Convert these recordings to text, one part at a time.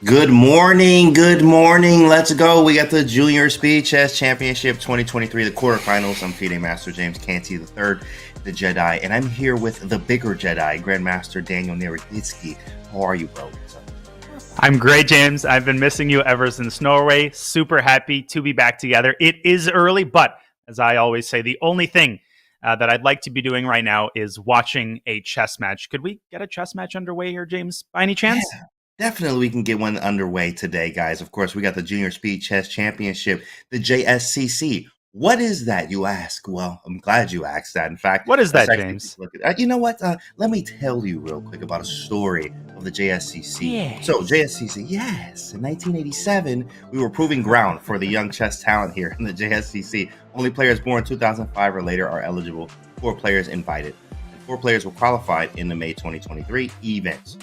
Good morning. Good morning. Let's go. We got the Junior Speed Chess Championship 2023, the quarterfinals. I'm FIDE Master James Canty III, the Jedi, and I'm here with the bigger Jedi, Grandmaster Daniel Naroditsky. How are you, bro? I'm great, James. I've been missing you ever since Norway. Super happy to be back together. It is early, but as I always say, the only thing that I'd like to be doing right now is watching a chess match. Could we get a chess match underway here, James, by any chance? Yeah. Definitely, we can get one underway today, guys. Of course, we got the Junior Speed Chess Championship, the JSCC. What is that, you ask? Well, I'm glad you asked that. In fact, What is let's that, actually James? look at. You know what? Let me tell you real quick about a story of the JSCC. Yes. So, JSCC, yes, in 1987, we were proving ground for the young chess talent here in the JSCC. Only players born 2005 or later are eligible. 4 players invited. And 4 players were qualified in the May 2023 events.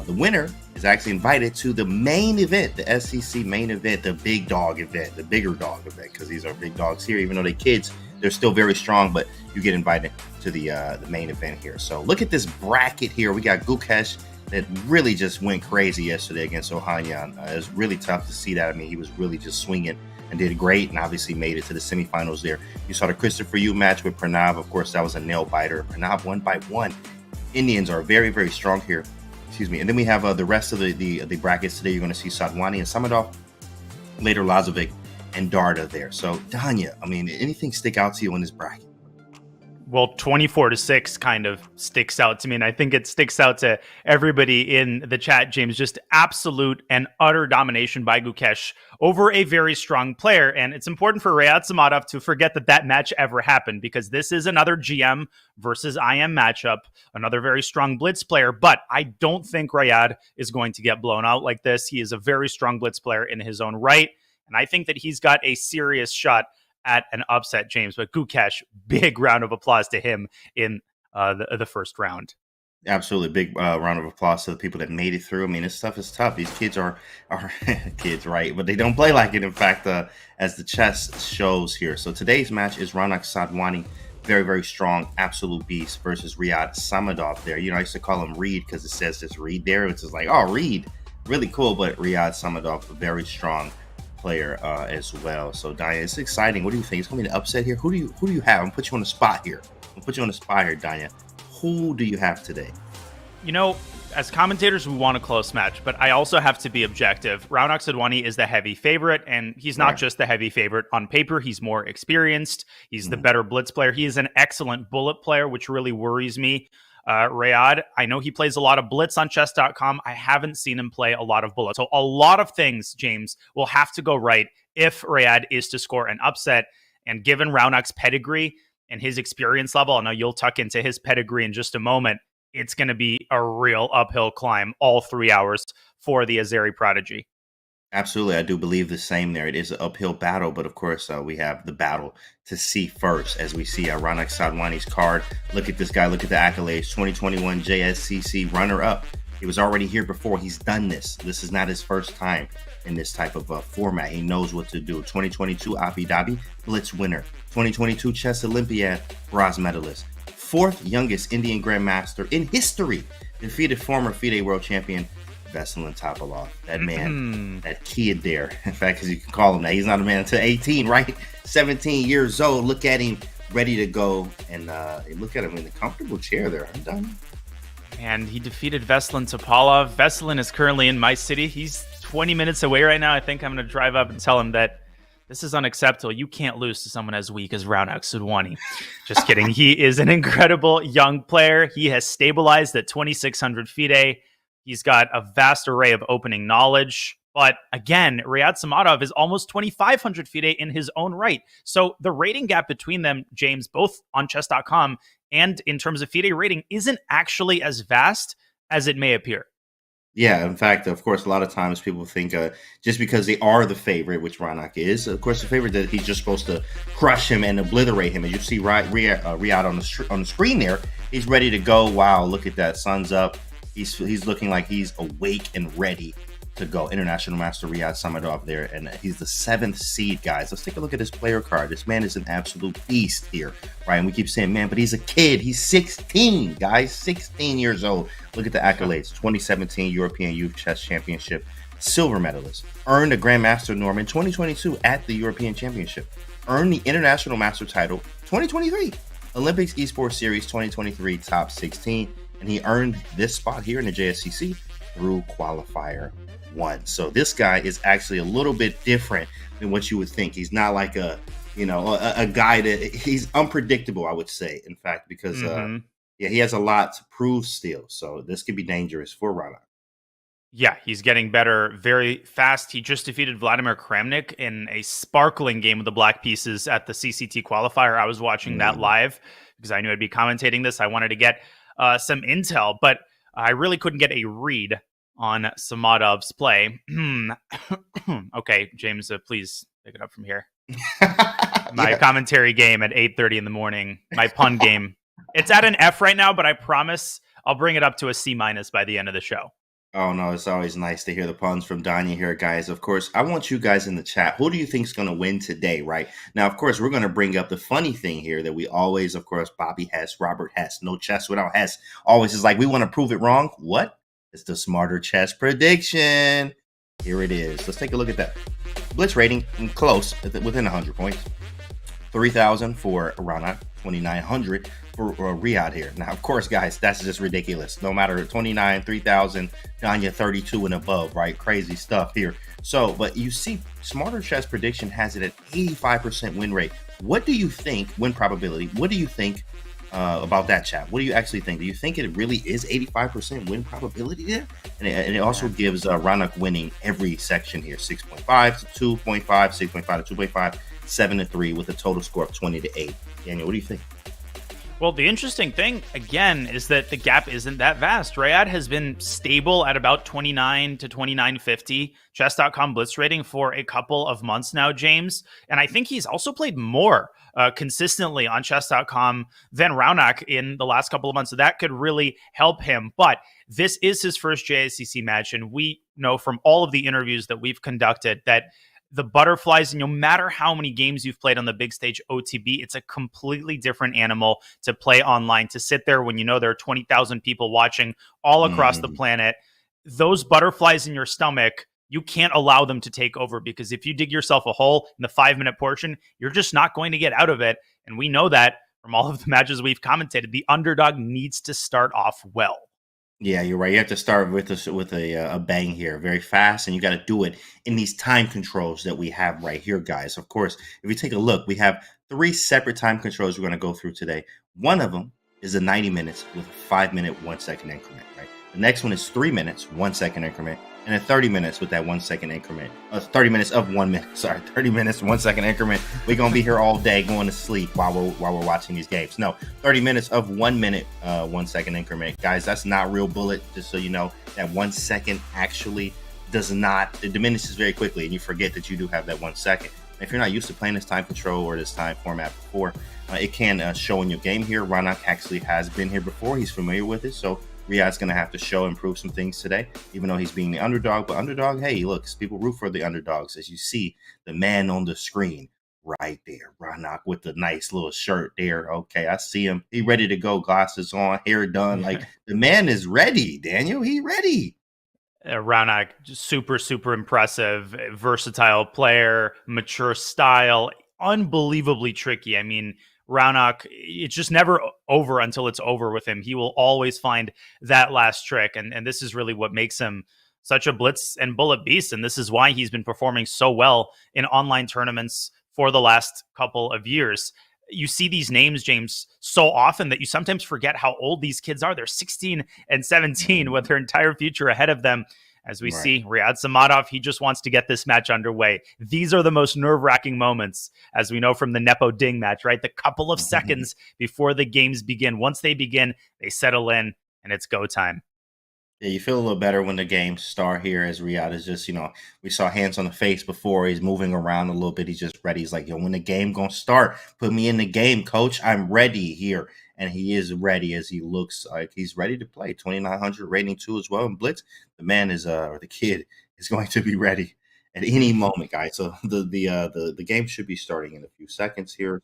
The winner is actually invited to the main event, the SCC main event, the big dog event, the bigger dog event, because these are big dogs here. Even though they're kids, they're still very strong, but you get invited to the main event here. So look at this bracket here. We got Gukesh that really just went crazy yesterday against Ohanian. It was really tough to see that. I mean, he was really just swinging and did great, and obviously made it to the semifinals there. You saw the Christopher Yu match with Pranav. Of course, that was a nail biter. Pranav won by 1. Indians are very, very strong here. Excuse me. And then we have the rest of the brackets today. You're going to see Sadhwani and Samadov, later Lazovic and Darda there. So, Danya, I mean, anything stick out to you in this bracket? Well, 24-6 kind of sticks out to me, and I think it sticks out to everybody in the chat, James. Just absolute and utter domination by Gukesh over a very strong player, and it's important for Raunak Sadhwani to forget that match ever happened, because this is another GM versus IM matchup, another very strong blitz player, but I don't think Raunak is going to get blown out like this. He is a very strong blitz player in his own right, and I think that he's got a serious shot at an upset, James. But Gukesh, big round of applause to him in the first round. Absolutely. Big round of applause to the people that made it through. I mean, this stuff is tough. These kids are kids, right? But they don't play like it. In fact, as the chess shows here. So today's match is Raunak Sadhwani, very, very strong, absolute beast, versus Raunak Samadov there. You know, I used to call him Reed because it says this Reed there. It's just like, oh, Reed. Really cool. But Raunak Samadov, very strong player as well. So Danya, it's exciting. What do you think? It's gonna be an upset here. Who do you have? I'm gonna put you on the spot here. Danya. Who do you have today? You know, as commentators, we want a close match, but I also have to be objective. Raunak Sadhwani is the heavy favorite, and he's not just the heavy favorite. On paper, he's more experienced. He's the better blitz player. He is an excellent bullet player, which really worries me. Raunak, I know he plays a lot of blitz on chess.com. I haven't seen him play a lot of bullet. So a lot of things, James, will have to go right if Raunak is to score an upset. And given Raunak's pedigree and his experience level, I know you'll tuck into his pedigree in just a moment, it's going to be a real uphill climb all 3 hours for the Azeri prodigy. Absolutely. I do believe the same there. It is an uphill battle, but of course, we have the battle to see first as we see Raunak Sadhwani's card. Look at this guy. Look at the accolades. 2021 JSCC runner-up. He was already here before. He's done this. This is not his first time in this type of format. He knows what to do. 2022 Abu Dhabi Blitz winner. 2022 Chess Olympiad bronze medalist. 4th youngest Indian Grandmaster in history. Defeated former FIDE World Champion Veselin Topalov. That man, that kid there. In fact, because you can call him that. He's not a man until 18, right? 17 years old. Look at him, ready to go. And look at him in the comfortable chair there. I'm done. And he defeated Veselin Topalov. Veselin is currently in my city. He's 20 minutes away right now. I think I'm going to drive up and tell him that this is unacceptable. You can't lose to someone as weak as Raunak Sadhwani. Just kidding. He is an incredible young player. He has stabilized at 2,600 FIDE. He's got a vast array of opening knowledge. But again, Raunak Sadhwani is almost 2,500 FIDE in his own right. So the rating gap between them, James, both on chess.com and in terms of FIDE rating, isn't actually as vast as it may appear. Yeah, in fact, of course, a lot of times people think just because they are the favorite, which Raunak is, of course, the favorite, that he's just supposed to crush him and obliterate him. As you see Raunak on the screen there, he's ready to go. Wow, look at that. Sun's up. He's looking like he's awake and ready to go. International Master Raunak Samadov there, and he's the 7th seed, guys. Let's take a look at his player card. This man is an absolute beast here, right? And we keep saying, man, but he's a kid. He's 16, guys, 16 years old. Look at the accolades. 2017 European Youth Chess Championship, silver medalist, earned a Grandmaster norm in 2022 at the European Championship, earned the International Master title 2023, Olympics Esports Series 2023 top 16, and he earned this spot here in the JSCC through qualifier 1. So this guy is actually a little bit different than what you would think. He's not like a guy that he's unpredictable, I would say, in fact, because he has a lot to prove still. So this could be dangerous for Raunak. Yeah, he's getting better very fast. He just defeated Vladimir Kramnik in a sparkling game of the Black Pieces at the CCT qualifier. I was watching that live because I knew I'd be commentating this. I wanted to get some intel, but I really couldn't get a read on Samadov's play. Okay, James, please pick it up from here. My commentary game at 8:30 in the morning, my pun game. It's at an F right now, but I promise I'll bring it up to a C- by the end of the show. Oh, no, it's always nice to hear the puns from Danya here, guys. Of course, I want you guys in the chat. Who do you think is going to win today, right? Now, of course, we're going to bring up the funny thing here that we always, of course, Bobby Hess, Robert Hess, no chess without Hess, always is like, we want to prove it wrong. What? It's the smarter chess prediction. Here it is. Let's take a look at that. Blitz rating close, within 100 points. 3,000 for Raunak, 2,900 for Riyadh here. Now, of course, guys, that's just ridiculous. No matter 29, 3,000, Danya 32 and above, right? Crazy stuff here. So, but you see, Smarter Chess Prediction has it at 85% win rate. What do you think, win probability? What do you think about that, chat? What do you actually think? Do you think it really is 85% win probability there? And it also gives Raunak winning every section here, 6.5 to 2.5, 6.5 to 2.5, 7 to 3 with a total score of 20 to 8. Daniel, what do you think? Well, the interesting thing, again, is that the gap isn't that vast. Riyadh has been stable at about 29 to 29.50 chess.com blitz rating for a couple of months now, James. And I think he's also played more consistently on chess.com than Raunak in the last couple of months. So that could really help him. But this is his first JSCC match. And we know from all of the interviews that we've conducted that the butterflies, and no matter how many games you've played on the big stage OTB, it's a completely different animal to play online, to sit there when you know there are 20,000 people watching all across the planet. Those butterflies in your stomach, you can't allow them to take over, because if you dig yourself a hole in the 5-minute portion, you're just not going to get out of it. And we know that from all of the matches we've commentated. The underdog needs to start off well. Yeah, you're right. You have to start with a bang here, very fast, and you got to do it in these time controls that we have right here, guys. Of course, if you take a look, we have 3 separate time controls we're going to go through today. One of them is a 90 minutes with a 5-minute, 1-second increment, right? The next one is 3 minutes, 1-second increment, and then 30 minutes with that 1-second increment. 30 minutes of 1 minute. Sorry, 30 minutes, 1-second increment. We're gonna be here all day going to sleep while we're watching these games. No, 30 minutes of 1 minute, 1-second increment, guys. That's not real bullet. Just so you know, that 1 second actually it diminishes very quickly, and you forget that you do have that 1 second. If you're not used to playing this time control or this time format before, it can show in your game here. Raunak actually has been here before. He's familiar with it, so Riyadh's going to have to show and prove some things today, even though he's being the underdog. But underdog, hey, look, people root for the underdogs. As you see, the man on the screen right there, Raunak with the nice little shirt there. Okay, I see him. He ready to go, glasses on, hair done. Like, the man is ready, Daniel. He ready. Raunak, super, super impressive, versatile player, mature style, unbelievably tricky. I mean, Raunak, it's just never over until it's over with him. He will always find that last trick. And this is really what makes him such a blitz and bullet beast. And this is why he's been performing so well in online tournaments for the last couple of years. You see these names, James, so often that you sometimes forget how old these kids are. They're 16 and 17 with their entire future ahead of them. As we see, Riyadh Samadov, he just wants to get this match underway. These are the most nerve-wracking moments, as we know from the Nepo Ding match, right? The couple of seconds before the games begin. Once they begin, they settle in, and it's go time. Yeah, you feel a little better when the games start here, as Riyadh is just, we saw hands on the face before. He's moving around a little bit. He's just ready. He's like, yo, when the game going to start, put me in the game, coach. I'm ready here. And he is ready, as he looks like he's ready to play. 2,900 rating 2 as well in blitz. The man is, or the kid is going to be ready at any moment, guys. So the game should be starting in a few seconds here.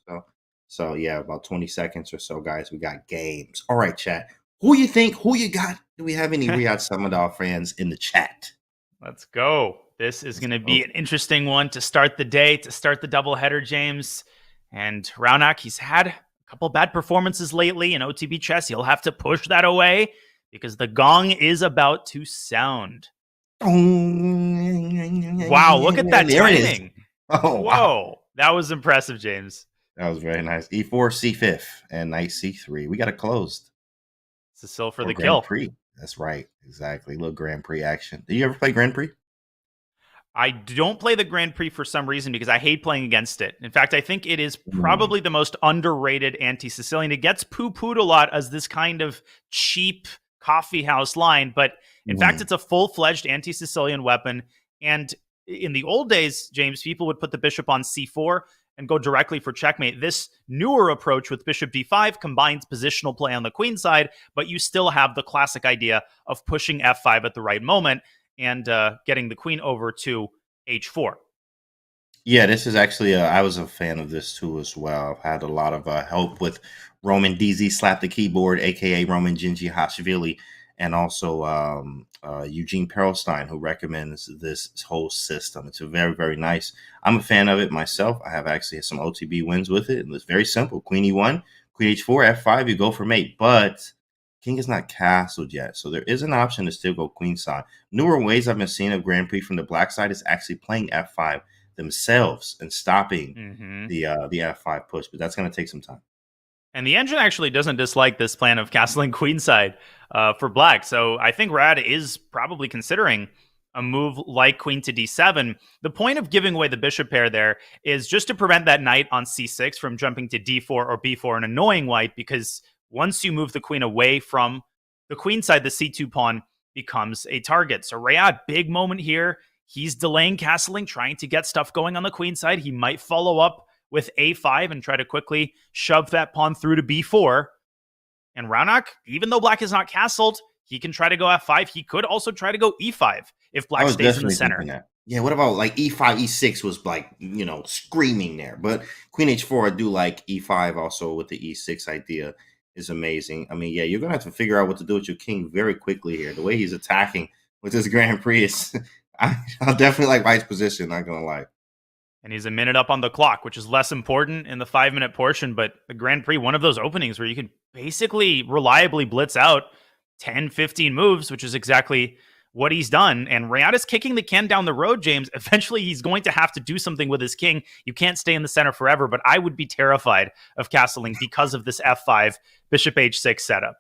So yeah, about 20 seconds or so, guys. We got games. All right, chat. Who you think? Who you got? Do we have any Riyadh Samadov fans in the chat? Let's go. This is going to be an interesting one to start the day, to start the doubleheader, James. And Raunak, he's had a couple bad performances lately in OTB chess. He'll have to push that away because the gong is about to sound. Wow, look at that timing. Oh, whoa. Wow. That was impressive, James. That was very nice. E4, C5, and knight C3. We got it closed. Cecile for the Grand kill. Prix. That's right. Exactly. A little Grand Prix action. Did you ever play Grand Prix? I don't play the Grand Prix for some reason because I hate playing against it. In fact, I think it is probably the most underrated anti-Sicilian. It gets poo-pooed a lot as this kind of cheap coffee house line, but in fact, it's a full-fledged anti-Sicilian weapon. And in the old days, James, people would put the bishop on c4 and go directly for checkmate. This newer approach with bishop d5 combines positional play on the queen side, but you still have the classic idea of pushing f5 at the right moment and getting the queen over to h4. Yeah, this is actually, I was a fan of this too as well. I've had a lot of help with Roman DZ Slap the Keyboard, a.k.a. Roman Ginji Hashvili, and also Eugene Perelstein, who recommends this whole system. It's a very, very nice. I'm a fan of it myself. I have actually had some OTB wins with it. And it's very simple. Queen E1, Queen H4, F5, you go for mate. But king is not castled yet, so there is an option to still go queenside. Newer ways I've been seeing of Grand Prix from the black side is actually playing F5 themselves and stopping the F5 push, but that's going to take some time. And the engine actually doesn't dislike this plan of castling queenside for black. So I think Rad is probably considering a move like queen to d7. The point of giving away the bishop pair there is just to prevent that knight on c6 from jumping to d4 or b4 and annoying white, because once you move the queen away from the queen side, the c2 pawn becomes a target. So Rayad, big moment here. He's delaying castling, trying to get stuff going on the queen side. He might follow up with a5 and try to quickly shove that pawn through to b4. And Raunak, even though black is not castled, he can try to go f5. He could also try to go e5 if black stays in the center. Yeah, what about like e5, e6 was like, screaming there. But queen h4, I do like e5 also with the e6 idea is amazing. I mean, yeah, you're going to have to figure out what to do with your king very quickly here. The way he's attacking with this Grand Prix is... I'll definitely like White's position, not going to lie. And he's a minute up on the clock, which is less important in the 5-minute portion. But the Grand Prix, one of those openings where you can basically reliably blitz out 10, 15 moves, which is exactly what he's done. And Rayad is kicking the can down the road, James. Eventually, he's going to have to do something with his king. You can't stay in the center forever, but I would be terrified of castling because of this f5, bishop h6 setup.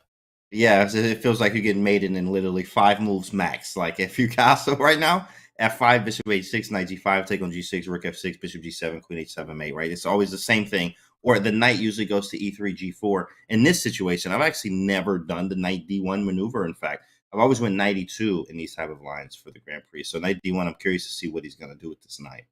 Yeah, it feels like you're getting mated in literally 5 moves max. Like if you castle right now, f5, bishop h6, knight g5, take on g6, rook f6, bishop g7, queen h7 mate, right? It's always the same thing. Or the knight usually goes to e3, g4. In this situation, I've actually never done the knight d1 maneuver. In fact, I've always went knight e2 in these type of lines for the Grand Prix. So knight d1, I'm curious to see what he's going to do with this knight.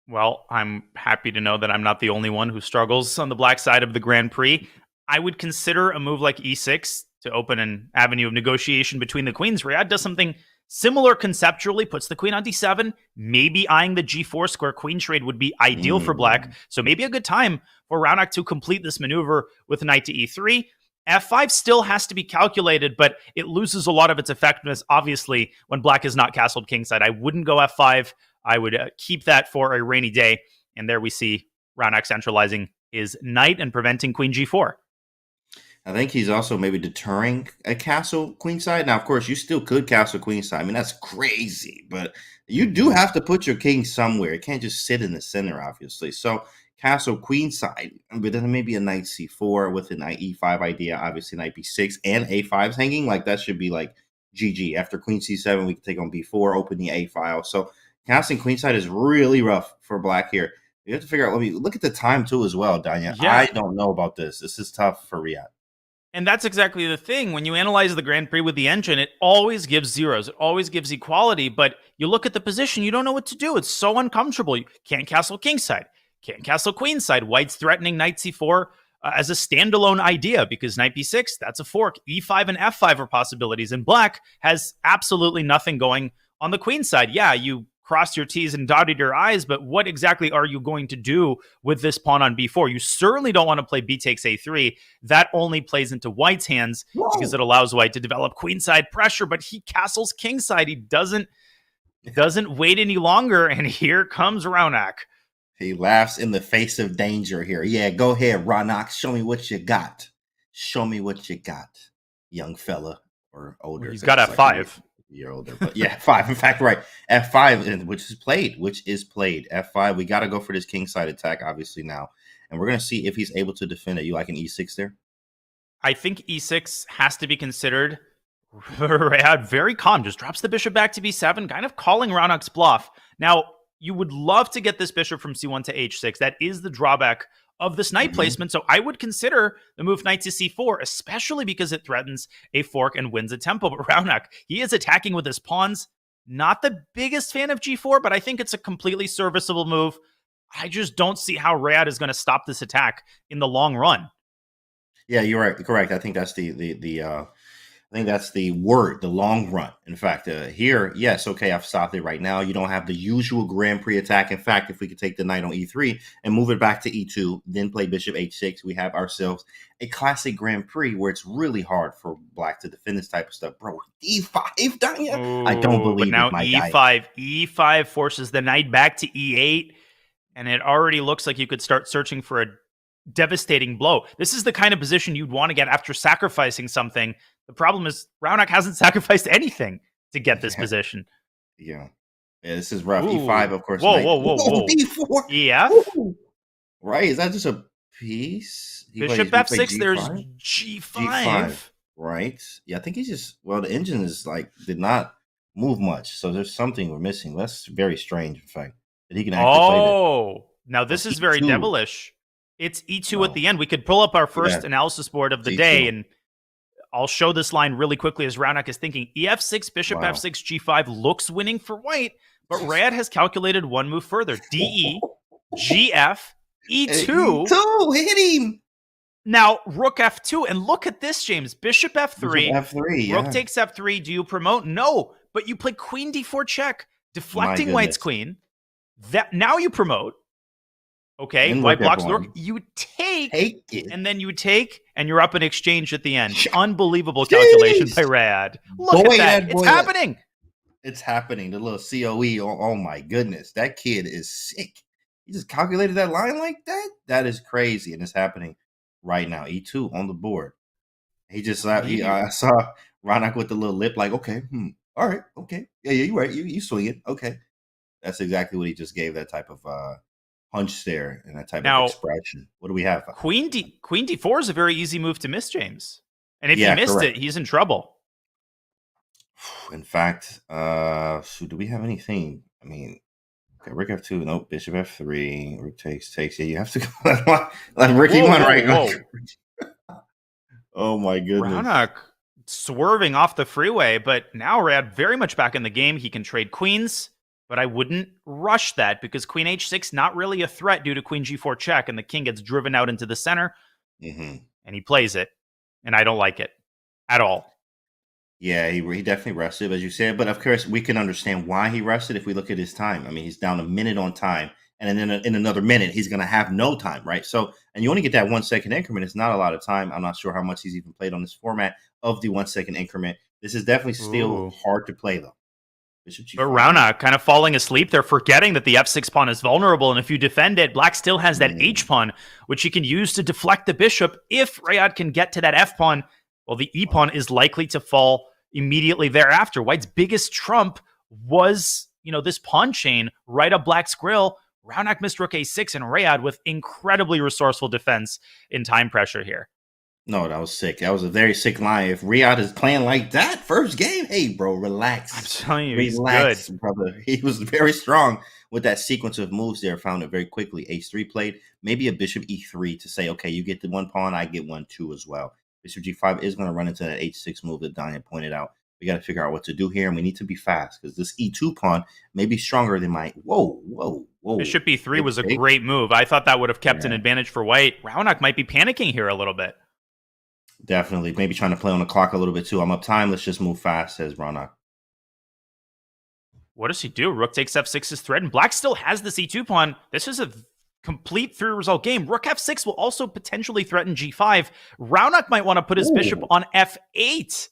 Well, I'm happy to know that I'm not the only one who struggles on the black side of the Grand Prix. I would consider a move like e6 to open an avenue of negotiation between the queens. Rayad does something similar conceptually, puts the queen on d7, maybe eyeing the g4 square. Queen trade would be ideal for black. So maybe a good time for Raunak to complete this maneuver with knight to e3. f5 still has to be calculated, but it loses a lot of its effectiveness, obviously, when black is not castled kingside. I wouldn't go f5. I would keep that for a rainy day. And there we see Raunak centralizing his knight and preventing queen g4. I think he's also maybe deterring a castle queenside. Now, of course, you still could castle queenside. I mean, that's crazy, but you do have to put your king somewhere. It can't just sit in the center, obviously. So castle queenside, but then maybe a knight c4 with a knight e5 idea. Obviously, knight b6 and a5's hanging. Like that should be like GG. After queen c7, we can take on b4, open the a file. So castling queenside is really rough for black here. You have to figure out. Look at the time too as well, Danya. Yeah. I don't know about this. This is tough for Riyadh. And that's exactly the thing. When you analyze the Grand Prix with the engine, it always gives zeros. It always gives equality. But you look at the position, you don't know what to do. It's so uncomfortable. You can't castle kingside. Can't castle queenside. White's threatening knight c4 as a standalone idea because knight b6, that's a fork. e5 and f5 are possibilities. And black has absolutely nothing going on the queen side. Yeah, you crossed your T's and dotted your I's, but what exactly are you going to do with this pawn on b4? You certainly don't want to play b takes a3. That only plays into White's hands because it allows White to develop queenside pressure, but he castles kingside. He doesn't doesn't wait any longer, and here comes Raunak. He laughs in the face of danger here. Yeah, go ahead, Raunak. Show me what you got. Show me what you got, young fella or older. Well, he's got F5. Like you're older, but yeah, 5. In fact, right. F5, which is played. F5. We got to go for this king side attack, obviously, now. And we're going to see if he's able to defend it. You like an E6 there? I think E6 has to be considered. Rayad, very calm, just drops the bishop back to B7, kind of calling Raunak's bluff. Now, you would love to get this bishop from C1 to H6. That is the drawback of this knight placement. So I would consider the move knight to C4, especially because it threatens a fork and wins a tempo. But Raunak, he is attacking with his pawns. Not the biggest fan of G4, but I think it's a completely serviceable move. I just don't see how Rayad is going to stop this attack in the long run. Yeah, you're right. Correct. I think that's the word, the long run. In fact, here, yes, okay, I've stopped it right now. You don't have the usual Grand Prix attack. In fact, if we could take the knight on E3 and move it back to E2, then play bishop H6, we have ourselves a classic Grand Prix where it's really hard for black to defend this type of stuff. Bro, E5, Danya? I don't believe it. But now E5 forces the knight back to E8, and it already looks like you could start searching for a devastating blow. This is the kind of position you'd want to get after sacrificing something. The problem is Raunak hasn't sacrificed anything to get this position. Yeah, this is rough. E5, of course. Whoa. E4. Yeah. Right, is that just a piece? Bishop F6, there's G5. Right. Yeah, I think he's just, the engine is did not move much. So there's something we're missing. That's very strange, in fact, that he can actually play that. Now this is very devilish. It's E2 at the end. We could pull up our first analysis board of the day, and I'll show this line really quickly as Raunak is thinking. EF6, bishop F6, G5 looks winning for white, but Rayad has calculated one move further. DE, GF, E2. E2, hit him. Now, rook F2, and look at this, James. Bishop F3. Bishop F3, rook takes F3. Do you promote? No, but you play queen D4 check, deflecting white's queen. Now you promote. Okay, white blocks the rook. You take it. And then you take, and you're up in exchange at the end. Unbelievable calculation by Rayad. Look at that. It's happening. It's happening. The little COE. Oh, my goodness. That kid is sick. He just calculated that line like that? That is crazy, and it's happening right now. E2 on the board. He just I saw Raunak with the little lip like, okay, all right, okay. Yeah, you're right. You swing it. Okay. That's exactly what he just gave, that type of punch there and that type of expression. What do we have? Queen D4 is a very easy move to miss, James. And if he missed it, he's in trouble. In fact, do we have anything? I mean, okay, rook F2, nope, bishop F3, rook takes. Yeah, you have to go like Ricky won right now. Oh my goodness. Raunak swerving off the freeway, but now Rayad very much back in the game. He can trade queens. But I wouldn't rush that because queen h6, not really a threat due to queen g4 check, and the king gets driven out into the center, and he plays it, and I don't like it at all. Yeah, he definitely rested, as you said, but of course we can understand why he rested if we look at his time. I mean, he's down a minute on time, and then in another minute, he's going to have no time, right? So, and you only get that 1 second increment. It's not a lot of time. I'm not sure how much he's even played on this format of the 1 second increment. This is definitely still hard to play, though. But Raunak kind of falling asleep there, forgetting that the f6 pawn is vulnerable, and if you defend it, black still has that h pawn, which he can use to deflect the bishop. If Rayad can get to that f pawn, well, the e pawn is likely to fall immediately thereafter. White's biggest trump was, this pawn chain right up black's grill. Raunak missed rook a6, and Rayad with incredibly resourceful defense in time pressure here. No, that was sick. That was a very sick line. If Rayad is playing like that first game, hey, bro, relax. I'm telling you, relax, he's good. Brother. He was very strong with that sequence of moves there. Found it very quickly. H3 played, maybe a bishop E3 to say, okay, you get the one pawn, I get one too as well. Bishop G5 is going to run into that H6 move that Danya pointed out. We got to figure out what to do here, and we need to be fast because this E2 pawn may be stronger than my. Whoa. Bishop E3 was a great move. I thought that would have kept an advantage for white. Raunak might be panicking here a little bit. Definitely. Maybe trying to play on the clock a little bit too. I'm up time. Let's just move fast, says Raunak. What does he do? Rook takes f6 is threatened. Black still has the c2 pawn. This is a complete 3-result game. Rook f6 will also potentially threaten g5. Raunak might want to put his bishop on f8.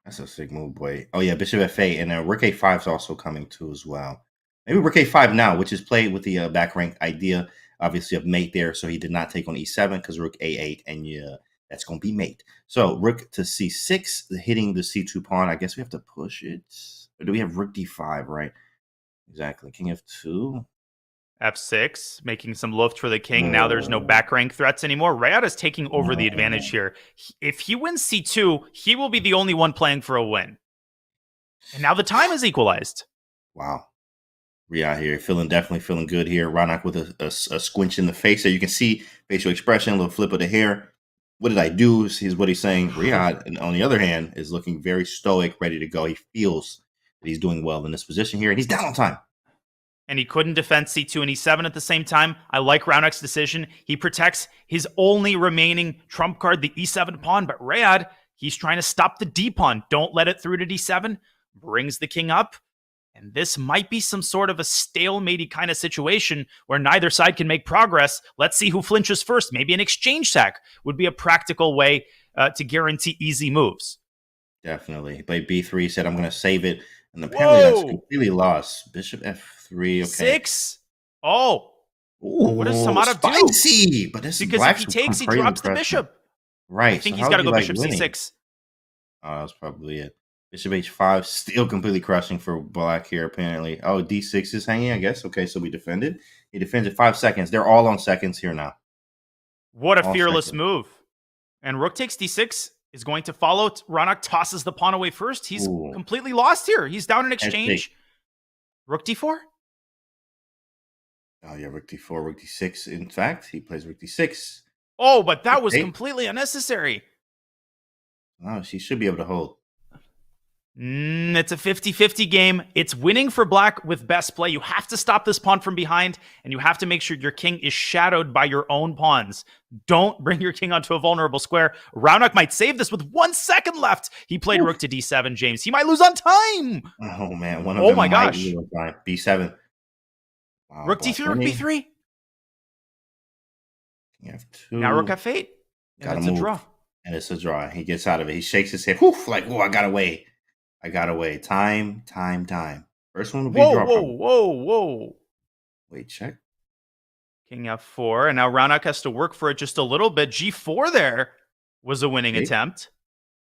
That's a sick move, boy. Oh yeah, Bishop F8, and then Rook A5 is also coming too as well. Maybe Rook A5 now, which is played with the back rank idea, obviously of mate there. So he did not take on E7 because Rook A8, and yeah, that's gonna be mate. So Rook to C6, hitting the C2 pawn. I guess we have to push it. Or do we have Rook D5? Right, exactly. King F2. F6, making some luft for the king. Now there's no back rank threats anymore. Rayad is taking over the advantage here. If he wins C2, he will be the only one playing for a win. And now the time is equalized. Wow. Riyadh here, definitely feeling good here. Raunak with a squinch in the face there. You can see facial expression, a little flip of the hair. What did I do? Is what he's saying. Riyadh, and on the other hand, is looking very stoic, ready to go. He feels that he's doing well in this position here, and he's down on time. And he couldn't defend C2 and E7 at the same time. I like Raunak's decision. He protects his only remaining trump card, the E7 pawn. But Rayad, he's trying to stop the D pawn. Don't let it through to D7. Brings the king up. And this might be some sort of a stalemate kind of situation where neither side can make progress. Let's see who flinches first. Maybe an exchange sack would be a practical way to guarantee easy moves. Definitely. He played B3, said, I'm going to save it. And apparently that's completely lost. Bishop F3, okay. 6. Oh. Ooh, what does Samadov do? But this because if he takes, he drops the bishop. Right. I think he's got to go bishop C6. Oh, that's probably it. Bishop H5, still completely crushing for black here, apparently. Oh, D6 is hanging, I guess. Okay, so we defended. He defends it 5 seconds. They're all on seconds here now. What a fearless move. And rook takes D6 is going to follow. Raunak tosses the pawn away first. He's completely lost here. He's down in exchange. Rook D4? Oh, yeah, rook D4, rook D6. In fact, he plays rook D6. Oh, but that was completely unnecessary. Oh, she should be able to hold. It's a 50-50 game. It's winning for black with best play. You have to stop this pawn from behind, and you have to make sure your king is shadowed by your own pawns. Don't bring your king onto a vulnerable square. Raunak might save this with 1 second left. He played rook to D7, James. He might lose on time. Oh, man. One of them might lose on time. B7. Wow, rook D3, rook B3. F2. Now rook F8. And it's a draw. And it's a draw. He gets out of it. He shakes his head. Whew, like, I got away. I got away. Time. First one will be draw. Whoa. Wait, check. King F4. And now Raunak has to work for it just a little bit. G4 there was a winning attempt.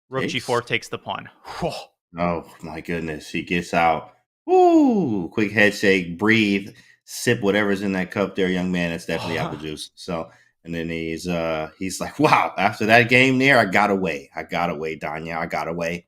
Rook G4 takes the pawn. Oh, my goodness. He gets out. Woo! Quick head shake. Breathe. Sip whatever's in that cup there, young man. It's definitely apple juice. So, and then he's like, wow, after that game there, I got away, Danya. I got away.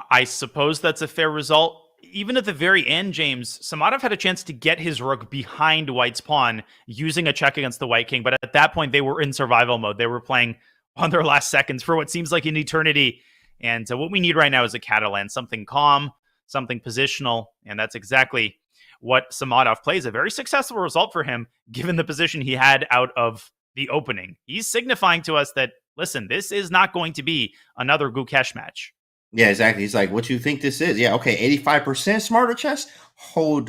I suppose that's a fair result. Even at the very end, James, Samadov had a chance to get his rook behind White's pawn using a check against the White king. But at that point, they were in survival mode. They were playing on their last seconds for what seems like an eternity. And what we need right now is a Catalan, something calm, something positional. And that's exactly what Samadov plays. A very successful result for him, given the position he had out of the opening. He's signifying to us that, listen, this is not going to be another Gukesh match. Yeah, exactly. He's like, what you think this is? Yeah, okay, 85% smarter chess? Hold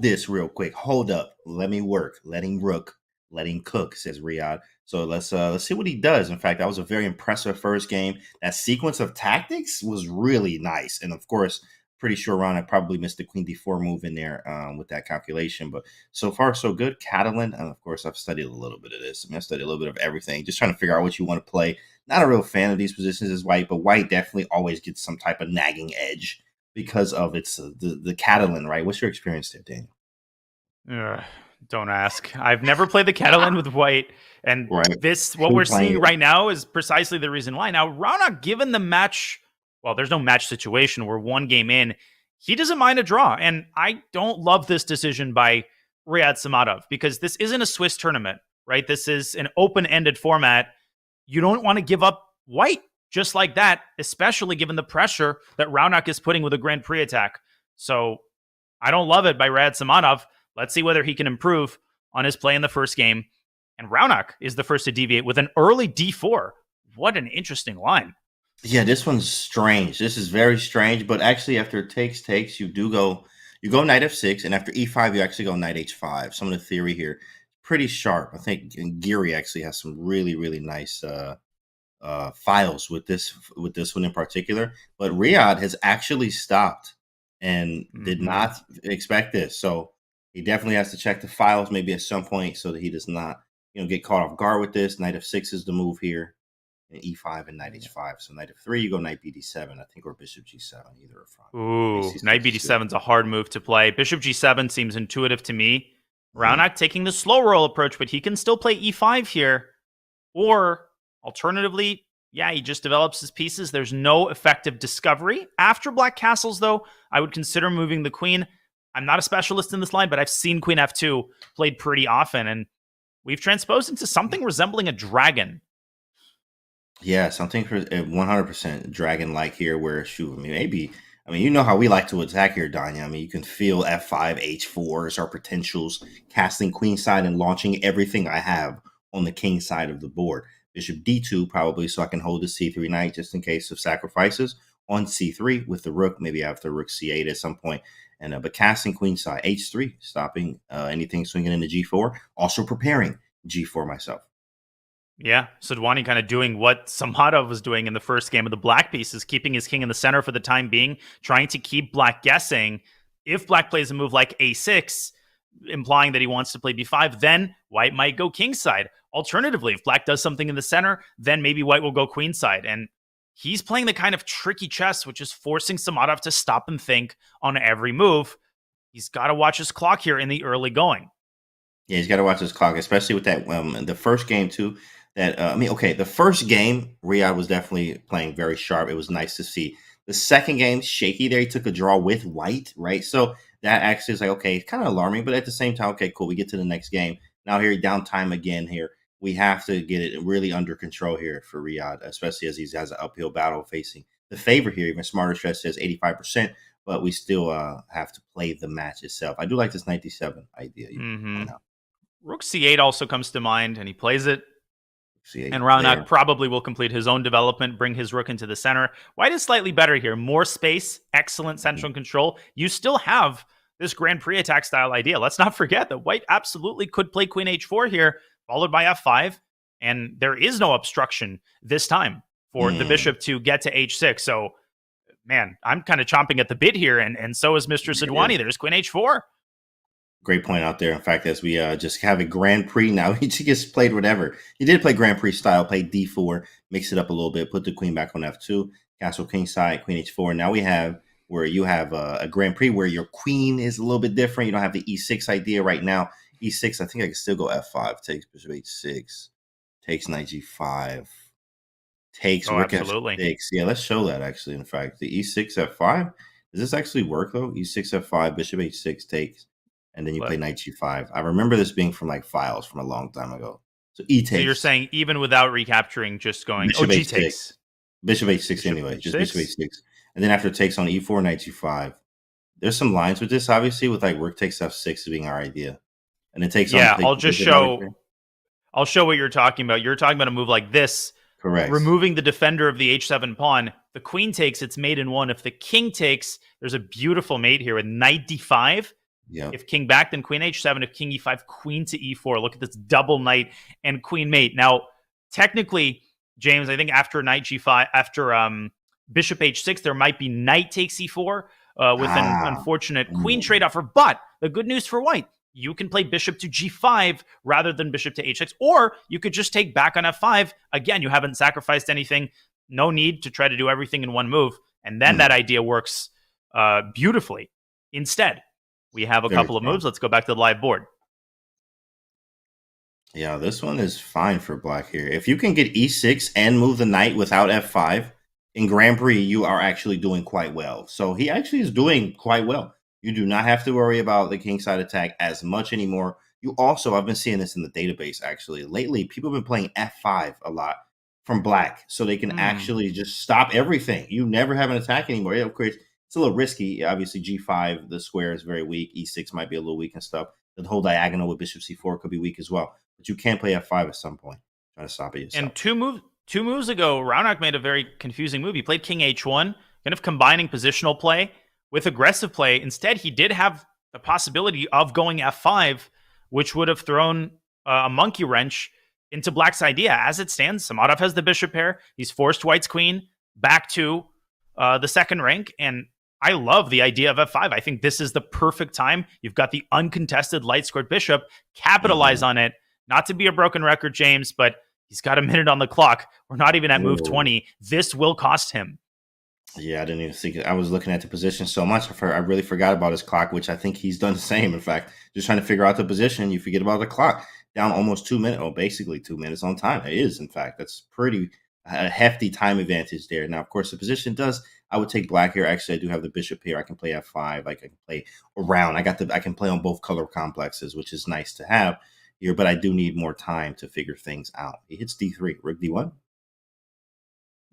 this real quick. Hold up. Let me work. Let him cook, says Riyadh. So let's see what he does. In fact, that was a very impressive first game. That sequence of tactics was really nice. And of course, pretty sure Raunak probably missed the queen d4 move in there with that calculation. But so far, so good. Catalan, and of course, I've studied a little bit of this. I studied a little bit of everything, just trying to figure out what you want to play. Not a real fan of these positions as White, but White definitely always gets some type of nagging edge because of its the Catalan, right? What's your experience there, Daniel? Don't ask. I've never played the Catalan with White, and what we're seeing right now is precisely the reason why. Now, Raunak, given the match, well, there's no match situation. We're 1 game in. He doesn't mind a draw, and I don't love this decision by Riyad Samadov because this isn't a Swiss tournament, right? This is an open-ended format. You don't want to give up White just like that, especially given the pressure that Raunak is putting with a Grand Prix attack. So I don't love it by Riyad Samadov. Let's see whether he can improve on his play in the first game. And Raunak is the first to deviate with an early D4. What an interesting line. Yeah, this one's strange. This is very strange. But actually, after takes, you go knight f6, and after e5, you actually go knight h5. Some of the theory here pretty sharp. I think Giri actually has some really, really nice files with this one in particular. But Riyadh has actually stopped and did not expect this. So he definitely has to check the files maybe at some point so that he does not, get caught off guard with this. Knight f6 is the move here. And e5 and knight h5. So knight f3, you go knight bd7, I think, or bishop g7, either are fine. Ooh, knight bd7 is a hard move to play. Bishop g7 seems intuitive to me. Raunak taking the slow roll approach, but he can still play e5 here. Or alternatively, he just develops his pieces. There's no effective discovery. After black castles, though, I would consider moving the queen. I'm not a specialist in this line, but I've seen queen f2 played pretty often, and we've transposed into something resembling a dragon. Yeah, something for 100% dragon-like here where, you know how we like to attack here, Danya. You can feel f5, h4s, our potentials, casting queenside and launching everything I have on the king side of the board. Bishop d2 probably so I can hold the c3 knight just in case of sacrifices. On c3 with the rook, maybe after rook c8 at some point. And but casting queenside, h3, stopping anything swinging into g4. Also preparing g4 myself. Yeah, Sadhwani kind of doing what Samadov was doing in the first game of the black pieces, keeping his king in the center for the time being, trying to keep black guessing. If black plays a move like a6, implying that he wants to play b5, then white might go kingside. Alternatively, if black does something in the center, then maybe white will go queenside. And he's playing the kind of tricky chess, which is forcing Samadov to stop and think on every move. He's got to watch his clock here in the early going. Yeah, he's got to watch his clock, especially with that the first game too. The first game, Riyadh was definitely playing very sharp. It was nice to see. The second game, shaky there. He took a draw with white, right? So that actually is like, okay, kind of alarming, but at the same time, okay, cool. We get to the next game. Now here, downtime again here. We have to get it really under control here for Riyadh, especially as he has an uphill battle facing the favorite here. Even Smarter Stress says 85%, but we still have to play the match itself. I do like this 97 idea. Rook c8 also comes to mind, and he plays it. C8 and Raunak probably will complete his own development, bring his rook into the center. White is slightly better here. More space, excellent central control. You still have this Grand Prix attack style idea. Let's not forget that white absolutely could play queen h4 here, followed by f5, and there is no obstruction this time for the bishop to get to h6. So, man, I'm kind of chomping at the bit here, and so is Mr. Sadhwani. There's queen h4. Great point out there. In fact, as we just have a Grand Prix now, he just played whatever. He did play Grand Prix style, played d4, mix it up a little bit, put the queen back on f2, castle king side, queen h4. Now we have where you have a Grand Prix where your queen is a little bit different. You don't have the e6 idea right now. e6, I think I can still go f5, takes bishop h6, takes knight g5, takes rook f6. Yeah, let's show that actually. In fact, the e6 f5, does this actually work though? e6 f5, bishop h6 takes. And then you play knight g5. I remember this being from like files from a long time ago. So e takes. So you're saying even without recapturing, just going bishop g h6. takes. Bishop h6 anyway. Just bishop h6. And then after it takes on e4, knight g5. There's some lines with this, obviously, with like rook takes f6 being our idea. And it takes on. Yeah, I'll show what you're talking about. You're talking about a move like this. Correct. Removing the defender of the h7 pawn. The queen takes, it's mate in one. If the king takes, there's a beautiful mate here with knight d5. Yeah. If king back, then queen h7. If king e5, queen to e4. Look at this double knight and queen mate. Now, technically, James, I think after knight g5, after bishop h6, there might be knight takes e4 with an unfortunate queen trade offer. But the good news for white, you can play bishop to g5 rather than bishop to h6, or you could just take back on f5. Again, you haven't sacrificed anything. No need to try to do everything in one move. And then that idea works beautifully. Instead, we have a couple of moves. Let's go back to the live board. Yeah, this one is fine for black here. If you can get e6 and move the knight without f5, in Grand Prix, you are actually doing quite well. So he actually is doing quite well. You do not have to worry about the kingside attack as much anymore. You also, I've been seeing this in the database actually. Lately, people have been playing f5 a lot from black. So they can actually just stop everything. You never have an attack anymore. Yeah, of course, it's a little risky. Obviously, g5, the square is very weak. e6 might be a little weak and stuff. The whole diagonal with bishop c4 could be weak as well. But you can play f5 at some point. Try to stop it yourself. And two moves ago, Raunak made a very confusing move. He played king h1, kind of combining positional play with aggressive play. Instead, he did have the possibility of going f5, which would have thrown a monkey wrench into Black's idea. As it stands, Samadov has the bishop pair. He's forced White's queen back to the second rank, and I love the idea of f5. I think this is the perfect time. You've got the uncontested light-scored bishop. Capitalize on it. Not to be a broken record, James, but he's got a minute on the clock. We're not even at move 20. This will cost him. Yeah, I didn't even think I was looking at the position so much. I really forgot about his clock, which I think he's done the same. In fact, just trying to figure out the position, you forget about the clock. Down almost 2 minutes, or basically 2 minutes on time. It is, in fact. That's pretty a hefty time advantage there. Now, of course, the position I would take Black here. Actually, I do have the bishop here. I can play f5. I can play around. I can play on both color complexes, which is nice to have here, but I do need more time to figure things out. He hits d3, rook d1.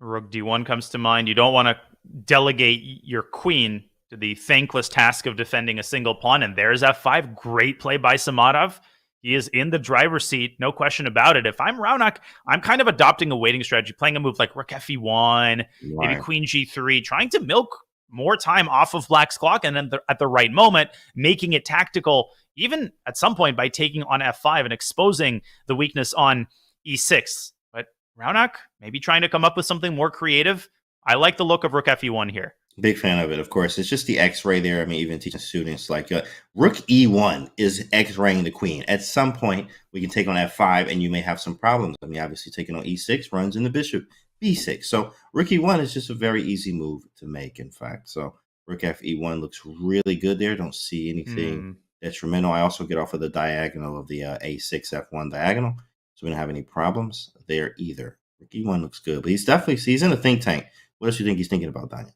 Rook d1 comes to mind. You don't want to delegate your queen to the thankless task of defending a single pawn, and there's f5. Great play by Samadov. He is in the driver's seat, no question about it. If I'm Raunak, I'm kind of adopting a waiting strategy, playing a move like rook fe1, maybe queen g3, trying to milk more time off of Black's clock, and then at the right moment, making it tactical, even at some point by taking on f5 and exposing the weakness on e6. But Raunak, maybe trying to come up with something more creative. I like the look of rook fe1 here. Big fan of it, of course. It's just the X-ray there. I mean, even teaching students like rook e1 is X-raying the queen. At some point, we can take on f5, and you may have some problems. I mean, obviously, taking on e6 runs in the bishop b6. So rook e1 is just a very easy move to make, in fact. So rook fe1 looks really good there. Don't see anything detrimental. I also get off of the diagonal of the a6 f1 diagonal, so we don't have any problems there either. Rook e1 looks good, but he's in a think tank. What else do you think he's thinking about, Daniel?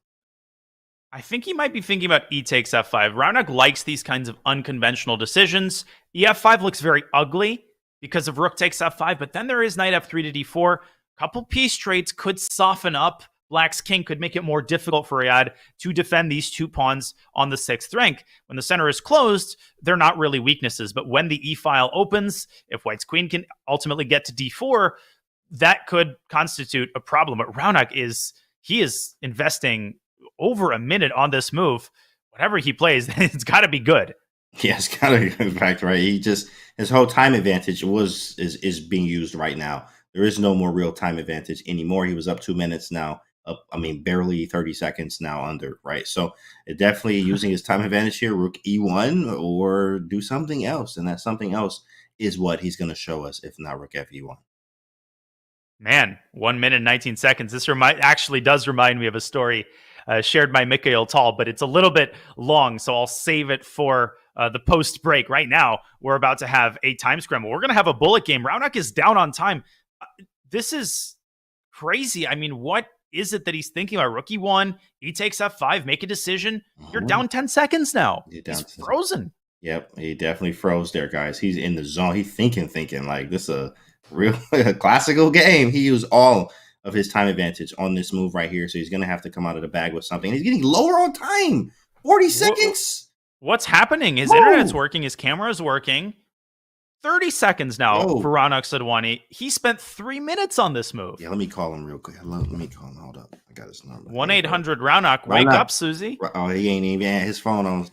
I think he might be thinking about e takes f5. Raunak likes these kinds of unconventional decisions. ef5 looks very ugly because of rook takes f5, but then there is knight f3 to d4. Couple piece trades could soften up Black's king, could make it more difficult for Riyadh to defend these two pawns on the 6th rank. When the center is closed, they're not really weaknesses, but when the e-file opens, if White's queen can ultimately get to d4, that could constitute a problem. But Raunak is investing over a minute on this move. Whatever he plays, it's got to be good. Yeah, it's got to be, in fact, right? His whole time advantage is being used right now. There is no more real time advantage anymore. He was up 2 minutes now. Barely 30 seconds now under, right? So it definitely using his time advantage here, rook e1, or do something else. And that something else is what he's going to show us, if not rook fe1. Man, 1 minute and 19 seconds. This actually does remind me of a story shared by Mikhail Tal, but it's a little bit long, so I'll save it for the post break. Right now, we're about to have a time scramble. We're going to have a bullet game. Raunak is down on time. This is crazy. I mean, what is it that he's thinking about? Rook e1, he takes f5, make a decision. You're down 10 seconds now. He's frozen. Yep, he definitely froze there, guys. He's in the zone. He's thinking like this is a real classical game. He used all of his time advantage on this move right here, so he's going to have to come out of the bag with something. He's getting lower on time. 40 seconds. What's happening? His internet's working. His camera is working. 30 seconds now for Raunak Sadhwani. He spent 3 minutes on this move. Yeah, let me call him real quick. Let me call him. Hold up. I got his number. 1-800-Raunak. Wake up, Susie. Oh, he ain't even his phone on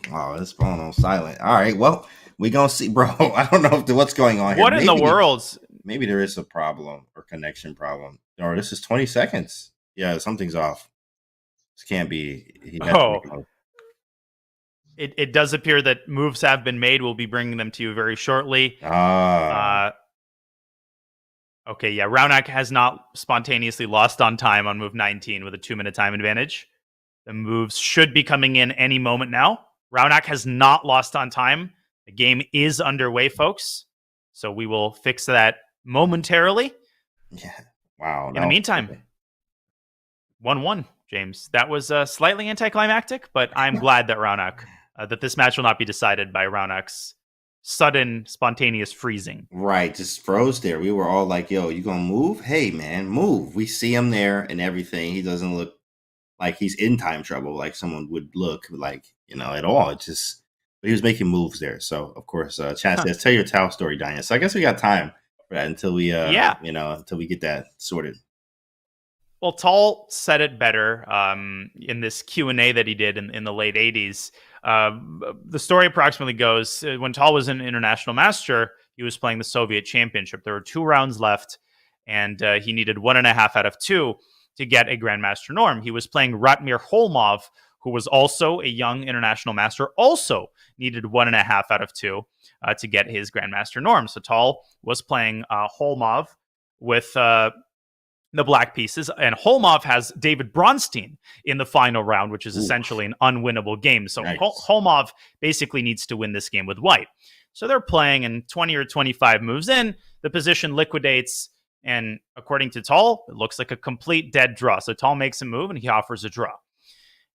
silent. All right. Well, we going to see, bro. I don't know what's going on here. What in the world? Maybe there is a problem or connection problem. Or this is 20 seconds. Yeah, something's off. This can't be. It does appear that moves have been made. We'll be bringing them to you very shortly. Okay, yeah. Raunak has not spontaneously lost on time on move 19 with a 2-minute time advantage. The moves should be coming in any moment now. Raunak has not lost on time. The game is underway, folks. So we will fix that momentarily. Yeah. Wow. In the meantime, 1-1, James. That was slightly anticlimactic, but I'm glad that Raunak... that this match will not be decided by Raunak's sudden, spontaneous freezing. Right, just froze there. We were all like, yo, you gonna move? Hey, man, move. We see him there and everything. He doesn't look like he's in time trouble, like someone would look like, at all. But he was making moves there. So, of course, Chad says, tell your Tao story, Diane. So I guess we got time for that until we, until we get that sorted. Well, Tal said it better in this Q&A that he did in the late 80s. The story approximately goes, when Tal was an international master, he was playing the Soviet Championship. There were 2 rounds left, and he needed 1.5 out of 2 to get a Grandmaster norm. He was playing Ratmir Holmov, who was also a young international master, also needed 1.5 out of 2 to get his Grandmaster norm. So Tal was playing Holmov with the black pieces, and Holmov has David Bronstein in the final round, which is essentially an unwinnable game. So nice. Holmov basically needs to win this game with white. So they're playing, and 20 or 25 moves in, the position liquidates, and according to Tal, it looks like a complete dead draw. So Tal makes a move, and he offers a draw.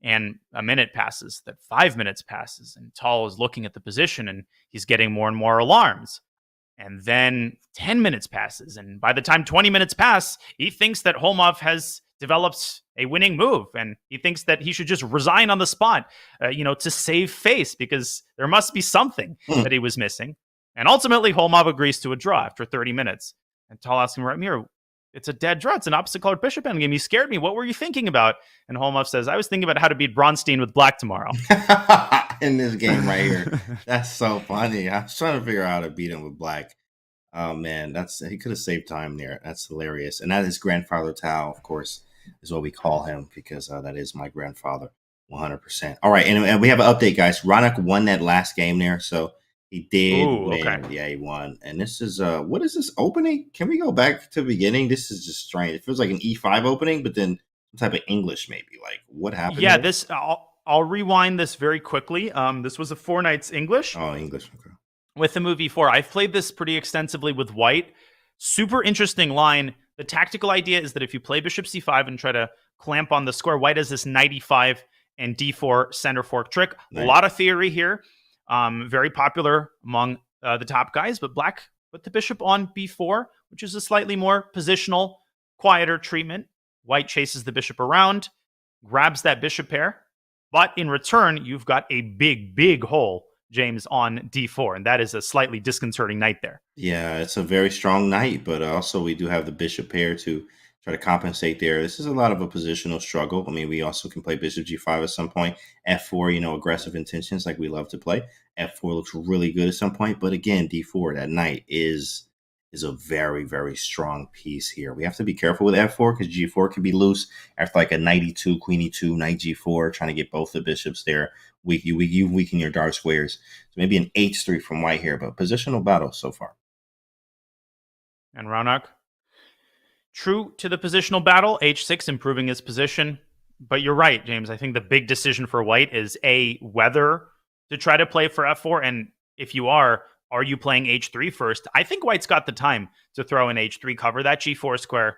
And a minute passes, then 5 minutes passes, and Tal is looking at the position, and he's getting more and more alarms. And then 10 minutes passes, and by the time 20 minutes pass, he thinks that Holmov has developed a winning move, and he thinks that he should just resign on the spot, to save face, because there must be something that he was missing. And ultimately, Holmov agrees to a draw after 30 minutes. And Tal asks him, Ratmir, it's a dead draw. It's an opposite-colored bishop endgame. You scared me. What were you thinking about? And Holmov says, I was thinking about how to beat Bronstein with black tomorrow. In this game right here. That's so funny. I was trying to figure out how to beat him with black. Oh, man. He could have saved time there. That's hilarious. And that is grandfather Tal, of course, is what we call him, because that is my grandfather, 100%. All right. And we have an update, guys. Raunak won that last game there, so he did win. Okay. Yeah, he won. And this is, what is this opening? Can we go back to the beginning? This is just strange. It feels like an E5 opening, but then some type of English maybe. Like, what happened? Yeah, here? I'll rewind this very quickly. This was a 4 Knights English. Oh, English. Okay. With the move E4. I've played this pretty extensively with white. Super interesting line. The tactical idea is that if you play bishop C5 and try to clamp on the square, white has this knight E5 and D4 center fork trick. Nice. A lot of theory here. Very popular among the top guys, but black put the bishop on B4, which is a slightly more positional, quieter treatment. White chases the bishop around, grabs that bishop pair, but in return, you've got a big, big hole, James, on D4, and that is a slightly disconcerting knight there. Yeah, it's a very strong knight, but also we do have the bishop pair to try to compensate there. This is a lot of a positional struggle. I mean, we also can play bishop G5 at some point. F4, aggressive intentions like we love to play. F4 looks really good at some point, but again, D4, that knight is a very, very strong piece here. We have to be careful with F4 because G4 can be loose after like a knight E2, queen E2, knight G4, trying to get both the bishops there. You weaken your dark squares. So maybe an H3 from white here, but positional battle so far. And Raunak, true to the positional battle, H6 improving his position. But you're right, James. I think the big decision for white is whether to try to play for F4, and if you are you playing H3 first? I think white's got the time to throw an H3 cover. That G4 square,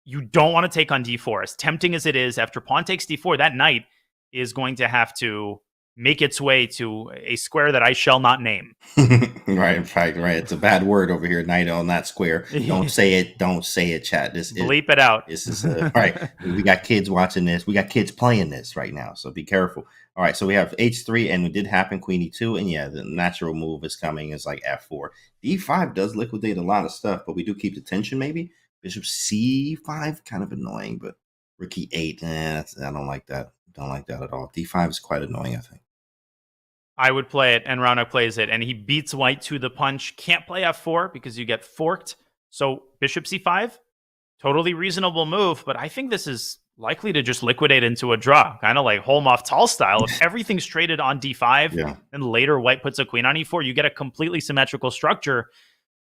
you don't want to take on D4. As tempting as it is, after pawn takes D4, that knight is going to have to make its way to a square that I shall not name. Right, in fact, right. It's a bad word over here, knight on that square. Don't say it, chat. Bleep it out. This is right. We got kids watching this. We got kids playing this right now, so be careful. All right, so we have H3, and it did happen, queen E2, and yeah, the natural move is coming. Is like F4. D5 does liquidate a lot of stuff, but we do keep the tension maybe. Bishop C5, kind of annoying, but rook E8, I don't like that. Don't like that at all. D5 is quite annoying, I think. I would play it, and Raunak plays it, and he beats white to the punch. Can't play F4 because you get forked. So bishop C5, totally reasonable move, but I think this is likely to just liquidate into a draw, kind of like Holmov Tal style. If everything's traded on D5, and later white puts a queen on E4, you get a completely symmetrical structure.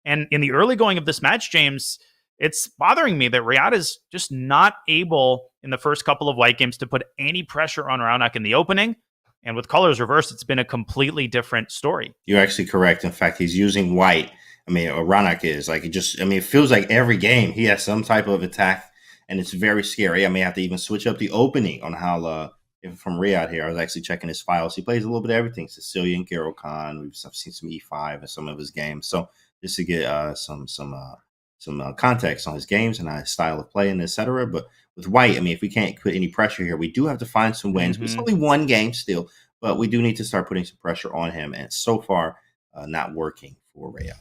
And in the early going of this match, James, it's bothering me that Riyadh is just not able in the first couple of white games to put any pressure on Raunak in the opening. And with colors reversed, it's been a completely different story. You're actually correct. In fact, he's using white. I mean, Raunak is like, it feels like every game he has some type of attack, and it's very scary. I may have to even switch up the opening on how, from Riyadh here. I was actually checking his files. He plays a little bit of everything. Sicilian, Garo Khan. We've seen some E5 in some of his games. So just to get some context on his games and his style of play and etc. But with white, I mean, if we can't put any pressure here, we do have to find some wins. It's only one game still, but we do need to start putting some pressure on him. And so far, not working for Riyadh.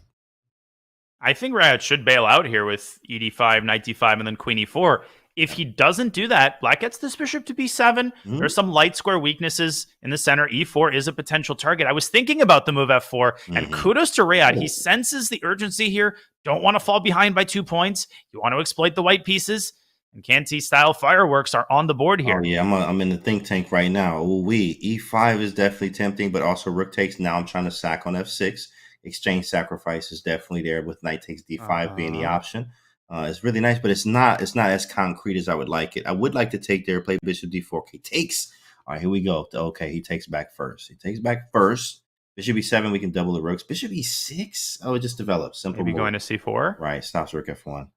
I think Riyadh should bail out here with ED5, Knight D5, and then Queen E4. If he doesn't do that, black gets this bishop to b7. Mm-hmm. There's some light square weaknesses in the center. e4 is a potential target. I was thinking about the move f4, and kudos to Rayad. He senses the urgency here. Don't want to fall behind by 2 points. You want to exploit the white pieces. And Canty-style fireworks are on the board here. Oh, yeah, I'm in the think tank right now. E5 is definitely tempting, but also rook takes. Now I'm trying to sack on f6. Exchange sacrifice is definitely there with knight takes d5 being the option. It's really nice, but it's not as concrete as I would like it. I would like to take there, play bishop d4. He takes. All right, here we go. Okay, he takes back first. Bishop e7, we can double the rooks. Bishop e6. Oh, it just develops. Simple. Maybe move. Going to c4. Right, stops rook f1.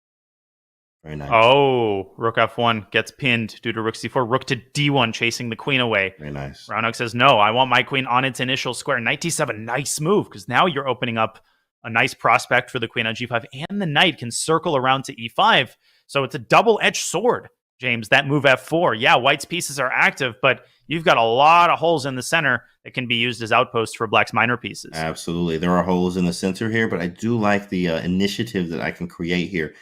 Very nice. Oh, rook f1 gets pinned due to rook c4. Rook to d1, chasing the queen away. Very nice. Raunak says, no, I want my queen on its initial square. Knight d7, nice move, because now you're opening up a nice prospect for the queen on g5, and the knight can circle around to e5. So it's a double-edged sword, James, that move f4. Yeah, white's pieces are active, but you've got a lot of holes in the center that can be used as outposts for black's minor pieces. Absolutely. There are holes in the center here, but I do like the initiative that I can create here.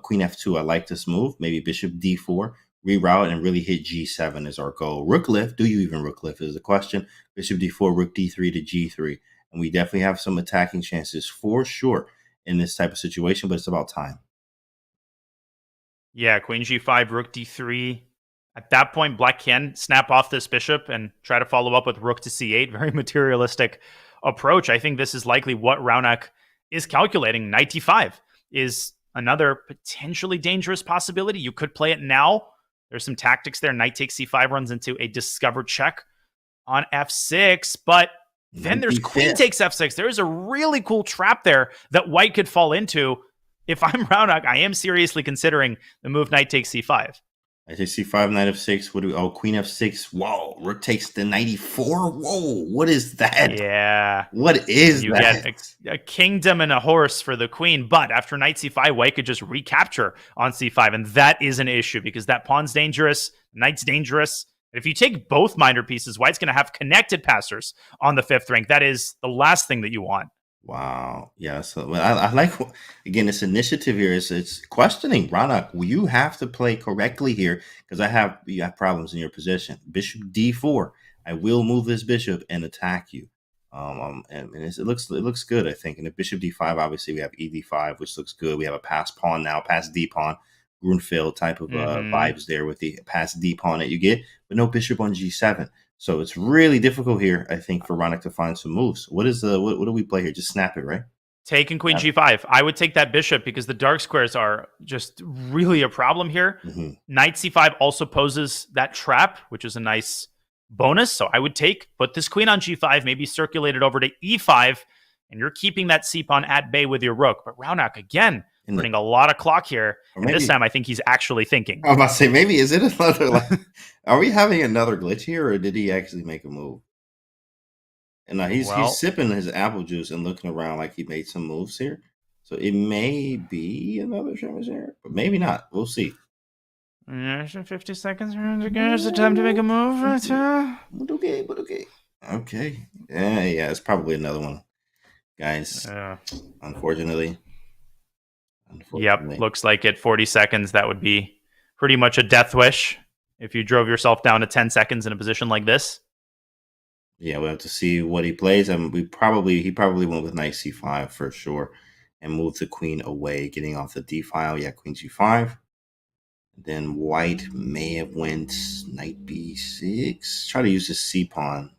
Queen f2, I like this move. Maybe bishop d4, reroute, and really hit g7 is our goal. Rook lift, do you even rook lift is the question. Bishop d4, rook d3 to g3. And we definitely have some attacking chances for sure in this type of situation, but it's about time. Yeah, queen g5, rook d3. At that point, black can snap off this bishop and try to follow up with rook to c8. Very materialistic approach. I think this is likely what Raunak is calculating. Knight d5 is another potentially dangerous possibility. You could play it now. There's some tactics there. Knight takes c5 runs into a discovered check on f6, but then there's queen takes f6. There is a really cool trap there that white could fall into. If I'm Raunak, I am seriously considering the move knight takes c5. I take c5, knight f6. What do we? Oh, queen f6. Whoa, rook takes the knight e4. Whoa, what is that? Yeah. What is you that? You get a kingdom and a horse for the queen, but after knight c5, white could just recapture on c5, and that is an issue because that pawn's dangerous, knight's dangerous. And if you take both minor pieces, white's going to have connected passers on the 5th rank. That is the last thing that you want. Wow. Yeah. So I like, again, this initiative here it's questioning Raunak. You have to play correctly here because you have problems in your position. Bishop d4. I will move this bishop and attack you. And it looks good, I think. And if bishop d5, obviously we have ed5, which looks good. We have a pass pawn now, pass d pawn, Grunfeld type of vibes there with the pass d pawn that you get, but no bishop on g7. So it's really difficult here, I think, for Raunak to find some moves. What do we play here? Just snap it, right? Taking queen g5. I would take that bishop because the dark squares are just really a problem here. Knight c5 also poses that trap, which is a nice bonus. So I would put this queen on g5, maybe circulate it over to e5, and you're keeping that c-pawn at bay with your rook. But Raunak, again, putting a lot of clock here. And this time, I think he's actually thinking. I was about to say, maybe is it another? Are we having another glitch here, or did he actually make a move? And now he's sipping his apple juice and looking around like he made some moves here. So it may be another skirmish here, but maybe not. We'll see. 50 seconds. It's the time to make a move. Okay. Okay. Yeah. It's probably another one, guys. Unfortunately. Yep, looks like it. 40 seconds. That would be pretty much a death wish if you drove yourself down to 10 seconds in a position like this. Yeah, we'll have to see what he plays. He probably went with knight c5 for sure and moved the queen away, getting off the d file. Yeah, queen g5. Then white may have went knight b6. Try to use the c pawn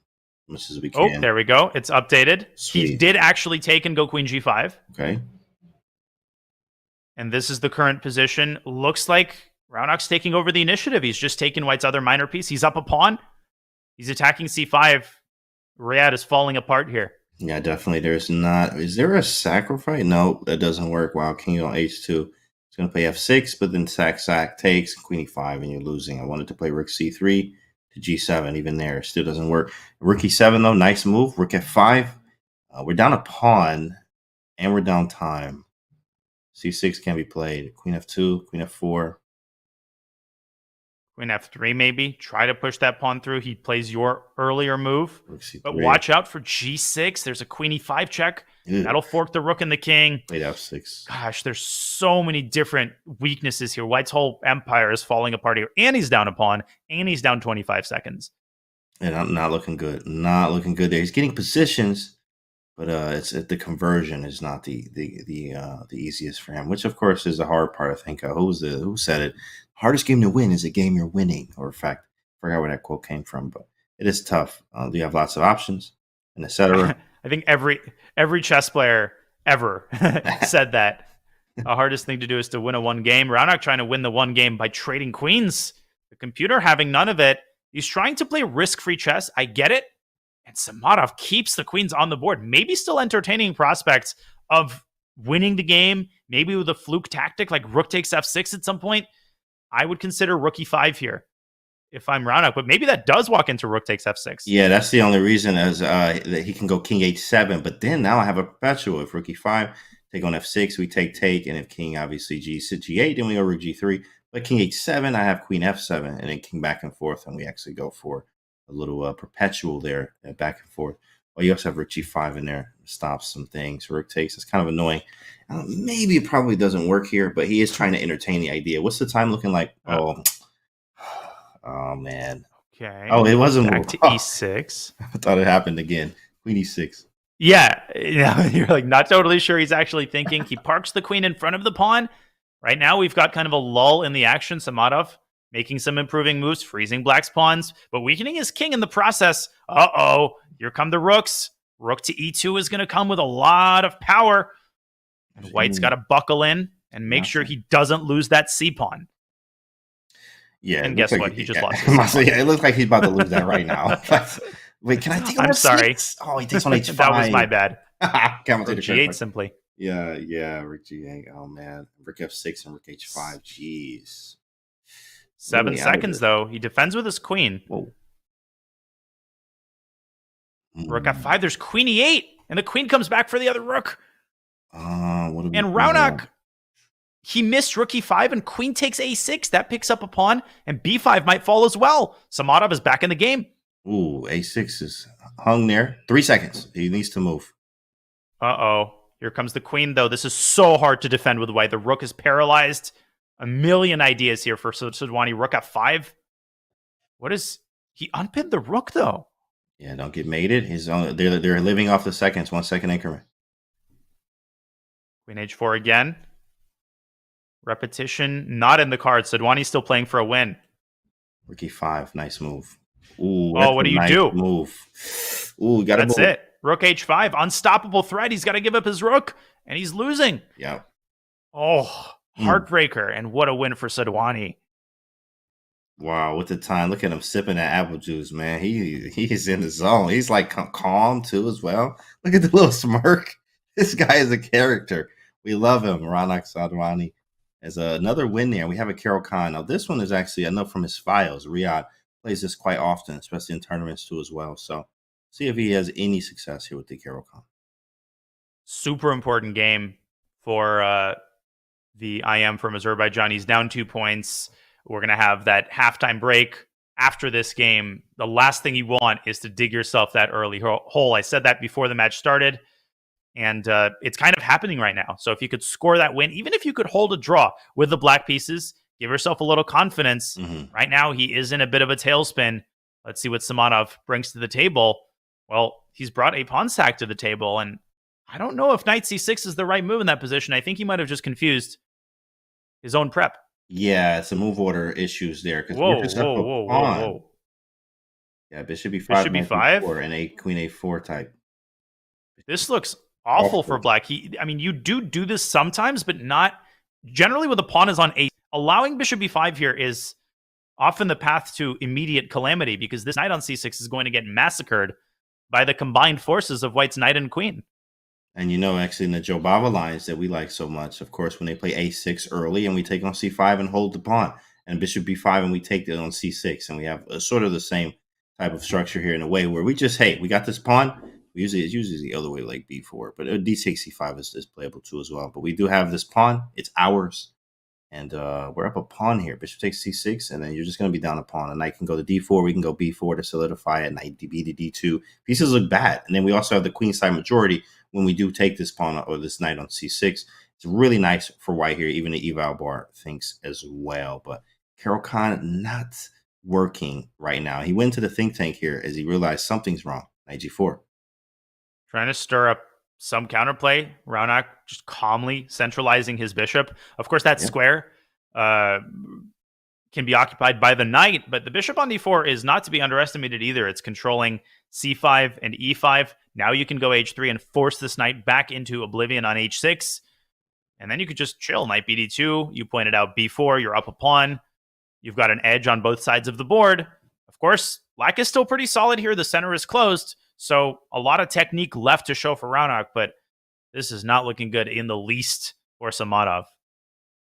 as much as we can. Oh, there we go. It's updated. Sweet. He did actually take and go queen g5. Okay. And this is the current position. Looks like Raunak's taking over the initiative. He's just taken white's other minor piece. He's up a pawn. He's attacking c5. Riyadh is falling apart here. Yeah, definitely. Is there a sacrifice? No, that doesn't work. Wow, king on h2. He's going to play f6, but then sack takes, queen e5, and you're losing. I wanted to play rook c3 to g7. Even there, still doesn't work. Rook e7, though, nice move. Rook f5. We're down a pawn, and we're down time. c6 can be played. Queen f2, queen f4. Queen f3 maybe. Try to push that pawn through. He plays your earlier move. But C3. watch out for g6. There's a queen e5 check. Ew. That'll fork the rook and the king. Played f6. Gosh, there's so many different weaknesses here. White's whole empire is falling apart here. And he's down a pawn. And he's down 25 seconds. And I'm not looking good. Not looking good there. He's getting positions, but it's the conversion is not the easiest for him, which of course is the hard part. I think who said it? Hardest game to win is a game you're winning. Or in fact, I forgot where that quote came from, but it is tough. You have lots of options and etc. I think every chess player ever said that. The hardest thing to do is to win a one game. Raunak trying to win the one game by trading queens. The computer having none of it. He's trying to play risk-free chess. I get it. And Samadov keeps the queens on the board. Maybe still entertaining prospects of winning the game, maybe with a fluke tactic like rook takes f6 at some point. I would consider rook e5 here if I'm Raunak, but maybe that does walk into rook takes f6. Yeah, that's the only reason as that he can go king h7. But then now I have a perpetual. If rook e5, take on f6, we take, and if king obviously g8, then we go rook g3. But king h7, I have queen f7, and then king back and forth, and we actually go for a little perpetual there, back and forth. Well, you also have rook g5 in there, stops some things. Rook takes, it's kind of annoying. Maybe it probably doesn't work here, but he is trying to entertain the idea. What's the time looking like? Oh man. Okay. Oh, it wasn't back to e6. I thought it happened again. Queen e6. Yeah, you're like not totally sure he's actually thinking. He parks the queen in front of the pawn. Right now, we've got kind of a lull in the action. Samadov making some improving moves, freezing black's pawns, but weakening his king in the process. Uh-oh, here come the rooks. Rook to e2 is going to come with a lot of power. And White's got to buckle in and make sure he doesn't lose that c-pawn. Yeah, and guess what? He just lost his it looks like he's about to lose that right now. Wait, can I take on I'm sorry. Oh, he takes on h5. That was my bad. Rook g8 simply. Yeah, rook g8. Oh, man. Rook f6 and rook h5. Jeez. 7 seconds, though. He defends with his queen. Whoa. Rook f5. There's queen e8. And the queen comes back for the other rook. And Raunak, he missed rook e5 and queen takes a6. That picks up a pawn. And b5 might fall as well. Samadov is back in the game. Ooh, a6 is hung there. 3 seconds. He needs to move. Uh-oh. Here comes the queen, though. This is so hard to defend with white. The rook is paralyzed. A million ideas here for Sadhwani. Rook f5. What is... He unpinned the rook, though. Yeah, don't get mated. They're living off the seconds. 1 second increment. Queen h4 again. Repetition. Not in the cards. Sadhwani's still playing for a win. Rook e5. Nice move. Ooh, what do you do? Move. Ooh, got to move. That's it. Rook h5. Unstoppable threat. He's got to give up his rook. And he's losing. Yeah. Oh, heartbreaker. And what a win for Sadhwani. Wow, with the time. Look at him sipping that apple juice, man. He's in the zone. He's like calm too as well. Look at the little smirk. This guy is a character. We love him. Raunak Sadhwani as another win there. We have a Carol Khan. Now, this one is actually, I know from his files, Riyadh plays this quite often, especially in tournaments too as well. So see if he has any success here with the Carol Khan. Super important game for the IM from Azerbaijan. He's down 2 points. We're going to have that halftime break after this game. The last thing you want is to dig yourself that early hole. I said that before the match started, and it's kind of happening right now. So if you could score that win, even if you could hold a draw with the black pieces, give yourself a little confidence. Right now, he is in a bit of a tailspin. Let's see what Samadov brings to the table. Well, he's brought a pawn sack to the table, and I don't know if knight c6 is the right move in that position. I think he might have just confused his own prep. Yeah, it's a move order issues there. Whoa. Yeah, bishop b5, bishop b5, and a queen a4 type. This looks awful for black. You do this sometimes, but not generally when the pawn is on a. Allowing bishop b5 here is often the path to immediate calamity because this knight on c6 is going to get massacred by the combined forces of white's knight and queen. And actually in the Jobava lines that we like so much, of course, when they play a6 early and we take on c5 and hold the pawn, and bishop b5 and we take it on c6, and we have sort of the same type of structure here in a way where we just, hey, we got this pawn. It's usually the other way, like b4, but d6, c5 is playable too as well. But we do have this pawn. It's ours. And we're up a pawn here. Bishop takes c6, and then you're just going to be down a pawn. A knight can go to d4. We can go b4 to solidify it. Knight db to d2. Pieces look bad. And then we also have the queenside majority when we do take this pawn or this knight on c6. It's really nice for white here. Even the eval bar thinks as well. But Caro-Kann not working right now. He went to the think tank here as he realized something's wrong. Knight g4. Trying to stir up some counterplay. Raunak just calmly centralizing his bishop. Of course, that square can be occupied by the knight, but the bishop on d4 is not to be underestimated either. It's controlling c5 and e5. Now you can go h3 and force this knight back into oblivion on h6. And then you could just chill. Knight bd2. You pointed out b4. You're up a pawn. You've got an edge on both sides of the board. Of course, black is still pretty solid here. The center is closed. So a lot of technique left to show for Raunak, but this is not looking good in the least for Samadov.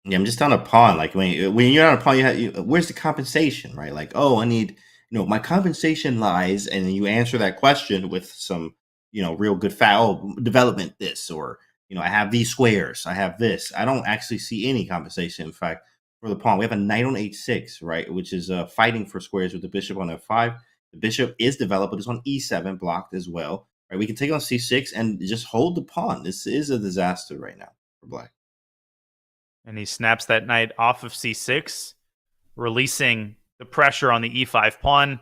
Yeah, I'm just on a pawn. Like when you're on a pawn, where's the compensation, right? Like, oh, I need, my compensation lies, and you answer that question with some, real good development this, or I have these squares, I have this. I don't actually see any compensation. In fact, for the pawn, we have a knight on h6, right, which is fighting for squares with the bishop on f5. The bishop is developed, but it's on e7 blocked as well. Right, we can take on c6 and just hold the pawn. This is a disaster right now for black. And he snaps that knight off of c6, releasing the pressure on the e5 pawn.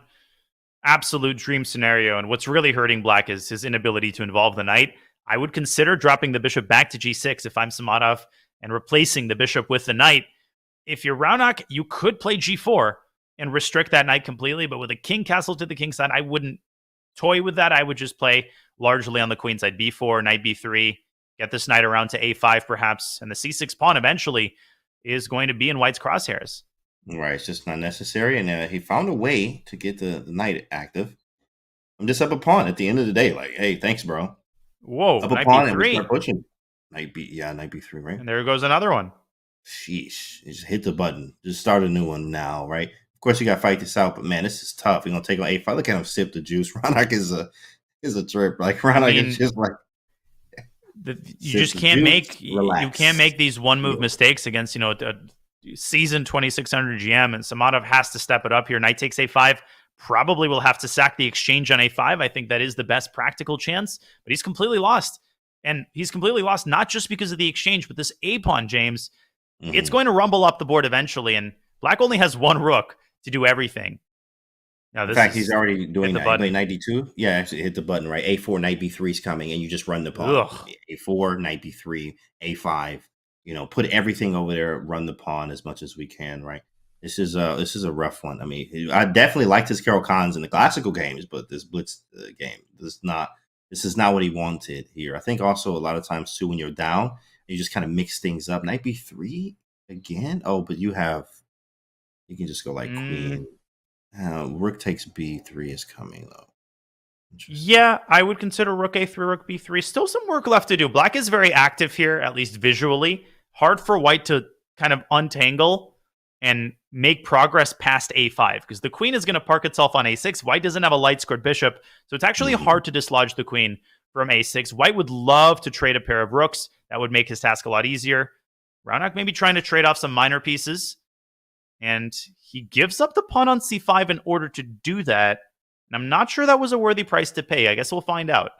Absolute dream scenario. And what's really hurting black is his inability to involve the knight. I would consider dropping the bishop back to g6 if I'm Samadov and replacing the bishop with the knight. If you're Raunak, you could play g4 and restrict that knight completely, but with a king castle to the king side, I wouldn't toy with that. I would just play largely on the queen side, b4, knight b3, get this knight around to a5 perhaps, and the c6 pawn eventually is going to be in white's crosshairs. Right, it's just not necessary, and he found a way to get the knight active. I'm just up a pawn at the end of the day. Like, hey, thanks, bro. Whoa, up a knight pawn b3. And we start pushing. Knight b3, right? And there goes another one. Sheesh, just hit the button. Just start a new one now, right? Of course, you got to fight this out, but man, this is tough. We're gonna take on a5. Look at him sip the juice. Raunak is a trip. Like Raunak is just like you just can't make these one move mistakes against a seasoned 2600 GM, and Samadov has to step it up here. Knight takes a5. Probably will have to sack the exchange on a5. I think that is the best practical chance, but he's completely lost. And he's completely lost not just because of the exchange, but this a pawn, James. Mm-hmm. It's going to rumble up the board eventually, and black only has one rook to do everything. Now, in fact, he's already doing that. Knight d2. Yeah, actually hit the button, right? a4, knight b3 is coming, and you just run the pawn. Ugh. a4, knight b3, a5. Put everything over there, run the pawn as much as we can, right? This is a rough one. I mean, I definitely liked his Caro-Kanns in the classical games, but this blitz game, this is not what he wanted here. I think also a lot of times too, when you're down, you just kind of mix things up. Knight b3 again. Oh, but you can just go like queen. Rook takes b3 is coming though. Yeah, I would consider rook a3, rook b3. Still some work left to do. Black is very active here, at least visually. Hard for white to kind of untangle and make progress past a5, because the queen is going to park itself on a6. White doesn't have a light-scored bishop, so it's actually hard to dislodge the queen from a6. White would love to trade a pair of rooks. That would make his task a lot easier. Raunak maybe trying to trade off some minor pieces, and he gives up the pawn on c5 in order to do that. And I'm not sure that was a worthy price to pay. I guess we'll find out.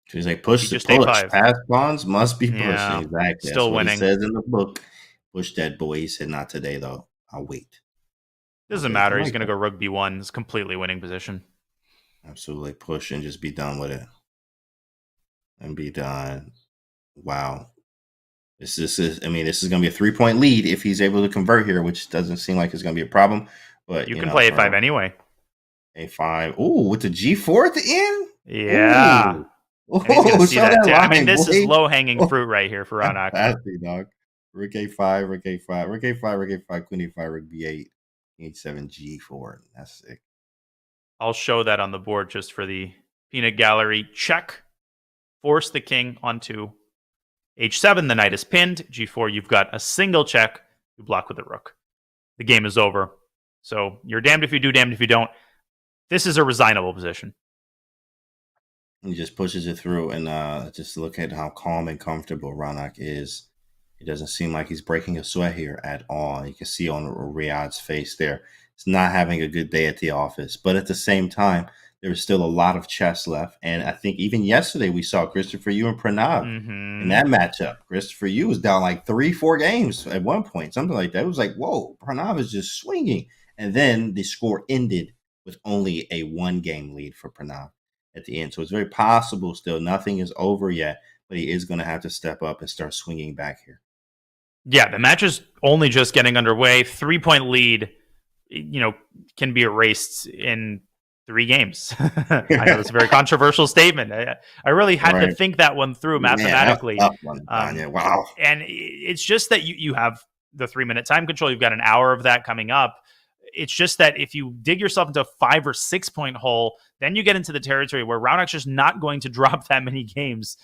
He's like, push the push. Past pawns must be pushing. Yeah, exactly. Still That's winning. What it says in the book. Push that boy. He said, not today, though. I'll wait. Doesn't matter. He's going to go rook b1. It's completely winning position. Absolutely. Push and just be done with it. And be done. Wow. This is going to be a 3-point lead if he's able to convert here, which doesn't seem like it's going to be a problem. But you can play a5 anyway. A5. Ooh, with the G4 at the end? Yeah. Ooh. He's going to see that too. I mean, this is low-hanging fruit right here for Raunak. Nasty, dog. Rook A5, Rook A5, Rook A5, Rook A5, Queen A5, Rook B8, H7, G4. That's sick. I'll show that on the board just for the peanut gallery. Check. Force the king onto H7. The knight is pinned. G4, you've got a single check. You block with the rook. The game is over. So you're damned if you do, damned if you don't. This is a resignable position. He just pushes it through, and just look at how calm and comfortable Raunak is. It doesn't seem like he's breaking a sweat here at all. You can see on Riyad's face there. He's not having a good day at the office. But at the same time, there's still a lot of chess left. And I think even yesterday we saw Christopher Yu and Pranav in that matchup. Christopher Yu was down like 3-4 games at one point, something like that. It was like, whoa, Pranav is just swinging. And then the score ended with only a 1-game lead for Pranav at the end. So it's very possible still. Nothing is over yet, but he is going to have to step up and start swinging back here. Yeah, the match is only just getting underway. 3-point lead, can be erased in 3 games. I know it's a very controversial statement. I really had to think that one through mathematically. Wow. And it's just that you have the 3-minute time control. You've got an hour of that coming up. It's just that if you dig yourself into a 5 or 6 point hole, then you get into the territory where Raunak's just not going to drop that many games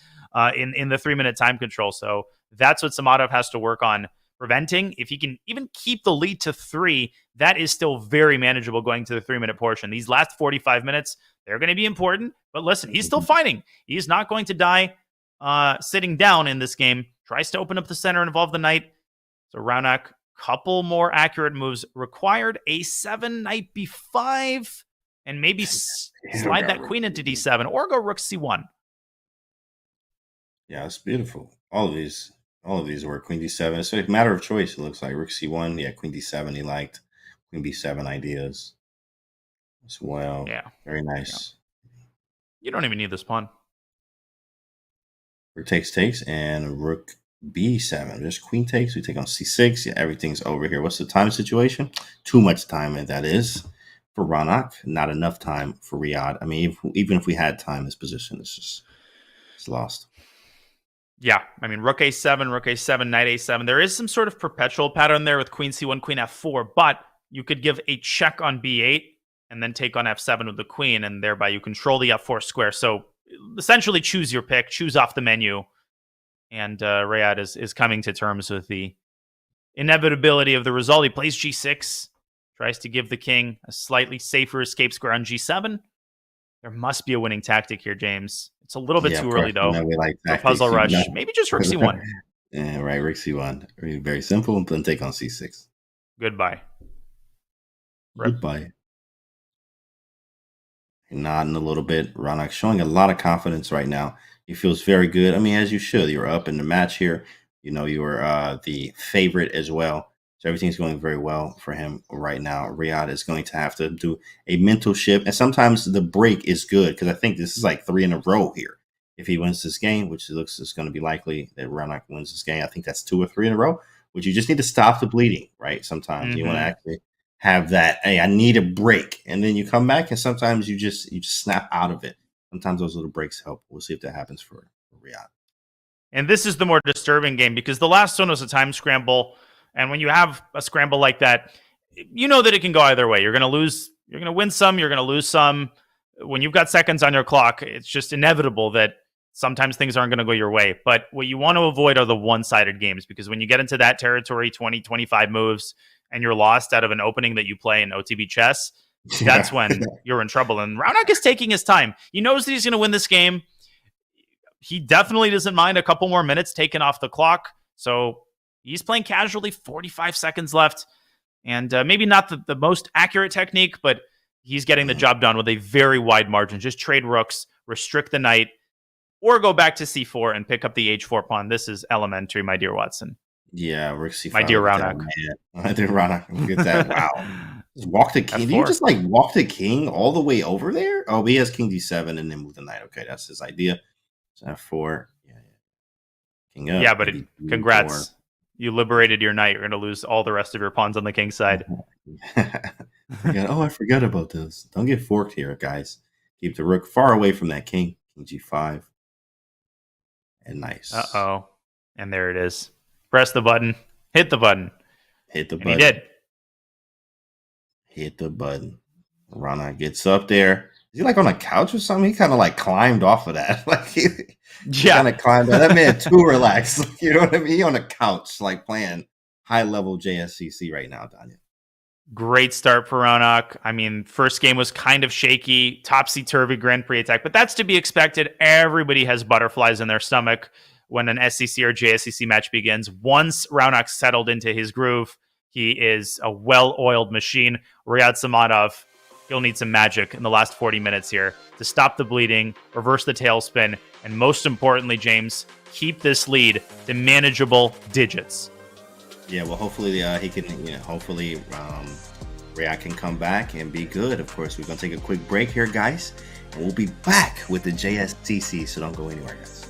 in the 3-minute time control. So that's what Samadov has to work on preventing. If he can even keep the lead to 3, that is still very manageable going to the 3-minute portion. These last 45 minutes, they're going to be important. But listen, he's still fighting. He's not going to die sitting down in this game. Tries to open up the center and involve the knight. So Raunak, couple more accurate moves required. A7, knight b5, and maybe slide that queen into d7 or go rook c1. Yeah, it's beautiful. All of these were queen d7. It's a matter of choice. It looks like rook c1. Yeah, queen d7. He liked queen b7 ideas as well. Yeah, very nice. Yeah. You don't even need this pawn. Rook takes, and rook b7. There's queen takes. We take on c6. Yeah, everything's over here. What's the time situation? Too much time, and that is for Raunak. Not enough time for Riyad. I mean, even if we had time, this position is it's lost. Yeah, I mean, rook a7, knight a7. There is some sort of perpetual pattern there with queen c1, queen f4, but you could give a check on b8 and then take on f7 with the queen, and thereby you control the f4 square. So essentially choose your pick, choose off the menu, and Riyad is coming to terms with the inevitability of the result. He plays g6, tries to give the king a slightly safer escape square on g7. There must be a winning tactic here, James. It's a little bit too early, though. The puzzle rush. Maybe just rook c1. Yeah, right. Rook c1. Very simple. And then take on c6. Goodbye. Goodbye. Nodding a little bit. Raunak showing a lot of confidence right now. He feels very good. I mean, as you should. You're up in the match here. You were the favorite as well. So everything's going very well for him right now. Riyad is going to have to do a mental shift. And sometimes the break is good because I think this is like 3 in a row here. If he wins this game, which it looks is going to be likely that Raunak wins this game, I think that's 2 or 3 in a row, which you just need to stop the bleeding, right? Sometimes you want to actually have that, hey, I need a break. And then you come back and sometimes you just snap out of it. Sometimes those little breaks help. We'll see if that happens for Riyad. And this is the more disturbing game because the last one was a time scramble. And when you have a scramble like that, you know that it can go either way. You're going to lose. You're going to win some. You're going to lose some. When you've got seconds on your clock, it's just inevitable that sometimes things aren't going to go your way. But what you want to avoid are the one-sided games because when you get into that territory, 20, 25 moves, and you're lost out of an opening that you play in OTB chess, that's when you're in trouble. And Raunak is taking his time. He knows that he's going to win this game. He definitely doesn't mind a couple more minutes taken off the clock. So he's playing casually, 45 seconds left. And maybe not the most accurate technique, but he's getting the job done with a very wide margin. Just trade rooks, restrict the knight, or go back to c4 and pick up the h4 pawn. This is elementary, my dear Watson. Yeah, rook c5. My dear Raunak. My dear Raunak. Look at that. Wow. Just walk the king. F4. Do you just like walk the king all the way over there? Oh, he has king d7 and then move the knight. Okay, that's his idea. So f4. Yeah. King up. Yeah, but congrats. You liberated your knight. You're going to lose all the rest of your pawns on the king side. I forgot about this. Don't get forked here, guys. Keep the rook far away from that king. King g5. And nice. Uh-oh. And there it is. Press the button. Hit the button. Hit the button. And he did. Hit the button. Raunak gets up there. Is he like on a couch or something? He kind of like climbed off of that. Like he kind of climbed out. That man too relaxed. You know what I mean? He on a couch, like playing high level JSCC right now, Daniel. Great start for Raunak. I mean, first game was kind of shaky, topsy-turvy Grand Prix attack, but that's to be expected. Everybody has butterflies in their stomach when an SCC or JSCC match begins. Once Raunak settled into his groove, he is a well-oiled machine. Riyad Samadov, he'll need some magic in the last 40 minutes here to stop the bleeding, reverse the tailspin, and most importantly, James, keep this lead to manageable digits. Yeah, well, hopefully he can, hopefully Riyad can come back and be good. Of course, we're going to take a quick break here, guys, and we'll be back with the JSCC, so don't go anywhere, guys.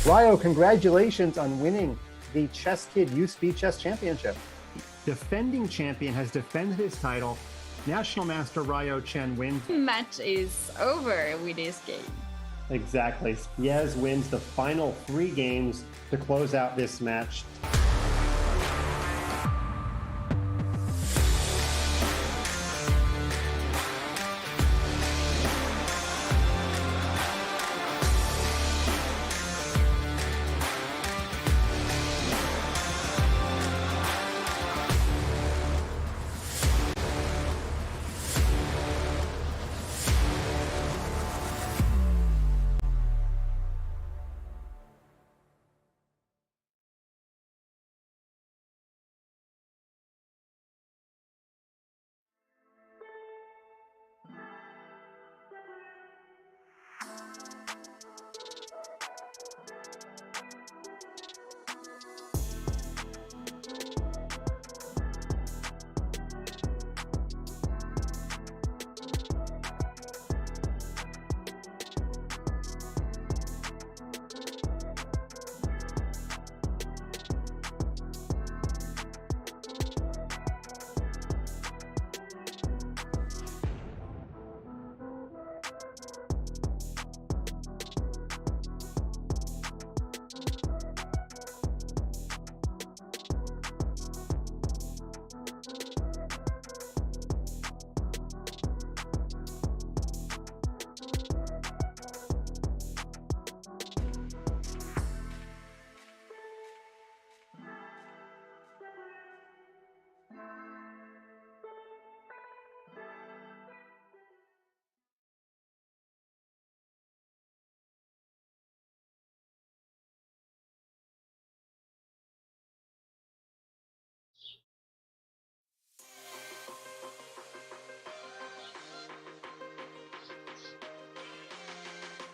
Ryo, congratulations on winning the Chess Kid Youth SpeedChess Championship. Defending champion has defended his title. National Master Ryo Chen wins. Match is over with this game. Exactly. Spiez wins the final 3 games to close out this match.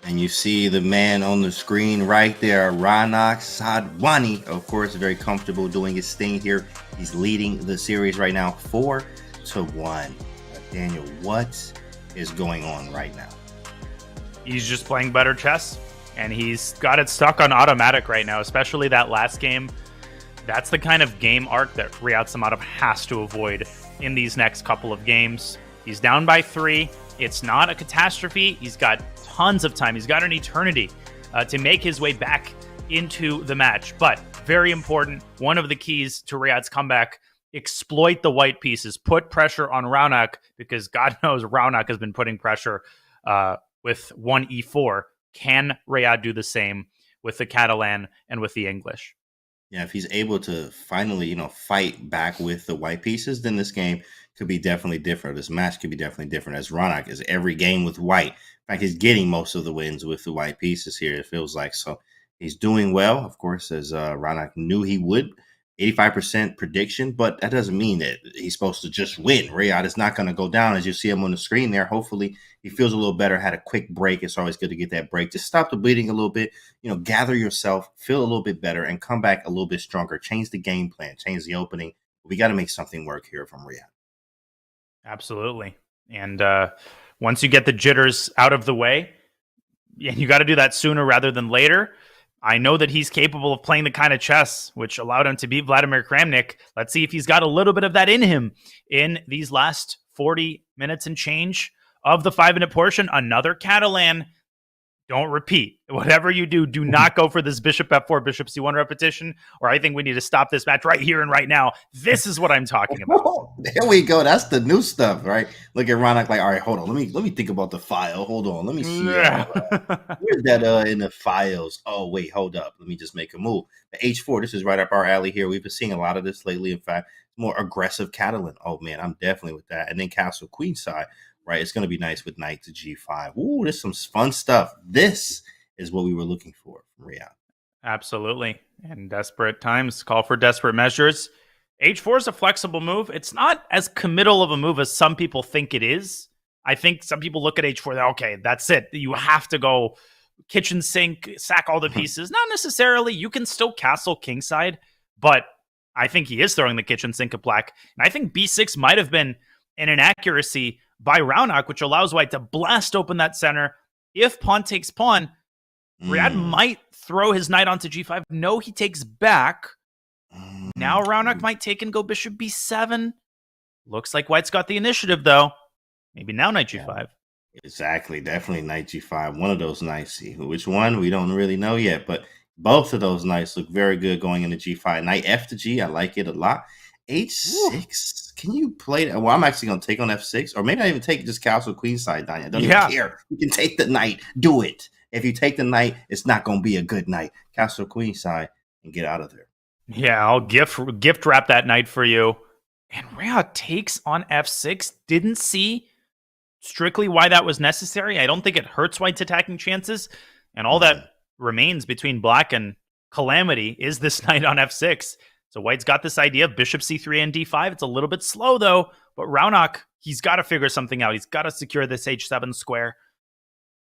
And you see the man on the screen right there, Raunak Sadhwani, of course, very comfortable doing his thing here He's leading the series right now 4-1. Daniel, what is going on right now? He's just playing better chess, and he's got it stuck on automatic right now, especially that last game. That's the kind of game arc that Riyad Samadov has to avoid in these next couple of games. He's down by 3. It's not a catastrophe. He's got tons of time. He's got an eternity to make his way back into the match. But very important, one of the keys to Riyad's comeback, exploit the white pieces, put pressure on Raunak, because God knows Raunak has been putting pressure with 1e4. Can Riyad do the same with the Catalan and with the English? Yeah, if he's able to finally, fight back with the white pieces, then this game could be definitely different. This match could be definitely different, as Raunak is every game with white. In fact, he's getting most of the wins with the white pieces here, it feels like. So he's doing well, of course, as Raunak knew he would. 85% prediction, but that doesn't mean that he's supposed to just win. Riyad is not going to go down, as you see him on the screen there. Hopefully he feels a little better, had a quick break. It's always good to get that break. Just stop the bleeding a little bit, gather yourself, feel a little bit better, and come back a little bit stronger. Change the game plan, change the opening. We got to make something work here from Riyad. Absolutely. And once you get the jitters out of the way, and you got to do that sooner rather than later, I know that he's capable of playing the kind of chess which allowed him to beat Vladimir Kramnik. Let's see if he's got a little bit of that in him in these last 40 minutes and change of the 5-minute portion. Another Catalan. Don't repeat. Whatever you do, do not go for this bishop f4, bishop c1 repetition, or I think we need to stop this match right here and right now. This is what I'm talking about. There we go. That's the new stuff, right? Look at Raunak like, all right, hold on. Let me think about the file. Hold on. Let me see. Where's that in the files? Oh, wait, hold up. Let me just make a move. The h4, this is right up our alley here. We've been seeing a lot of this lately. In fact, more aggressive Catalan. Oh, man, I'm definitely with that. And then castle queenside. Right, it's going to be nice with knight to g5. Ooh, there's some fun stuff. This is what we were looking for from Riyad. Absolutely. And desperate times call for desperate measures. h4 is a flexible move. It's not as committal of a move as some people think it is. I think some people look at h4, okay, that's it. You have to go kitchen sink, sack all the pieces. Not necessarily. You can still castle kingside, but I think he is throwing the kitchen sink at black. And I think b6 might have been an inaccuracy by Raunak, which allows white to blast open that center. If pawn takes pawn, Riyad might throw his knight onto g5. No, he takes back. Now Raunak might take and go bishop b7. Looks like white's got the initiative, though. Maybe now knight g5. Exactly. Definitely knight g5. One of those knights. See which one? We don't really know yet, but both of those knights look very good going into g5. Knight f to g. I like it a lot. h6. Can you play that? Well, I'm actually going to take on f6, or maybe I even take just castle queenside, Danya. I don't even care. You can take the knight. Do it. If you take the knight, it's not going to be a good knight. Castle queenside and get out of there. Yeah, I'll gift wrap that knight for you. And Riyad takes on f6. Didn't see strictly why that was necessary. I don't think it hurts white's attacking chances. And all that remains between black and calamity is this knight on f6. So white's got this idea of bishop c3 and d5. It's a little bit slow, though. But Raunak, he's got to figure something out. He's got to secure this h7 square.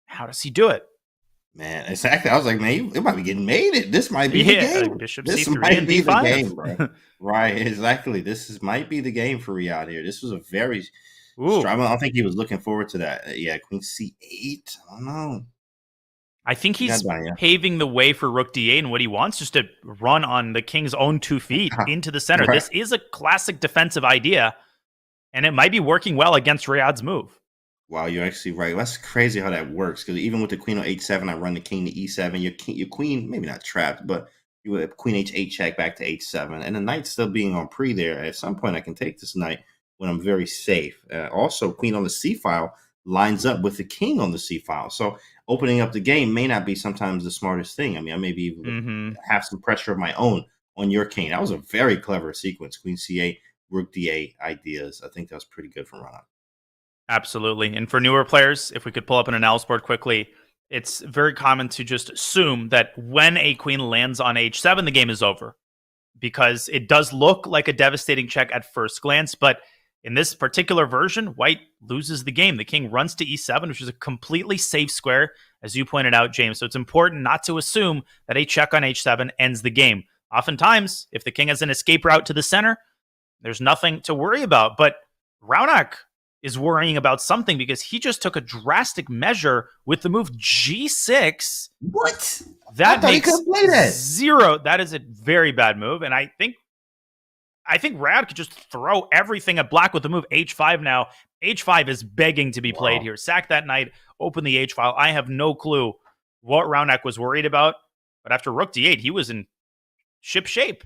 How does he do it? Man, exactly. I was like, man, it might be getting made. This might be the game. Bishop this c3 might and be d5. The game, bro. Right, exactly. Might be the game for Riyad here. This was a very strong. I don't think he was looking forward to that. Yeah, queen c8. I don't know. I think he's paving the way for rook d8, and what he wants just to run on the king's own 2 feet into the center. Right. This is a classic defensive idea, and it might be working well against Riyad's move. Wow, you're actually right. That's crazy how that works, because even with the queen on h7, I run the king to e7. Your queen, maybe not trapped, but you have queen h8 check back to h7, and the knight's still being on pre there. At some point, I can take this knight when I'm very safe. Also, queen on the c file lines up with the king on the c file. So opening up the game may not be sometimes the smartest thing. I mean, I maybe even have some pressure of my own on your king. That was a very clever sequence. Queen c8, rook d8 ideas. I think that was pretty good from Raunak. Absolutely. And for newer players, if we could pull up an analysis board quickly, it's very common to just assume that when a queen lands on h7, the game is over, because it does look like a devastating check at first glance, but in this particular version, white loses the game. The king runs to e7, which is a completely safe square, as you pointed out, James. So it's important not to assume that a check on h7 ends the game. Oftentimes, if the king has an escape route to the center, There's nothing to worry about. But Raunak is worrying about something because he just took a drastic measure with the move G6. What? That I makes he play that. zero. That is a very bad move. And I think Rad could just throw everything at black with the move H5 now. H5 is begging to be played here. Sack that knight, open the H file. I have no clue what Raunak was worried about. But after Rook D8, he was in ship shape.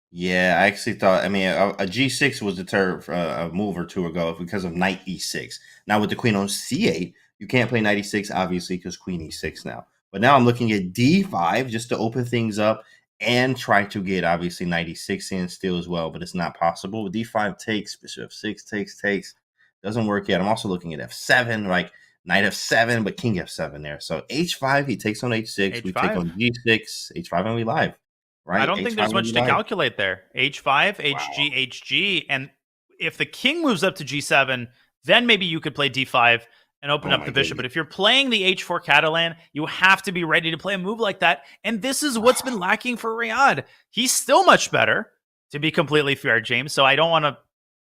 Yeah, I actually thought, a G6 was deterred a move or two ago because of knight E6. Now with the queen on C8, you can't play knight E6, obviously, because queen E6 now. But now I'm looking at D5 just to open things up and try to get, obviously, knight E6 in still as well, but it's not possible. D5 takes, bishop F6 takes. Doesn't work yet. I'm also looking at F7, like knight F7, but king F7 there. So H5, he takes on H6. We take on G6, H5, and we live. Right? I don't think there's much to calculate there. H5, HG, HG, and if the king moves up to G7, then maybe you could play D5 and open up the bishop. But if you're playing the H4 Catalan, you have to be ready to play a move like that. And this is what's been lacking for Riyadh. He's still much better, to be completely fair, James. So I don't want to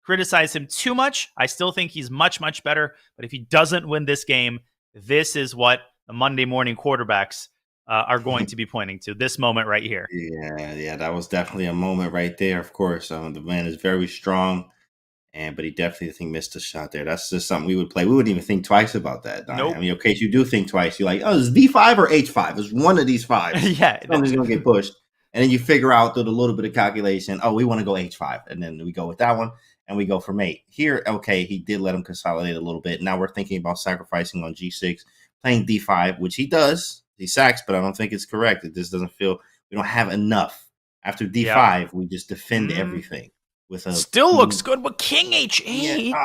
criticize him too much. I still think he's much, much better. But if he doesn't win this game, this is what the Monday morning quarterbacks are going to be pointing to, this moment right here. Yeah, that was definitely a moment right there. Of course, the man is very strong, but he definitely, I think, missed a shot there. That's just something we would play. We wouldn't even think twice about that. Nope. I mean, okay, you do think twice. You're like, oh, is D5 or H5? It's one of these fives. Yeah, something's gonna get pushed, and then you figure out through a little bit of calculation. Oh, we want to go H5, and then we go with that one, and we go for mate here. Okay, he did let him consolidate a little bit. Now we're thinking about sacrificing on G6, playing D5, which he does. He sacks, but I don't think it's correct. It just doesn't feel we don't have enough. After D5, we just defend everything with a still looks good, but King H8. Yeah.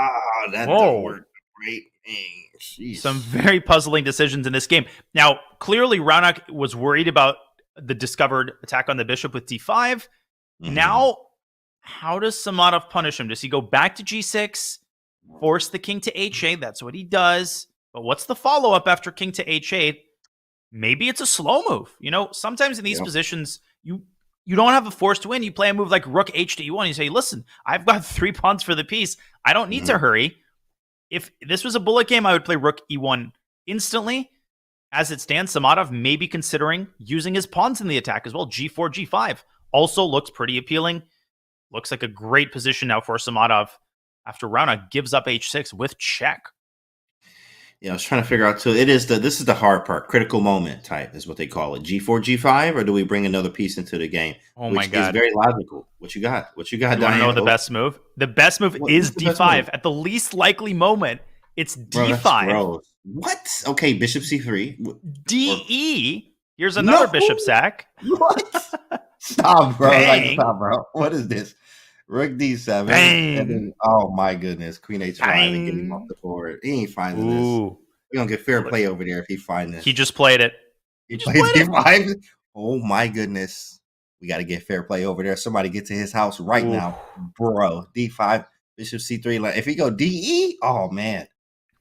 That doesn't work great. Some very puzzling decisions in this game. Now, clearly, Raunak was worried about the discovered attack on the bishop with D5. Now, how does Samadov punish him? Does he go back to G6, force the king to H8? That's what he does. But what's the follow-up after king to H8? Maybe it's a slow move. You know, sometimes in these positions, you don't have a force to win. You play a move like rook H to E1. You say, listen, I've got 3 pawns for the piece. I don't need to hurry. If this was a bullet game, I would play rook E1 instantly. As it stands, Samadov may be considering using his pawns in the attack as well. G4, G5 also looks pretty appealing. Looks like a great position now for Samadov after Raunak gives up H6 with check. Yeah, I was trying to figure out too. This is the hard part. Critical moment type is what they call it. G4, G5, or do we bring another piece into the game? Oh my God, it's very logical. What you got? You want to know the best move? The best move is D5. At the least likely moment, it's D5. Bro, what? Okay, bishop C3. DE. Here's another bishop sack. What? Stop, bro. Stop, bro. What is this? Rook D7. And then, oh my goodness. Queen H5 and get him off the board. He ain't finding this. We're going to get fair play over there if he finds this. He just played it. He plays D5? Oh my goodness. We got to get fair play over there. Somebody get to his house right now. Bro. D5, bishop C3. If he go DE, oh man.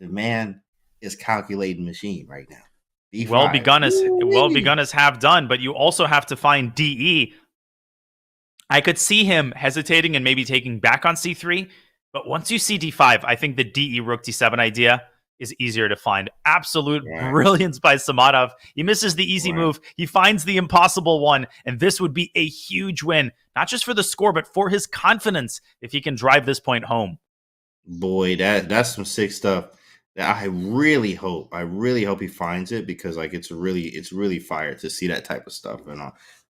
The man is calculating machine right now. D5. Well begun is half done, but you also have to find DE. I could see him hesitating and maybe taking back on C3, but once you see D5, I think the DE Rook D7 idea is easier to find. Absolute brilliance by Samadov. He misses the easy move. He finds the impossible one, and this would be a huge win, not just for the score, but for his confidence if he can drive this point home. Boy, that's some sick stuff. I really hope he finds it, because it's really fire to see that type of stuff.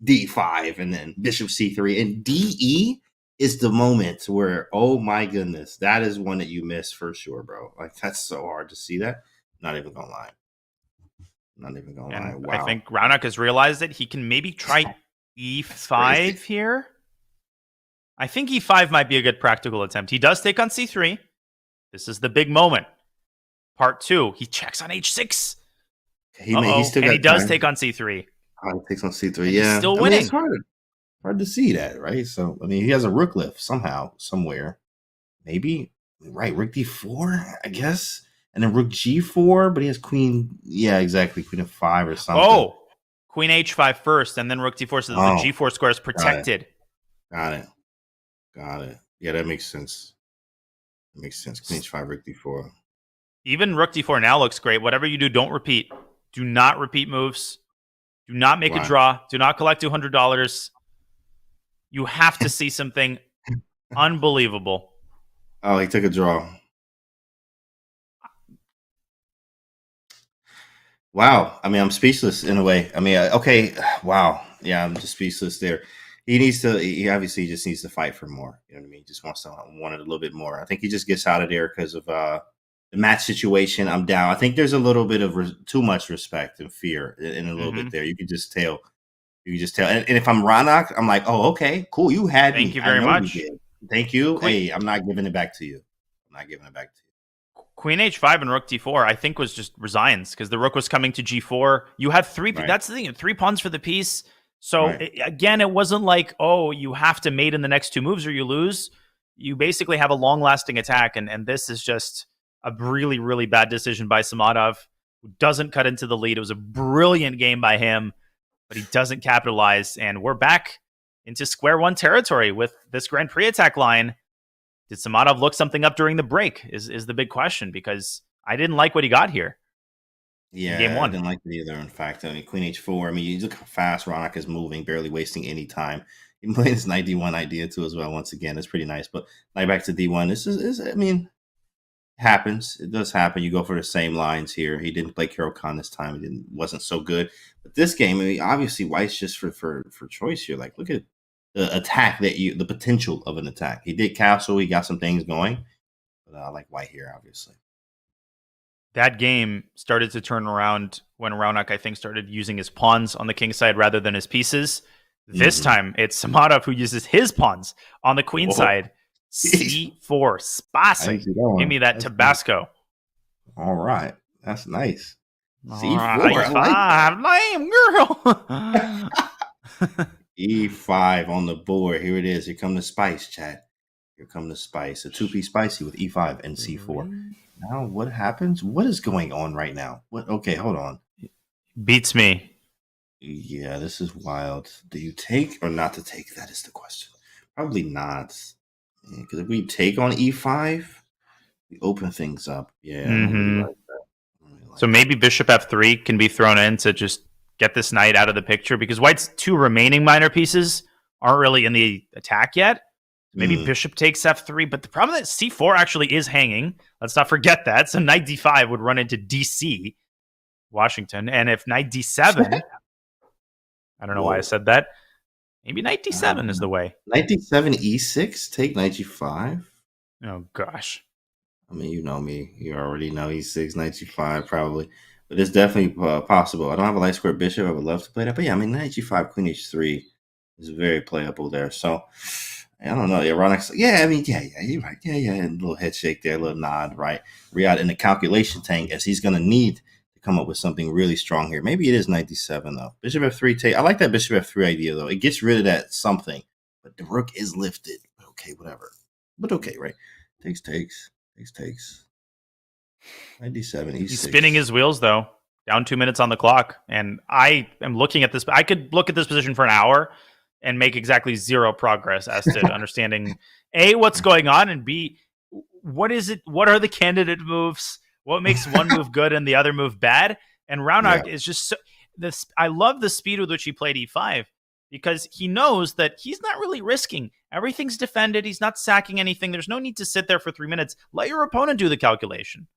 D5 and then bishop C3 and DE is the moment where, oh my goodness, that is one that you miss for sure, bro. That's so hard to see that. Not even gonna lie. Wow. I think Raunak has realized that he can maybe try E5 here. I think E5 might be a good practical attempt. He does take on C3. This is the big moment. Part 2, he checks on H6. He does take on C3. He takes on C3, yeah. He's still winning. It's hard to see that, right? So, he has a rook lift somehow, somewhere. Maybe, right, rook D4, I guess. And then rook G4, but he has queen, yeah, exactly, queen F5 or something. Oh, queen H5 first, and then rook D4, so the G4 square is protected. Got it. Yeah, that makes sense. That makes sense. Queen h5, rook d4. Even rook d4 now looks great. Whatever you do, don't repeat. Do not repeat moves. Do not make a draw. Do not collect $200. You have to see something unbelievable. Oh, he took a draw. Wow. I mean, I'm speechless in a way. I mean, okay. Wow. Yeah, I'm just speechless there. He obviously just needs to fight for more. You know what I mean? He just wants to want it a little bit more. I think he just gets out of there because of the match situation. I'm down. I think there's a little bit of too much respect and fear in a little bit there. You can just tell. You can just tell. And if I'm Raunak, I'm like, oh, okay, cool. You had me. Thank you very much. You did. Thank you. Hey, I'm not giving it back to you. I'm not giving it back to you. Queen h5 and rook d4, I think, was just resigns because the rook was coming to g4. You had three. Right. That's the thing. 3 pawns for the piece. So again, it wasn't like, oh, you have to mate in the next 2 moves or you lose. You basically have a long-lasting attack, and this is just a really, really bad decision by Samadov, who doesn't cut into the lead. It was a brilliant game by him, but he doesn't capitalize, and we're back into square one territory with this Grand Prix attack line. Did Samadov look something up during the break is the big question, because I didn't like what he got here. Yeah, game 1. I didn't like it either, in fact. I mean, Queen h4, I mean, you look how fast Raunak is moving, barely wasting any time. He played his knight d1 idea, too, as well, once again. It's pretty nice. But knight back to d1, this is I mean, it happens. It does happen. You go for the same lines here. He didn't play Carol Khan this time. It wasn't so good. But this game, I mean, obviously, White's just for choice here. Like, look at the attack the potential of an attack. He did castle. He got some things going. But I like White here, obviously. That game started to turn around when Raunak, I think, started using his pawns on the king side rather than his pieces. This time, it's Samadov who uses his pawns on the queen side. C4, spicy. Give me that Tabasco. All right. That's nice. C4, I like girl. E5 on the board. Here it is. Here come the spice, chat. Here come the spice. A 2-piece spicy with E5 and C4. Now, what happens? What is going on right now? What? Okay, hold on. Beats me. Yeah, this is wild. Do you take or not to take? That is the question. Probably not. Because if we take on E5, we open things up. Yeah. Mm-hmm. Like that. So maybe bishop F3 can be thrown in to just get this knight out of the picture, because White's 2 remaining minor pieces aren't really in the attack yet. Maybe bishop takes F3, but the problem is C4 actually is hanging. Let's not forget that. So knight D5 would run into DC, Washington. And if knight D7, I don't know why I said that. Maybe knight D7 is the way. Knight D7, E6, take knight G5. Oh, gosh. I mean, you know me. You already know E6, knight G5 probably. But it's definitely possible. I don't have a light square bishop. I would love to play that. But yeah, I mean, knight G5, queen H3 is very playable there. So I don't know. Raunak, you're right. Yeah, a little head shake there, a little nod, right? Riyadh in the calculation tank, as he's going to need to come up with something really strong here. Maybe it is knight D7, though. Bishop F3 take. I like that bishop F3 idea, though. It gets rid of that something, but the rook is lifted. Okay, whatever. But okay, right? Takes. Knight D7, E6. He's spinning his wheels, though. Down 2 minutes on the clock. And I am looking at this. I could look at this position for an hour and make exactly zero progress as to understanding A, what's going on, and B, what is it? What are the candidate moves? What makes one move good and the other move bad? And Raunak is just so this. I love the speed with which he played E5, because he knows that he's not really risking. Everything's defended. He's not sacking anything. There's no need to sit there for 3 minutes. Let your opponent do the calculation.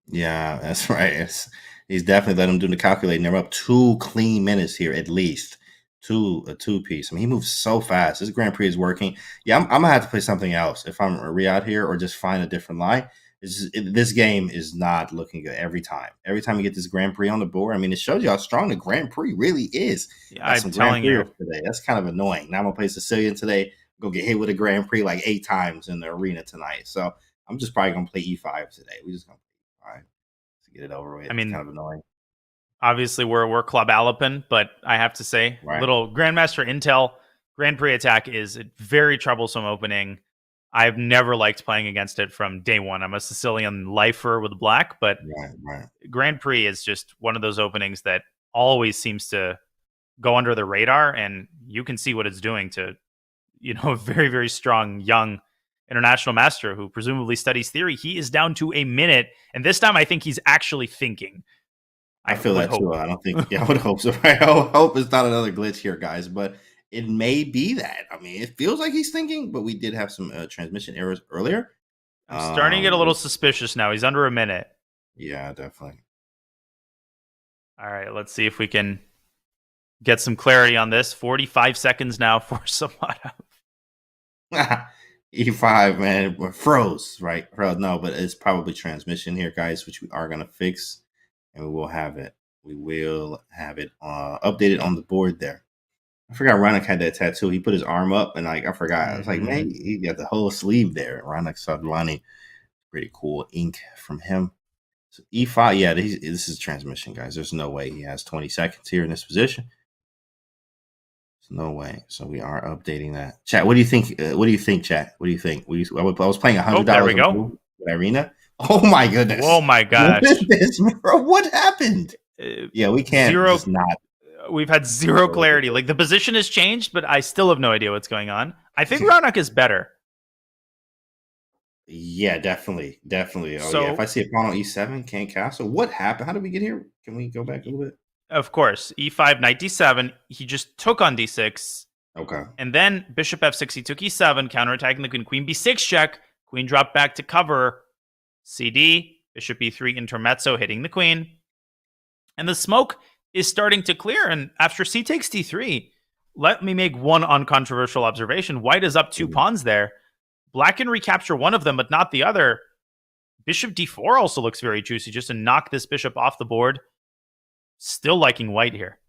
Yeah, that's right. He's definitely let him do the calculating. They're up 2 clean minutes here, at least. A 2-piece. I mean, he moves so fast. This Grand Prix is working. Yeah, I'm gonna have to play something else if I'm Riyadh here, or just find a different line. This game is not looking good every time. Every time you get this Grand Prix on the board, I mean, it shows you how strong the Grand Prix really is. Yeah, I'm telling you today. That's kind of annoying. Now I'm gonna play Sicilian today. Go get hit with a Grand Prix like 8 times in the arena tonight. So I'm just probably gonna play E5 today. We're just gonna play E5 to get it over with. I mean, it's kind of annoying. Obviously, we're Club Alapin, but I have to say, little Grandmaster Intel Grand Prix attack is a very troublesome opening. I've never liked playing against it from day one. I'm a Sicilian lifer with black, but Grand Prix is just one of those openings that always seems to go under the radar, and you can see what it's doing to, a very, very strong young international master who presumably studies theory, he is down to a minute. And this time I think he's actually thinking. I feel that too. I don't think, I would hope so. Right? I hope it's not another glitch here, guys, but it may be that. I mean, it feels like he's thinking, but we did have some transmission errors earlier. I'm starting to get a little suspicious now. He's under a minute. Yeah, definitely. All right, let's see if we can get some clarity on this. 45 seconds now for Samadov. E5, man, froze, right? Froze. No, but it's probably transmission here, guys, which we are going to fix, and we will have it. We will have it updated on the board there. I forgot Raunak had that tattoo. He put his arm up, and I forgot. I was like, man, he got the whole sleeve there. Raunak Sadhwani. Pretty cool ink from him. So E5, yeah, this is transmission, guys. There's no way he has 20 seconds here in this position. There's no way. So we are updating that. Chat, what do you think? What do you think, chat? What do you think? I was playing $100 there we go. Arena. Oh my goodness. Oh my gosh. What is this, bro? What happened? Yeah, we can't. We've had zero clarity. Like, the position has changed, but I still have no idea what's going on. I think Raunak is better. Yeah, definitely. Oh, yeah. If I see a pawn on E7, can't castle. What happened? How did we get here? Can we go back a little bit? Of course. E5, knight D7. He just took on D6. Okay. And then bishop F6, he took E7, counterattacking the queen. Queen B6 check. Queen dropped back to cover. CD, bishop E3 intermezzo, hitting the queen. And the smoke is starting to clear. And after C takes D3, let me make one uncontroversial observation. White is up 2 pawns there. Black can recapture one of them, but not the other. Bishop D4 also looks very juicy, just to knock this bishop off the board. Still liking white here.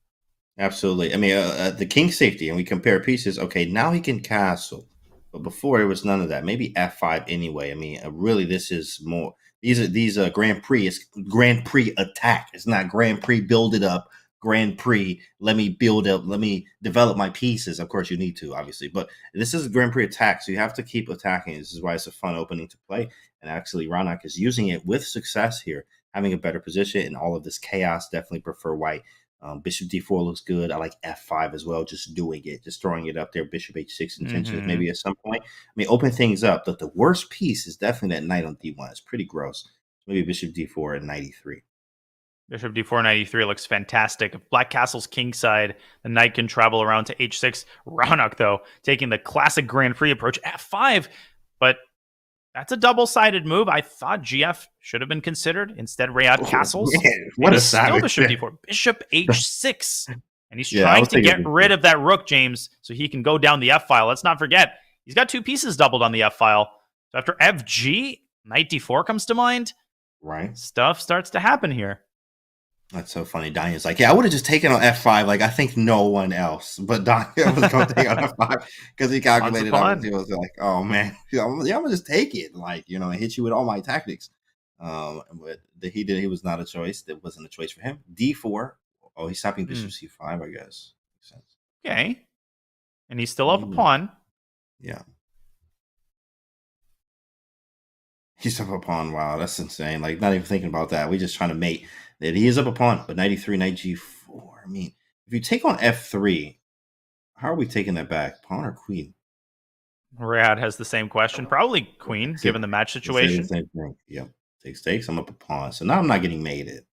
Absolutely. I mean, the king safety, and we compare pieces. Okay, now he can castle. But before, there was none of that. Maybe F5 anyway. I mean, really, this is more... These Grand Prix. It's Grand Prix attack. It's not Grand Prix build it up. Grand Prix, let me build up, let me develop my pieces. Of course, you need to, obviously, but this is a Grand Prix attack, so you have to keep attacking. This is why it's a fun opening to play. And actually, Raunak is using it with success here, having a better position in all of this chaos. Definitely prefer white. Bishop D4 looks good. I like F5 as well, just doing it, just throwing it up there. Bishop H6 intentions, maybe at some point. I mean, open things up, but the worst piece is definitely that knight on D1. It's pretty gross. Maybe Bishop D4 and knight E3. Bishop D4 knight E3 looks fantastic. If Black castles kingside, the knight can travel around to H6. Raunak, though, taking the classic Grand Prix approach, F5. But that's a double-sided move. I thought GF should have been considered. Instead, Rayad castles. Man, what a savage. Still Bishop D4. Bishop H6. And he's trying to get rid of that rook, James, so he can go down the F file. Let's not forget, he's got 2 pieces doubled on the F file. So after FG, knight D4 comes to mind. Right. Stuff starts to happen here. That's so funny. Daniel's like, yeah, I would have just taken on F5. Like, I think no one else. But Daniel was going to take on F5 because he calculated on it. He was like, oh, man. Yeah, I'm going to just take it. Like, and hit you with all my tactics. But he was not a choice. That wasn't a choice for him. D4. Oh, he's stopping Bishop C5, I guess. Makes sense. Okay. And he's still up a pawn. Yeah. He's up a pawn. Wow, that's insane. Like, not even thinking about that. We just trying to mate. That he is up a pawn, but knight E3, knight G4. I mean, if you take on F3, how are we taking that back? Pawn or queen? Rayad has the same question. Probably queen, given the match situation. Same thing. Yep. Takes. I'm up a pawn. So now I'm not getting mated.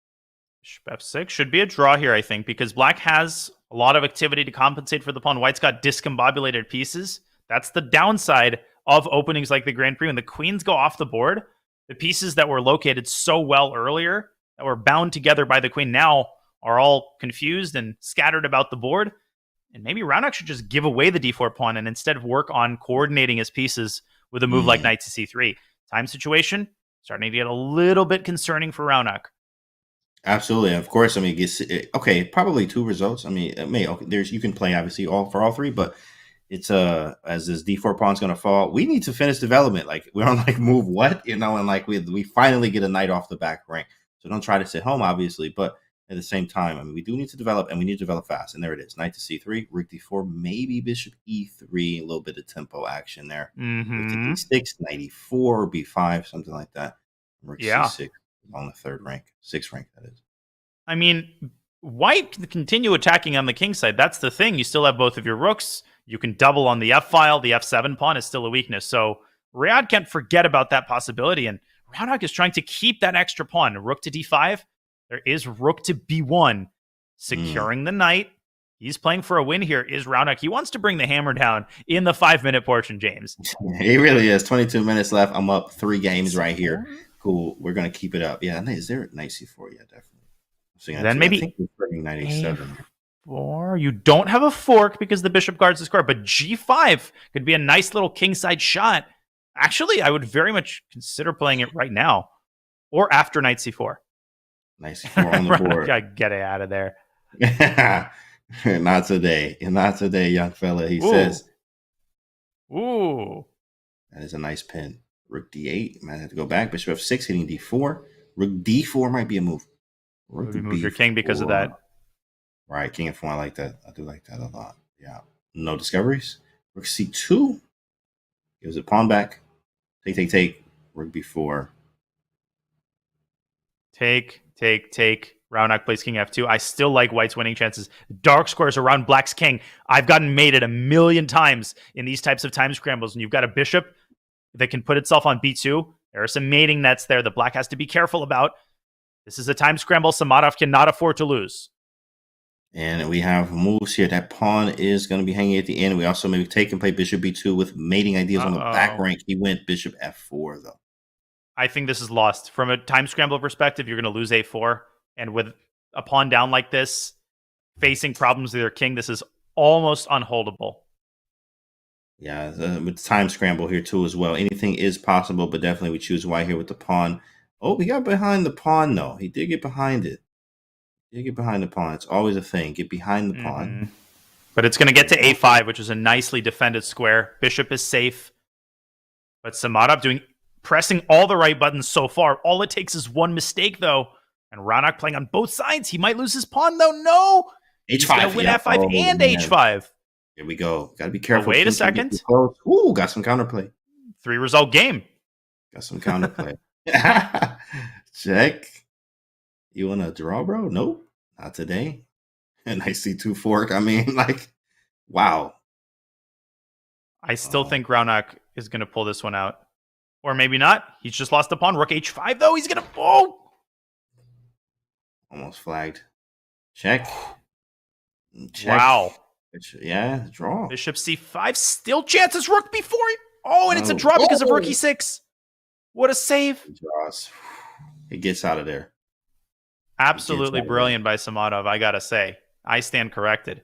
Bishop F6 should be a draw here, I think, because Black has a lot of activity to compensate for the pawn. White's got discombobulated pieces. That's the downside of openings like the Grand Prix. When the queens go off the board, the pieces that were located so well earlier, that were bound together by the queen, now are all confused and scattered about the board. And maybe Raunak should just give away the D4 pawn and instead work on coordinating his pieces with a move like knight to C3. Time situation starting to get a little bit concerning for Raunak. Absolutely, of course. I mean, okay, probably 2 results. I mean, you can play obviously for all 3, but it's as this D4 pawn's going to fall, we need to finish development. Like, we're on like move what, and like we finally get a knight off the back rank. So don't try to sit home, obviously, but at the same time, I mean, we do need to develop, and we need to develop fast. And there it is, knight to C3, rook D4, maybe bishop E3, a little bit of tempo action there. D6, knight E4, B5, something like that. Rook C6 on the 3rd rank, 6th rank, that is. I mean, white can continue attacking on the king side. That's the thing. You still have both of your rooks. You can double on the F file. The F7 pawn is still a weakness. So Riyadh can't forget about that possibility, and Raunak is trying to keep that extra pawn. Rook to d5. There is rook to b1, securing the knight. He's playing for a win here. Is Raunak? He wants to bring the hammer down in the 5-minute portion, James. He really is. 22 minutes left. I'm up 3 games right here. Cool. We're going to keep it up. Yeah, is there knight c4? Yeah, definitely. Then maybe I think we're knight a7. Or you don't have a fork because the bishop guards the square, but g5 could be a nice little kingside shot. Actually, I would very much consider playing it right now or after knight c4. Knight c4 on the board. Gotta get it out of there. Not today. Not today, young fella, he says. Ooh. That is a nice pin. Rook d8. Might have to go back. Bishop f6 hitting d4. Rook d4 might be a move. Rook move your king because of that. Right, king f1. I like that. I do like that a lot. Yeah. No discoveries. Rook c2. Gives a pawn back. Take. Rook b4. Take. Raunak plays king f2. I still like white's winning chances. Dark squares around black's king. I've gotten mated 1,000,000 times in these types of time scrambles. And you've got a bishop that can put itself on b2. There are some mating nets there that black has to be careful about. This is a time scramble Samadov cannot afford to lose. And we have moves here. That pawn is going to be hanging at the end. We also maybe take and play bishop b2 with mating ideas on the back rank. He went bishop f4, though. I think this is lost. From a time scramble perspective, you're going to lose a4. And with a pawn down like this, facing problems with your king, this is almost unholdable. Yeah, with time scramble here, too, as well. Anything is possible, but definitely we choose white here with the pawn. Oh, he got behind the pawn, though. He did get behind it. You get behind the pawn. It's always a thing. Get behind the pawn. But it's going to get to a5, which is a nicely defended square. Bishop is safe. But Samadov pressing all the right buttons so far. All it takes is one mistake, though. And Raunak playing on both sides. He might lose his pawn, though. No! h5. He's going to win f5 and h5. Here we go. Got to be careful. Wait a second. Ooh, got some counterplay. 3-result game. Got some counterplay. Check. You want to draw, bro? Nope. Not today. And I see 2 fork. I mean, wow. I still think Raunak is going to pull this one out. Or maybe not. He's just lost the pawn. Rook h5, though. He's going to... Oh! Almost flagged. Check. Wow. Yeah, draw. Bishop c5. Still chances rook b4. Oh, and it's a draw because of rook e6. What a save. He draws. He gets out of there. Absolutely brilliant by Samadov, I gotta say. I stand corrected.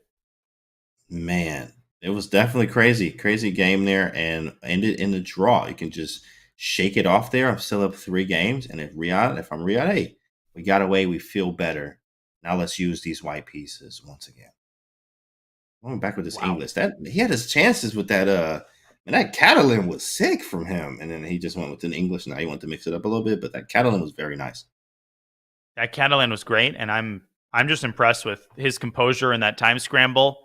Man, it was definitely crazy game there, and ended in the draw. You can just shake it off there. I'm still up 3 games, and if I'm Riyadh, hey, we got away. We feel better. Now let's use these white pieces once again. Going back with this English, he had his chances with that. And that Catalan was sick from him, and then he just went with an English. Now he wanted to mix it up a little bit, but that Catalan was very nice. That Catalan was great, and I'm just impressed with his composure in that time scramble.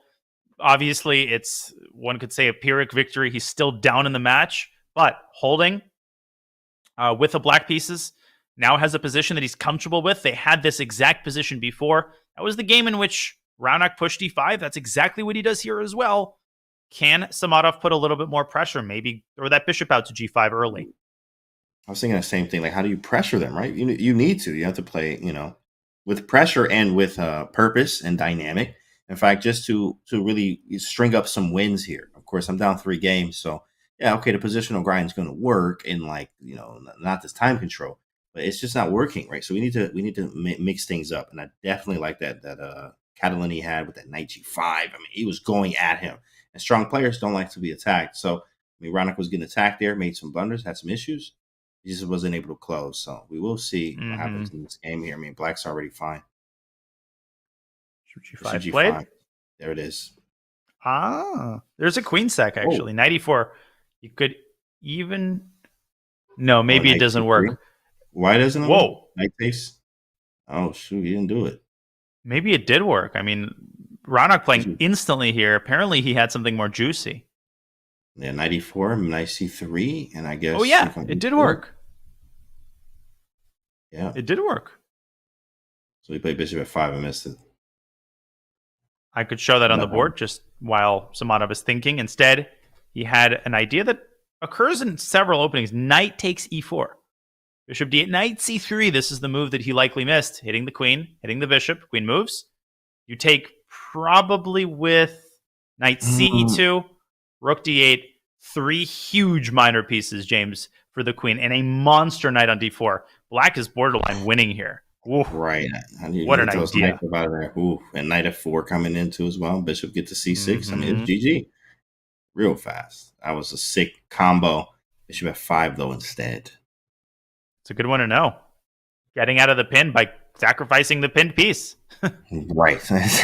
Obviously, it's, one could say, a Pyrrhic victory. He's still down in the match, but holding with the black pieces, now has a position that he's comfortable with. They had this exact position before. That was the game in which Raunak pushed d5. That's exactly what he does here as well. Can Samadov put a little bit more pressure? Maybe throw that bishop out to g5 early. I was thinking the same thing. How do you pressure them, right? You need to. You have to play, with pressure and with purpose and dynamic. In fact, just to really string up some wins here. Of course, I'm down 3 games, so yeah, okay, the positional grind is going to work in not this time control, but it's just not working, right? So we need to mix things up, and I definitely like that Catalan he had with that knight g5. I mean, he was going at him, and strong players don't like to be attacked. So Raunak was getting attacked there, made some blunders, had some issues. He just wasn't able to close. So we will see what happens in this game here. I mean, black's already fine. G5 played. There it is. There's a queen sec, actually. 94. You could even... No, maybe it doesn't work. Why doesn't it work? Whoa. Knight face. Oh, shoot. He didn't do it. Maybe it did work. I mean, Raunak playing instantly here. Apparently, he had something more juicy. Yeah, 94, knight c3, and I guess... Oh, yeah, it did work. Yeah. It did work. So he played bishop f5 and missed it. I could show that on the board just while Samadov is thinking. Instead, he had an idea that occurs in several openings. Knight takes e4. Bishop d8, knight c3. This is the move that he likely missed. Hitting the queen, hitting the bishop. Queen moves. You take probably with knight c e2, rook d8, 3 huge minor pieces, James, for the queen, and a monster knight on d4. Black is borderline winning here. Ooh, Right. what an idea. About there. Ooh, and knight f4 coming into as well. Bishop get to c6. I mean, it's GG. Real fast. That was a sick combo. Bishop f5, though, instead. It's a good one to know. Getting out of the pin by sacrificing the pinned piece. Right.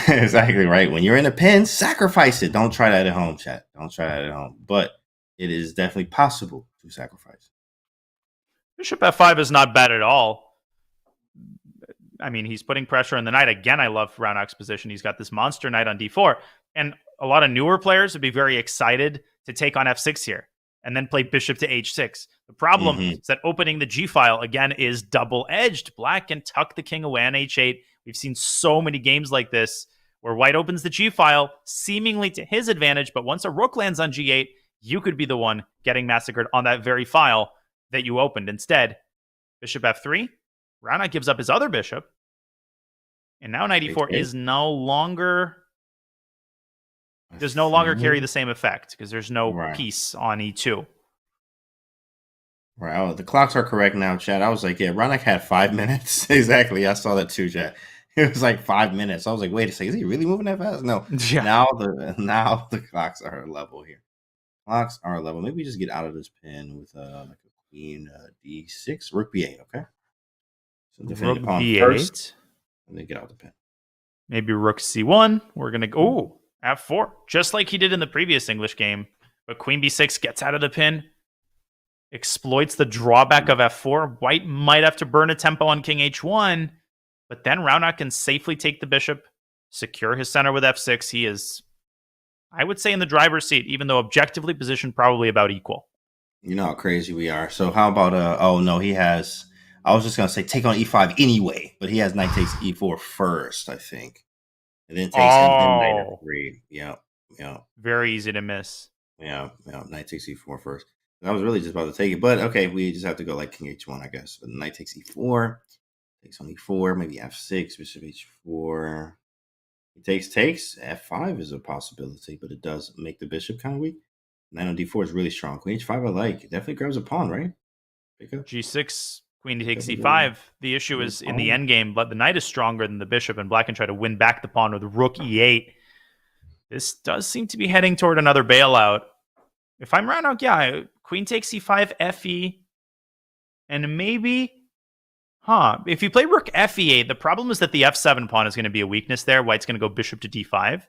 Exactly right. When you're in a pin, sacrifice it. Don't try that at home, chat. Don't try that at home. But it is definitely possible to sacrifice. Bishop f5 is not bad at all. I mean, he's putting pressure on the knight. Again, I love Raunak's position. He's got this monster knight on d4. And a lot of newer players would be very excited to take on f6 here and then play bishop to h6. The problem is that opening the g-file, again, is double-edged. Black can tuck the king away on h8. We've seen so many games like this where white opens the g-file seemingly to his advantage, but once a rook lands on g8, you could be the one getting massacred on that very file that you opened. Instead, bishop f3. Raunak gives up his other bishop. And now knight e4 is no longer... does no longer carry the same effect because there's no piece on e2. Right. Oh, the clocks are correct now, Chad. I was like, yeah, Raunak had 5 minutes. Exactly. I saw that too, Chad. It was like 5 minutes. I was like, wait a second, is he really moving that fast? No. Yeah. Now the clocks are level here. Clocks are level. Maybe we just get out of this pin with like a queen d6, rook b8, okay? So defend upon b8 first, and then get out the pin. Maybe rook c1. We're gonna go f4, just like he did in the previous English game. But queen b6 gets out of the pin, exploits the drawback of f4. White might have to burn a tempo on king h1, but then Raunak can safely take the bishop, secure his center with f6. He is, I would say, in the driver's seat, even though objectively positioned probably about equal. You know how crazy we are. So how about oh no, he has, I was just gonna say take on e5 anyway, but he has knight takes e4 first, I think. And then takes knight f3. Yeah. Very easy to miss. Yeah. Knight takes e4 first. I was really just about to take it, but okay, we just have to go like king h1, I guess. But knight takes e4, takes on e4, maybe f6, bishop h4. He takes, f5 is a possibility, but it does make the bishop kind of weak. Knight on d4 is really strong. Queen h5 I like. It definitely grabs a pawn, right? Pick up. g6, queen takes e5. The issue is in the endgame, but the knight is stronger than the bishop, and black can try to win back the pawn with rook e8. This does seem to be heading toward another bailout. If I'm Raunak, yeah, queen takes e5, fe, and maybe... If you play rook fe8, the problem is that the f7 pawn is going to be a weakness there. White's going to go bishop to d5.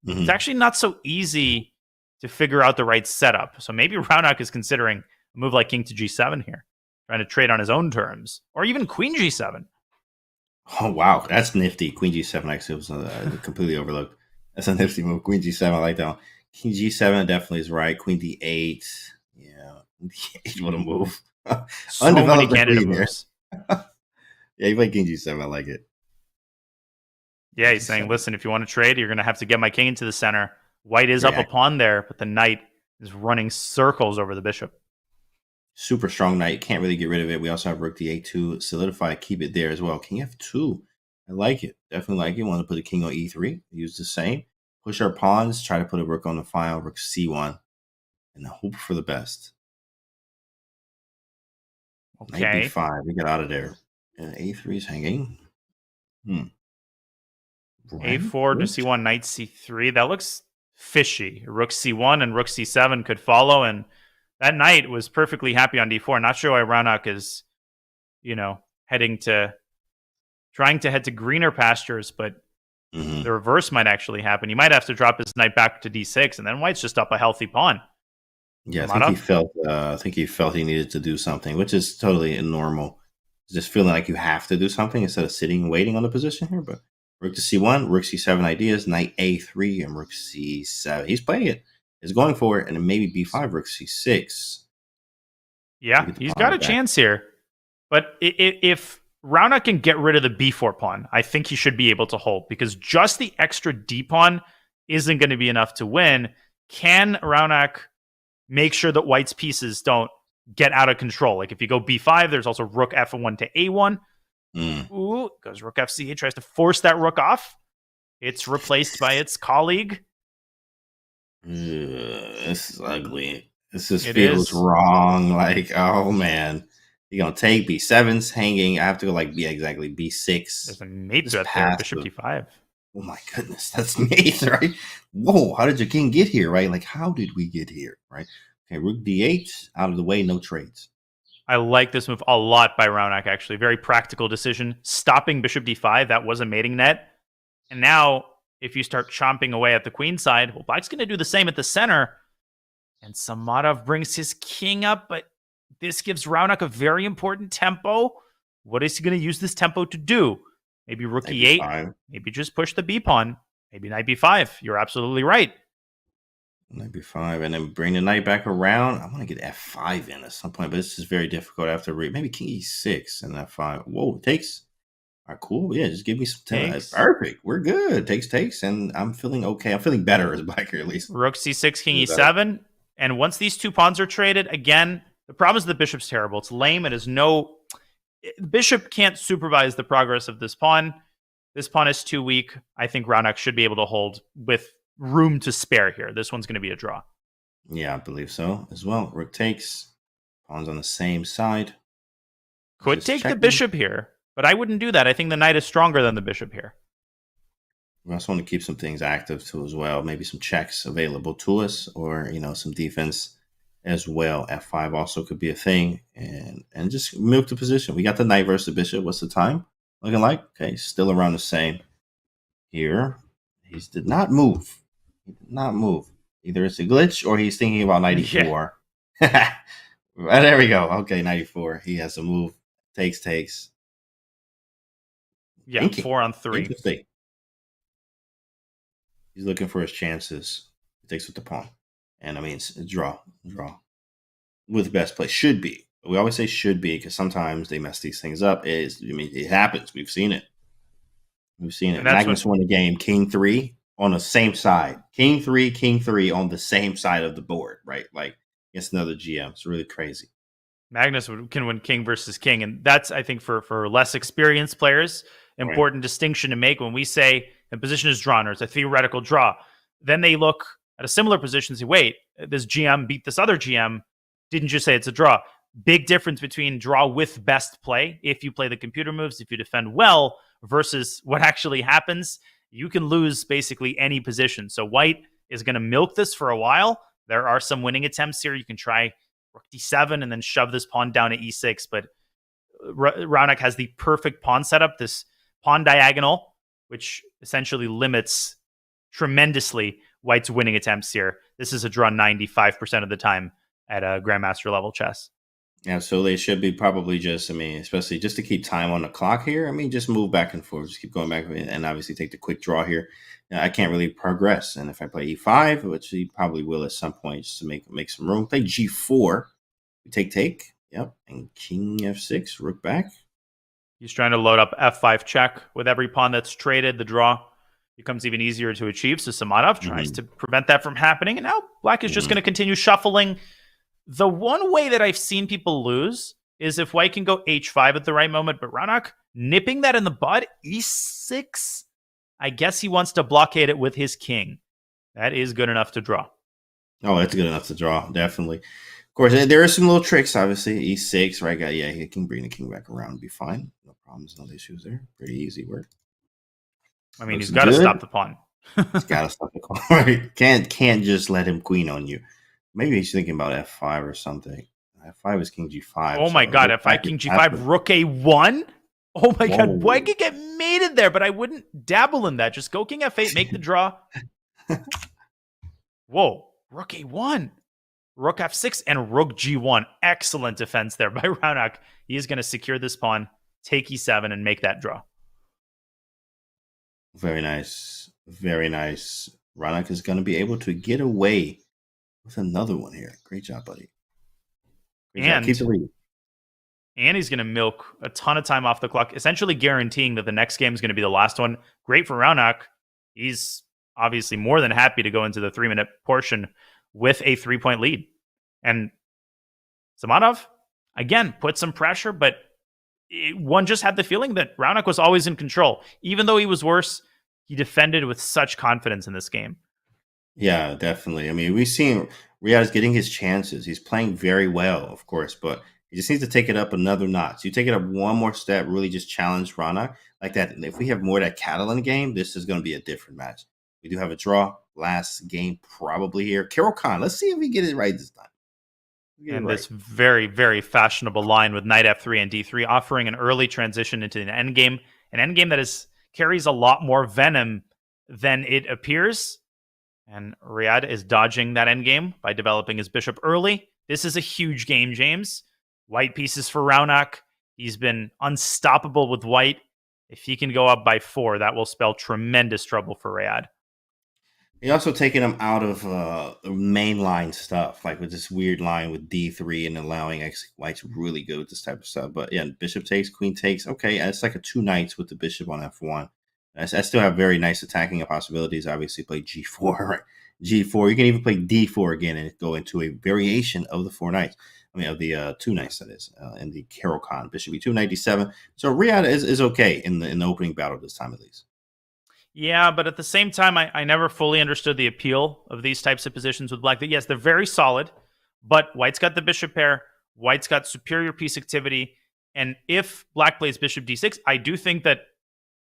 It's actually not so easy to figure out the right setup. So maybe Raunak is considering a move like king to g7 here, trying to trade on his own terms, or even queen g7. Oh, wow. That's nifty. Queen g7 actually was completely overlooked. That's a nifty move. Queen g7, I like that one. King g7 definitely is right. Queen d8. Yeah. D8, what a move. So many candidate moves. Yeah, you play king g7. I like it. Yeah, he's saying, listen, if you want to trade, you're going to have to get my king into the center. White is up a pawn there, but the knight is running circles over the bishop. Super strong knight. Can't really get rid of it. We also have rook d8 to solidify, keep it there as well. King f2. I like it. Definitely like it. Want to put a king on e3. Use the same. Push our pawns. Try to put a rook on the file. Rook c1. And hope for the best. Okay. Knight b5. We get out of there. And a3 is hanging. A4 to c1, knight c3. That looks fishy. Rook c1 and rook c7 could follow, and that knight was perfectly happy on d4. Not sure why Raunak is, trying to head to greener pastures, but the reverse might actually happen. He might have to drop his knight back to d6, and then white's just up a healthy pawn. Yeah, I think he felt he needed to do something, which is totally normal. Just feeling like you have to do something instead of sitting and waiting on the position here. But rook to c1, rook c7 ideas, knight a3, and rook c7. He's playing it. He's going for it, and then maybe b5, rook c6. Yeah, he's got a chance here. But if Raunak can get rid of the b4 pawn, I think he should be able to hold, because just the extra d pawn isn't going to be enough to win. Can Raunak make sure that white's pieces don't get out of control. Like if you go b5, there's also rook f1 to a1. Ooh, goes rook f8, tries to force that rook off. It's replaced by its colleague. This is ugly. This just feels wrong. Like, oh man, you're gonna take b7's hanging. I have to go like exactly b6. There's a mate threat there, bishop d5. Oh my goodness, that's mate, right? Whoa, how did your king get here, right? Like, how did we get here, right? Okay, rook d8, out of the way, no trades. I like this move a lot by Raunak, actually. Very practical decision. Stopping bishop d5, that was a mating net. And now, if you start chomping away at the queen side, well, black's going to do the same at the center. And Samadov brings his king up, but this gives Raunak a very important tempo. What is he going to use this tempo to do? Maybe rook e8, maybe just push the b-pawn, maybe knight b5. You're absolutely right. Knight b5, and then bring the knight back around. I want to get f5 in at some point, but this is very difficult after maybe king e6 and f5. Whoa, it takes. All right, cool. Yeah, just give me some time. Perfect. We're good. Takes, and I'm feeling okay. I'm feeling better as black here, at least. Rook c6, king e7. And once these two pawns are traded, again, the problem is the bishop's terrible. It's lame. It is no... The bishop can't supervise the progress of this pawn. This pawn is too weak. I think Raunak should be able to hold with room to spare here. This one's going to be a draw. Yeah, I believe so as well. Rook takes. Pawns on the same side. Could take the bishop here, but I wouldn't do that. I think the knight is stronger than the bishop here. We also want to keep some things active too as well. Maybe some checks available to us, or some defense as well. F5 also could be a thing, and just milk the position. We got the knight versus the bishop. What's the time looking like? Okay, still around the same here. He did not move. He did not move. Either it's a glitch or he's thinking about 94. Yeah. There we go. Okay, 94. He has a move. Takes. Yeah, thinking. 4 on 3. Interesting. He's looking for his chances. He takes with the pawn. And I mean, it's a draw. With best play. Should be. We always say should be because sometimes they mess these things up. It happens. We've seen it. Magnus won the game. King 3 on the same side. King 3 on the same side of the board, right? Like, against another GM. It's really crazy. Magnus can win king versus king. And that's, I think, for less experienced players, important distinction to make when we say a position is drawn or it's a theoretical draw. Then they look at a similar position and say, wait, this GM beat this other GM. Didn't you say it's a draw? Big difference between draw with best play, if you play the computer moves, if you defend well, versus what actually happens. You can lose basically any position. So white is going to milk this for a while. There are some winning attempts here. You can try rook d7 and then shove this pawn down to e6. But Raunak has the perfect pawn setup, this pawn diagonal, which essentially limits tremendously white's winning attempts here. This is a draw 95% of the time at a grandmaster level chess. Yeah, so they should be probably just, especially just to keep time on the clock here. Just move back and forth, just keep going back and obviously take the quick draw here. I can't really progress. And if I play e5, which he probably will at some point, just to make some room, play g4. We take. Yep. And king f6, rook back. He's trying to load up f5 check. With every pawn that's traded, the draw becomes even easier to achieve. So Samadov tries to prevent that from happening. And now black is just going to continue shuffling. The one way that I've seen people lose is if white can go h5 at the right moment, but Raunak nipping that in the bud, e6. I guess he wants to blockade it with his king. That is good enough to draw. Oh, that's good enough to draw, definitely. Of course, there are some little tricks, obviously. e6, right? Yeah, he can bring the king back around and be fine. No problems, no issues there. Pretty easy work. He's got to stop the pawn. He's got to stop the pawn. Right? Can't just let him queen on you. Maybe he's thinking about f5 or something. F5 is king g5. Oh my god, f5, king g5, rook a1? Oh my god, white could get mated there, but I wouldn't dabble in that. Just go king f8, make the draw. Whoa, rook a1. Rook f6 and rook g1. Excellent defense there by Raunak. He is going to secure this pawn, take e7, and make that draw. Very nice. Very nice. Raunak is going to be able to get away with another one here. Great job, buddy. Keep the lead. And he's going to milk a ton of time off the clock, essentially guaranteeing that the next game is going to be the last one. Great for Raunak. He's obviously more than happy to go into the 3-minute portion with a 3-point lead. And Samadov, again, put some pressure, but one just had the feeling that Raunak was always in control. Even though he was worse, he defended with such confidence in this game. Yeah, definitely. I mean, we've seen Riyad is getting his chances. He's playing very well, of course, but he just needs to take it up another notch. You take it up one more step, really just challenge Rana like that. If we have more of that Catalan game, this is going to be a different match. We do have a draw. Last game probably here. Carol Khan, let's see if we get it right this time. And this very, very fashionable line with knight f3 and d3 offering an early transition into an endgame that carries a lot more venom than it appears. And Riyad is dodging that endgame by developing his bishop early. This is a huge game, James. White pieces for Raunak. He's been unstoppable with white. If he can go up by 4, that will spell tremendous trouble for Riyad. He also taking him out of mainline stuff, like with this weird line with d3 and allowing white's really good with this type of stuff. But yeah, bishop takes, queen takes. Okay, it's like a 2 knights with the bishop on f1. I still have very nice attacking possibilities. Obviously, play g4, right? G4. You can even play d4 again and go into a variation of the 4 knights. I mean, of the 2 knights, that is, in the Carol Khan. Bishop e2, knight d7. So Riyad is okay in the opening battle this time, at least. Yeah, but at the same time, I never fully understood the appeal of these types of positions with black. Yes, they're very solid, but white's got the bishop pair. White's got superior piece activity. And if black plays bishop d6, I do think that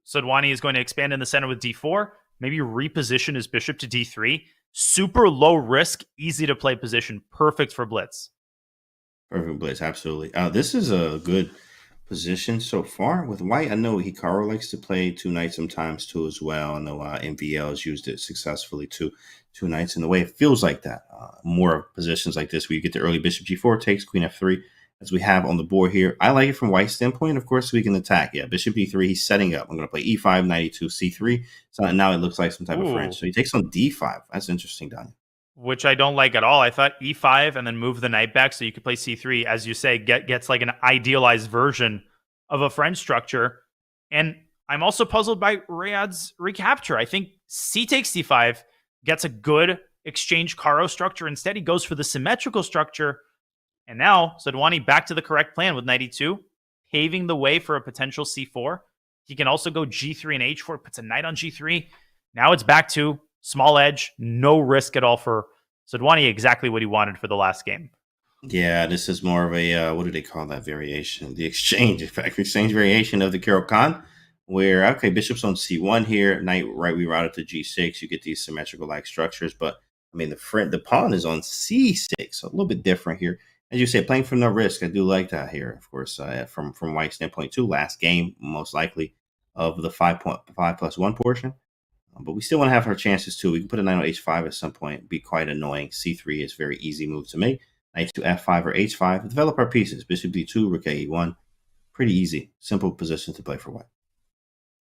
Sadhwani is going to expand in the center with d4, maybe reposition his bishop to d3. Super low risk, easy to play position. Perfect for blitz. Perfect blitz, absolutely. This is a good position so far with white. I know Hikaru likes to play 2 knights sometimes too as well. I know MVL has used it successfully too. 2 knights in the way it feels like that. More positions like this where you get the early bishop g4 takes, queen f3, as we have on the board here. I like it from white's standpoint. Of course, we can attack. Yeah, bishop d3, he's setting up. I'm going to play e5, knight e2, c3. So now it looks like some type of French. So he takes on d5. That's interesting, Daniel. Which I don't like at all. I thought e5 and then move the knight back so you could play c3. As you say, gets like an idealized version of a French structure. And I'm also puzzled by Riyad's recapture. I think c takes c5 gets a good exchange Caro structure. Instead, he goes for the symmetrical structure. And now Sadhwani back to the correct plan with knight e2, paving the way for a potential c4. He can also go g3 and h4, puts a knight on g3. Now it's back to small edge, no risk at all for Sadhwani, exactly what he wanted for the last game. Yeah, this is more of a, what do they call that variation? The exchange, in fact, exchange variation of the Carol Khan, where, okay, bishop's on c1 here, knight right rerouted to g6, you get these symmetrical-like structures, but, I mean, the pawn is on c6, so a little bit different here. As you said, playing for no risk, I do like that here, of course, from white's standpoint, too. Last game, most likely, of the 5+1 portion. But we still want to have our chances too. We can put a knight on h5 at some point, be quite annoying. c3 is a very easy move to make. Knight to f5 or h5. Develop our pieces. Bishop d2, rook e1. Pretty easy. Simple position to play for white.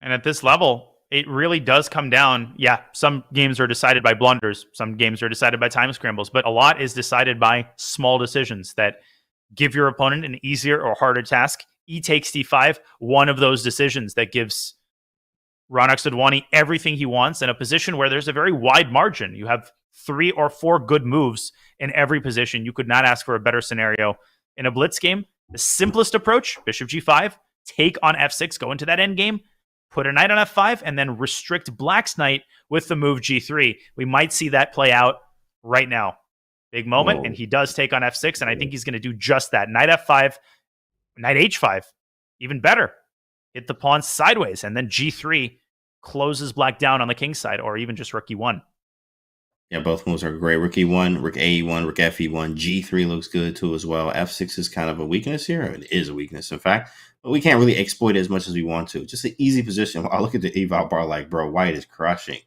And at this level, it really does come down. Yeah, some games are decided by blunders. Some games are decided by time scrambles. But a lot is decided by small decisions that give your opponent an easier or harder task. E takes d5, one of those decisions that gives Raunak Sadhwani everything he wants in a position where there's a very wide margin. You have 3 or 4 good moves in every position. You could not ask for a better scenario. In a blitz game, the simplest approach, bishop g5, take on f6, go into that endgame, put a knight on f5, and then restrict black's knight with the move g3. We might see that play out right now. Big moment, and he does take on f6, and I think he's going to do just that. Knight f5, knight h5, even better. Hit the pawn sideways, and then g3 closes black down on the king side, or even just rook e1. Yeah, both moves are great. Rook e1, rook a1, rook fe1. G3 looks good too as well. F6 is kind of a weakness here. It is a weakness, in fact. But we can't really exploit it as much as we want to. Just an easy position. I look at the eval bar like, bro, white is crushing.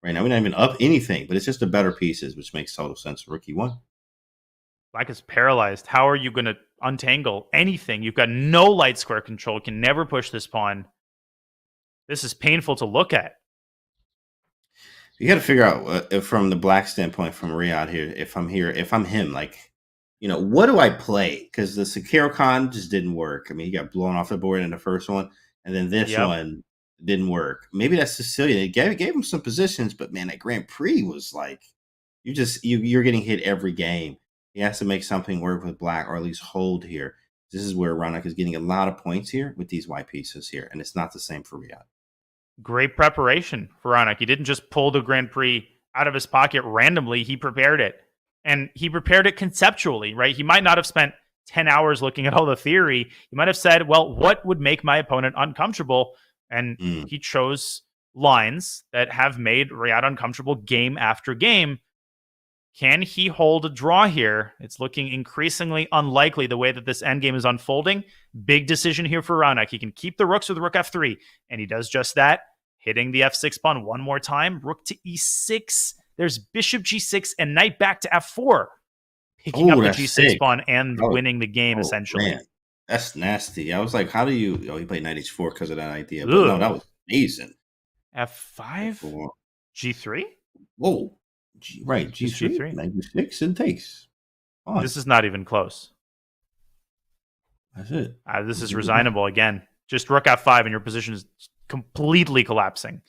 Right now, we're not even up anything, but it's just the better pieces, which makes total sense. Rook e1. Black is paralyzed. How are you going to untangle anything? You've got no light square control. Can never push this pawn. This is painful to look at. You got to figure out from the black standpoint, from Riyad here, if I'm him, like, what do I play? Because the Sakiro Khan just didn't work. I mean, he got blown off the board in the first one, and then this one didn't work. Maybe that's Sicilian. It gave him some positions, but man, that Grand Prix was like, you're getting hit every game. He has to make something work with black, or at least hold here. This is where Raunak is getting a lot of points here with these white pieces here, and it's not the same for Riyadh. Great preparation for Raunak. He didn't just pull the Grand Prix out of his pocket randomly. He prepared it. And he prepared it conceptually, right? He might not have spent 10 hours looking at all the theory. He might have said, well, what would make my opponent uncomfortable? And he chose lines that have made Riyadh uncomfortable game after game. Can he hold a draw here? It's looking increasingly unlikely the way that this endgame is unfolding. Big decision here for Raunak. He can keep the rooks with rook f3, and he does just that, hitting the f6 pawn one more time. Rook to e6. There's bishop g6 and knight back to f4. Picking up the g6 sick. and winning the game, essentially. Man. That's nasty. I was like, how do you... Oh, he played knight h4 because of that idea. But no, that was amazing. f5? g3? Whoa. Right, G3, knight g6, and takes. Oh, this is not even close. That's it. This is resignable again. Just rook f5 and your position is completely collapsing.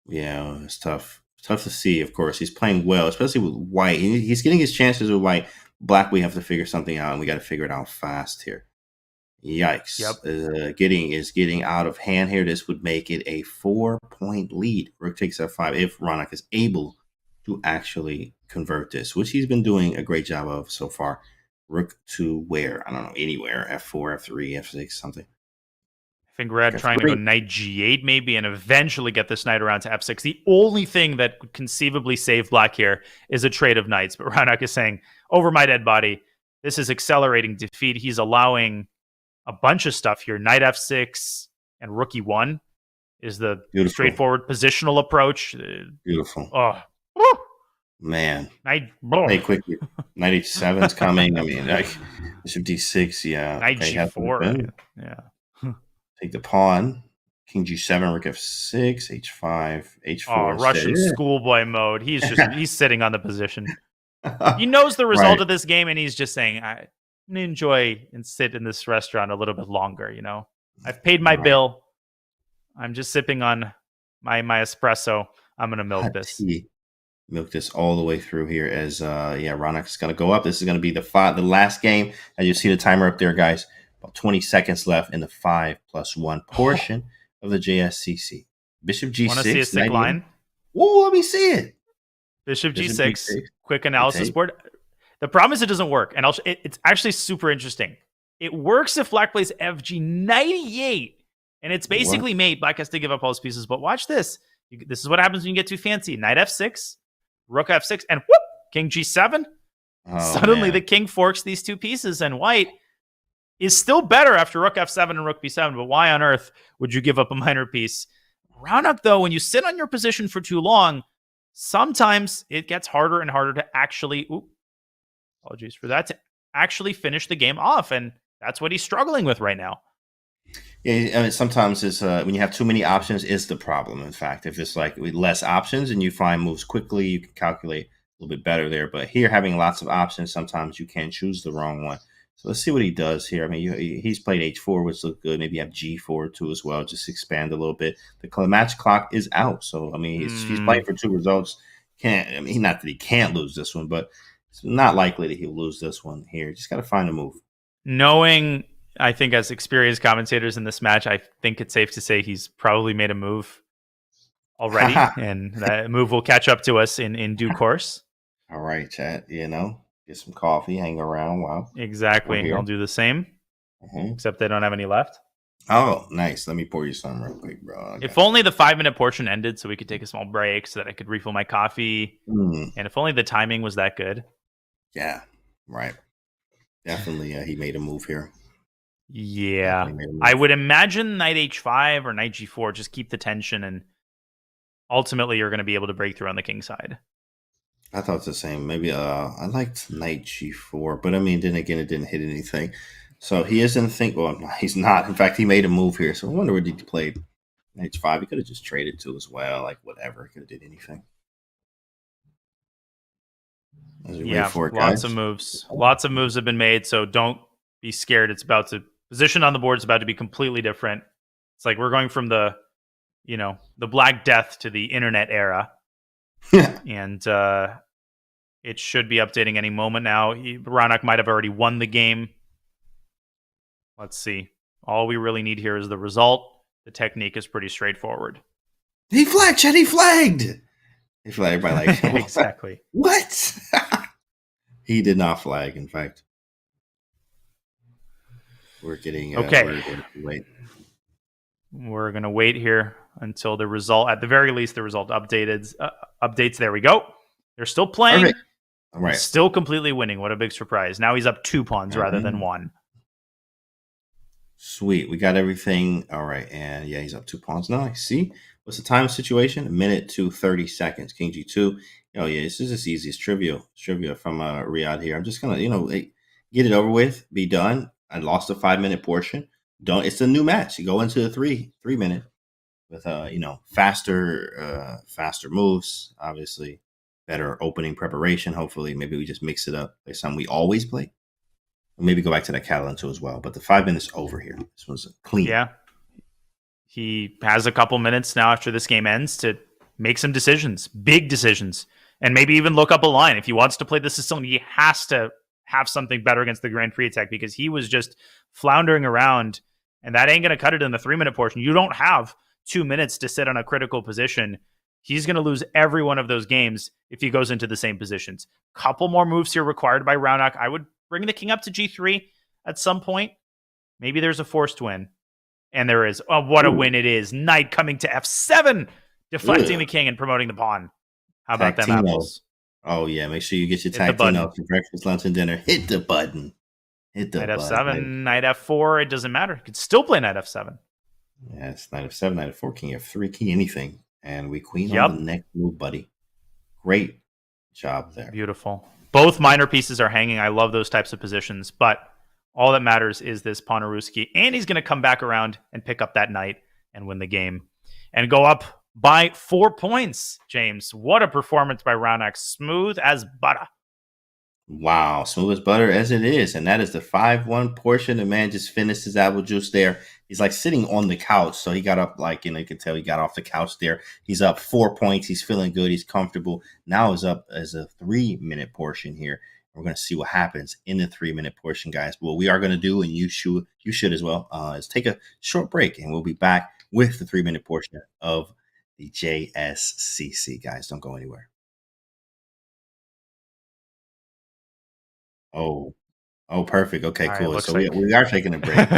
Yeah, it's tough. It's tough to see, of course. He's playing well, especially with white. He's getting his chances with white. Black, we have to figure something out, and we got to figure it out fast here. Yikes. Yep. Getting out of hand here. This would make it a 4-point lead. Rook takes f5 if Raunak is able to actually convert this, which he's been doing a great job of so far. Rook to where? I don't know, anywhere. F4, F3, F6, something. I think we're trying to go knight g8 maybe and eventually get this knight around to f6. The only thing that could conceivably save black here is a trade of knights. But Raunak is saying, over my dead body, this is accelerating defeat. He's allowing a bunch of stuff here. Knight f6 and rook e1 is the straightforward positional approach. Beautiful. Oh, man. Knight quickly. Knight h7 is coming. I mean, like bishop d6, yeah. Knight g4. Yeah. Take the pawn. King g7, rook f6, h5, h4. Oh, Russian schoolboy mode. He's sitting on the position. He knows the result of this game, and he's just saying, I'm going to enjoy and sit in this restaurant a little bit longer, you know? I've paid my bill. I'm just sipping on my espresso. I'm going to milk this. Milk this all the way through here as, Raunak's going to go up. This is going to be the last game. As you see the timer up there, guys. About 20 seconds left in the 5+1 portion of the JSCC. Bishop g6. Want to see a sick line? Whoa, let me see it. Bishop g6. Quick analysis board. The problem is it doesn't work. And it's actually super interesting. It works if black plays fg knight e8. And it's basically mate. Black has to give up all his pieces. But watch this. This is what happens when you get too fancy. Knight f6. Rook f6. And whoop! King g7. Suddenly the king forks these two pieces. And white is still better after rook f7 and rook b7, but why on earth would you give up a minor piece? Raunak, though, when you sit on your position for too long, sometimes it gets harder and harder to actually, apologies for that, to actually finish the game off, and that's what he's struggling with right now. Yeah, I mean, sometimes it's when you have too many options is the problem. In fact, if it's like with less options and you find moves quickly, you can calculate a little bit better there. But here, having lots of options, sometimes you can choose the wrong one. So let's see what he does here. I mean, he's played h4, which looked good. Maybe have g4 too as well. Just expand a little bit. The match clock is out. So, I mean, he's playing for two results. Not that he can't lose this one, but it's not likely that he'll lose this one here. Just got to find a move. Knowing, I think, as experienced commentators in this match, I think it's safe to say he's probably made a move already. And that move will catch up to us in due course. All right, chat. Get some coffee, hang around. Wow. Exactly. I'll do the same. Except they don't have any left. Oh, nice. Let me pour you some real quick, bro. If only the 5-minute portion ended so we could take a small break so that I could refill my coffee. And if only the timing was that good. Yeah, right. Definitely he made a move here. Yeah. I would imagine knight h5 or knight g4. Just keep the tension and ultimately you're going to be able to break through on the king side. I thought it's the same. Maybe I liked knight g4, but I mean, then again, it didn't hit anything. So he isn't think. Well, he's not. In fact, he made a move here. So I wonder what he played. Knight h5. He could have just traded to as well. Like whatever. He could have did anything. Lots of moves. Lots of moves have been made. So don't be scared. It's about to position on the board is about to be completely different. It's like we're going from the Black Death to the internet era. And It should be updating any moment now. Raunak might have already won the game. Let's see. All we really need here is the result. The technique is pretty straightforward. He flagged, Chet. He flagged. He flagged by like exactly. What? He did not flag. In fact, we're getting okay. We're gonna wait here until the result. At the very least, the result updates. There we go. They're still playing. Perfect. All right. Still completely winning. What a big surprise! Now he's up 2 pawns rather than 1. Sweet. We got everything. All right. And yeah, he's up 2 pawns now. See? What's the time situation? 1 minute to 30 seconds. King G2. Oh, yeah. This is just easy. It's trivial. It's trivial from Riyadh here. I'm just going to, get it over with. Be done. I lost a 5-minute portion. It's a new match. You go into the 3-minute with, faster moves, obviously. Better opening preparation. Hopefully, maybe we just mix it up. Like something we always play. Maybe go back to that Catalan too as well. But the 5 minutes over here. This one's clean. Yeah. He has a couple minutes now after this game ends to make some decisions, big decisions, and maybe even look up a line. If he wants to play the Sicilian, he has to have something better against the Grand Prix attack because he was just floundering around, and that ain't going to cut it in the 3-minute portion. You don't have 2 minutes to sit on a critical position. He's going to lose every one of those games if he goes into the same positions. Couple more moves here required by Raunak. I would bring the king up to G3 at some point. Maybe there's a forced win. And there is. Oh, what a win it is. Knight coming to F7, deflecting the king and promoting the pawn. How about them apples? Oh, yeah. Make sure you get your tactino for breakfast, lunch, and dinner. Hit the button. Hit the button. F7, Knight F4. It doesn't matter. You could still play Knight F7. Yes, Knight F7, Knight F4, King F3, King anything. And we queen on the next move, buddy. Great job there. Beautiful. Both minor pieces are hanging. I love those types of positions, but all that matters is this Ponaruski, and he's going to come back around and pick up that knight and win the game and go up by 4 points, James. What a performance by Raunak. Smooth as butter. Wow, smooth as butter as it is. And that is the 5-1 portion. The man just finished his apple juice there. He's like sitting on the couch. So he got up you can tell he got off the couch there. He's up 4 points. He's feeling good. He's comfortable. Now he's up as a 3-minute portion here. We're going to see what happens in the 3-minute portion, guys. What we are going to do, and you should as well, is take a short break, and we'll be back with the 3-minute portion of the JSCC, guys. Don't go anywhere. Oh, perfect. Okay, cool. Right, so we are taking a break.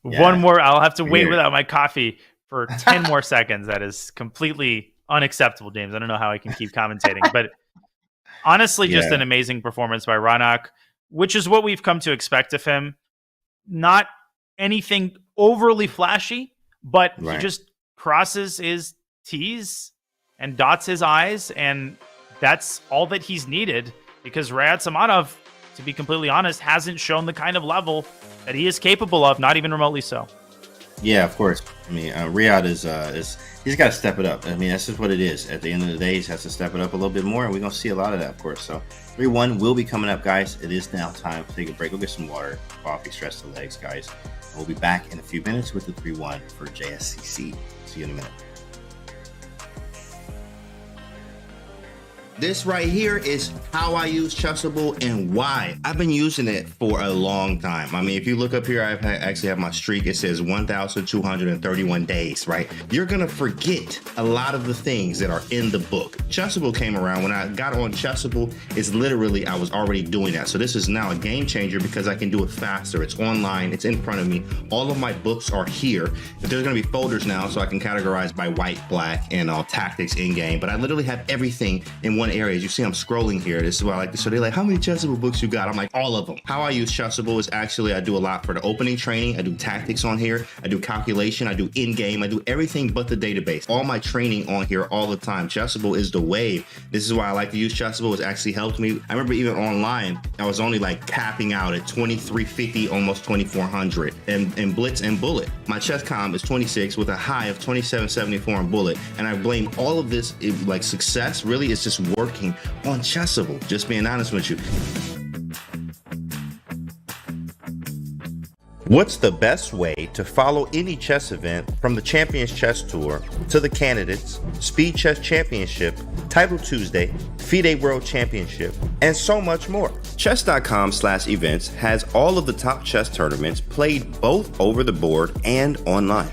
One more. I'll have to wait without my coffee for 10 more seconds. That is completely unacceptable, James. I don't know how I can keep commentating, but honestly, just an amazing performance by Raunak, which is what we've come to expect of him. Not anything overly flashy, but he just crosses his T's and dots his I's, and that's all that he's needed because Riyad Samanov, to be completely honest, hasn't shown the kind of level that he is capable of, not even remotely so. Yeah, of course. I mean, Riyad is he's got to step it up. I mean, that's just what it is. At the end of the day, he has to step it up a little bit more, and we're going to see a lot of that, of course. So 3-1 will be coming up, guys. It is now time to take a break. Go get some water, coffee, stretch the legs, guys. And we'll be back in a few minutes with the 3-1 for JSCC. See you in a minute. This right here is how I use Chessable and why. I've been using it for a long time. I mean, if you look up here, I actually have my streak. It says 1,231 days, right? You're going to forget a lot of the things that are in the book. Chessable came around. When I got on Chessable, it's literally, I was already doing that. So this is now a game changer because I can do it faster. It's online. It's in front of me. All of my books are here. There's going to be folders now so I can categorize by white, black, and tactics in game. But I literally have everything in one area. As you see, I'm scrolling here. This is what I like to. So they're like, how many Chessable books you got? I'm like, all of them. How I use Chessable is actually, I do a lot for the opening training. I do tactics on here. I do calculation. I do in-game. I do everything but the database. All my training on here all the time. Chessable is the wave. This is why I like to use Chessable. It's actually helped me. I remember even online, I was only like capping out at 2350, almost 2400 in Blitz and Bullet. My chess comm is 26 with a high of 2774 in Bullet. And I blame all of this, like success really is just working on Chessable. Just being honest with you. What's the best way to follow any chess event from the Champions Chess Tour to the Candidates, Speed Chess Championship, Title Tuesday, FIDE World Championship, and so much more? Chess.com/events has all of the top chess tournaments played both over the board and online.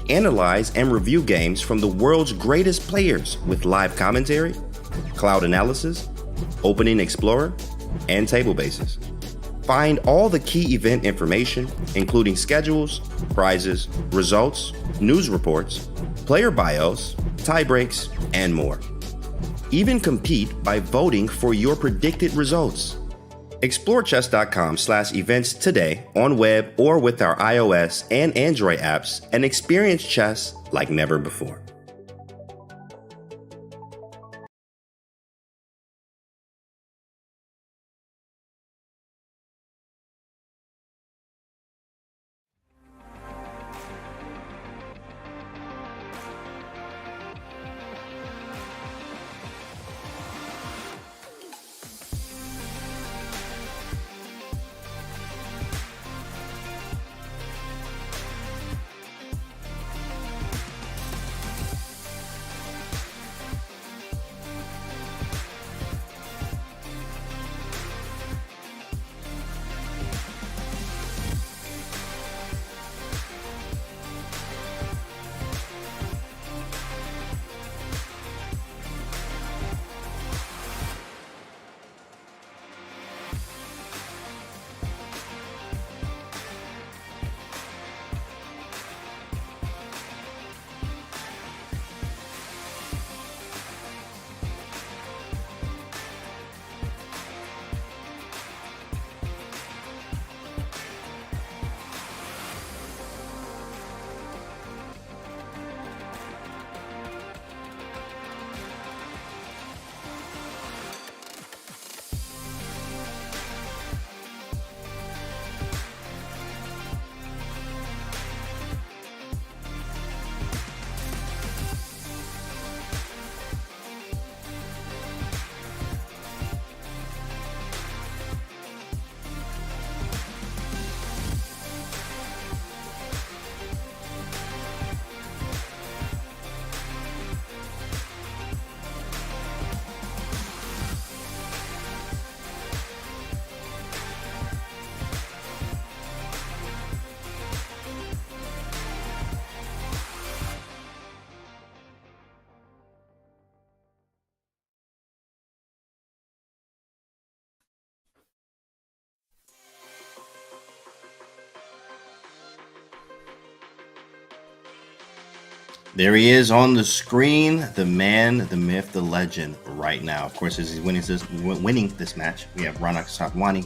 Analyze and review games from the world's greatest players with live commentary, cloud analysis, opening explorer, and table bases. Find all the key event information, including schedules, prizes, results, news reports, player bios, tiebreaks, and more. Even compete by voting for your predicted results. Explore chess.com/events today on web or with our iOS and Android apps and experience chess like never before. There he is on the screen, the man, the myth, the legend right now. Of course, as he's winning this match, we have Raunak Sadhwani,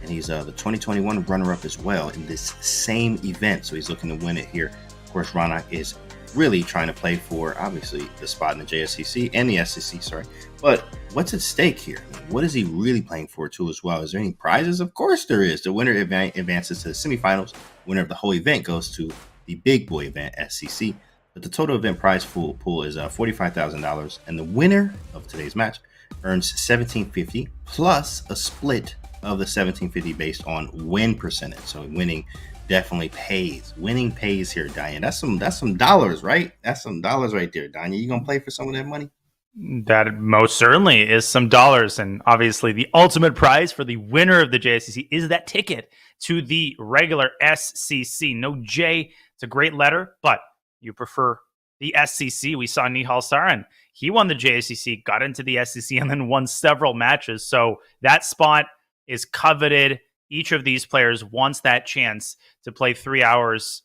and he's the 2021 runner-up as well in this same event. So he's looking to win it here. Of course, Raunak is really trying to play for, obviously, the spot in the JSCC and the SCC, sorry. But what's at stake here? What is he really playing for, too, as well? Is there any prizes? Of course there is. The winner advances to the semifinals. Winner of the whole event goes to the big boy event, SCC. But the total event prize pool is $45,000, and the winner of today's match earns $1,750 plus a split of the $1,750 based on win percentage. So winning definitely pays. Winning pays here, Diane. That's some dollars, right? That's some dollars right there, Diane. You gonna play for some of that money? That most certainly is some dollars, and obviously the ultimate prize for the winner of the JSCC is that ticket to the regular SCC. No J, it's a great letter, but you prefer the SCC. We saw Nihal Sarin. He won the JSCC, got into the SCC, and then won several matches. So that spot is coveted. Each of these players wants that chance to play 3 hours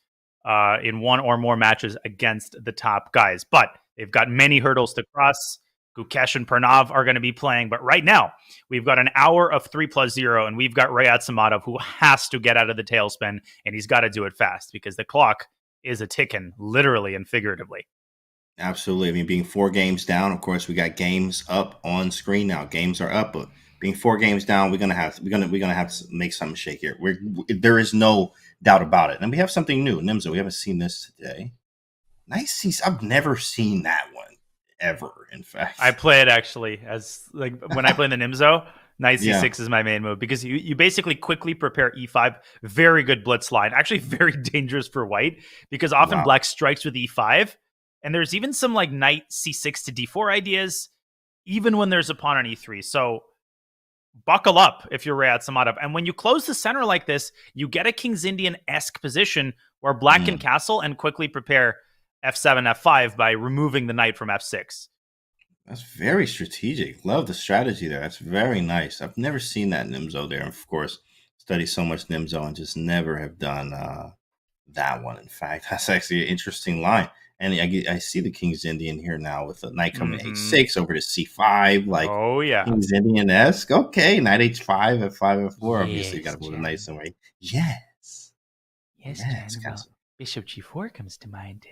in one or more matches against the top guys. But they've got many hurdles to cross. Gukesh and Pranav are going to be playing. But right now, we've got an hour of 3+0, and we've got Rayat Samadov, who has to get out of the tailspin, and he's got to do it fast because the clock is a ticking, literally and figuratively. Absolutely. I mean, being 4 games down, of course, we got games up on screen now. Games are up, but being 4 games down, we're gonna have to make something shake here. There is no doubt about it. And we have something new, Nimzo. We haven't seen this today. Nice. I've never seen that one ever. In fact, I play it actually as like when I play the Nimzo. Knight c6 is my main move because you basically quickly prepare e5. Very good blitz line. Actually, very dangerous for white because often black strikes with e5. And there's even some like knight c6 to d4 ideas, even when there's a pawn on e3. So buckle up if you're Rayat Samadov. And when you close the center like this, you get a King's Indian-esque position where black can castle and quickly prepare f7, f5 by removing the knight from f6. That's very strategic. Love the strategy there. That's very nice. I've never seen that Nimzo there. Of course, study so much Nimzo and just never have done that one. In fact, that's actually an interesting line. And I see the King's Indian here now with the knight coming to h6 over to c5. Like, oh, yeah. King's Indian-esque. Okay, knight h5, f5, f4. Obviously, you got to move the knight somewhere. Yes. Yes, well, bishop g4 comes to mind.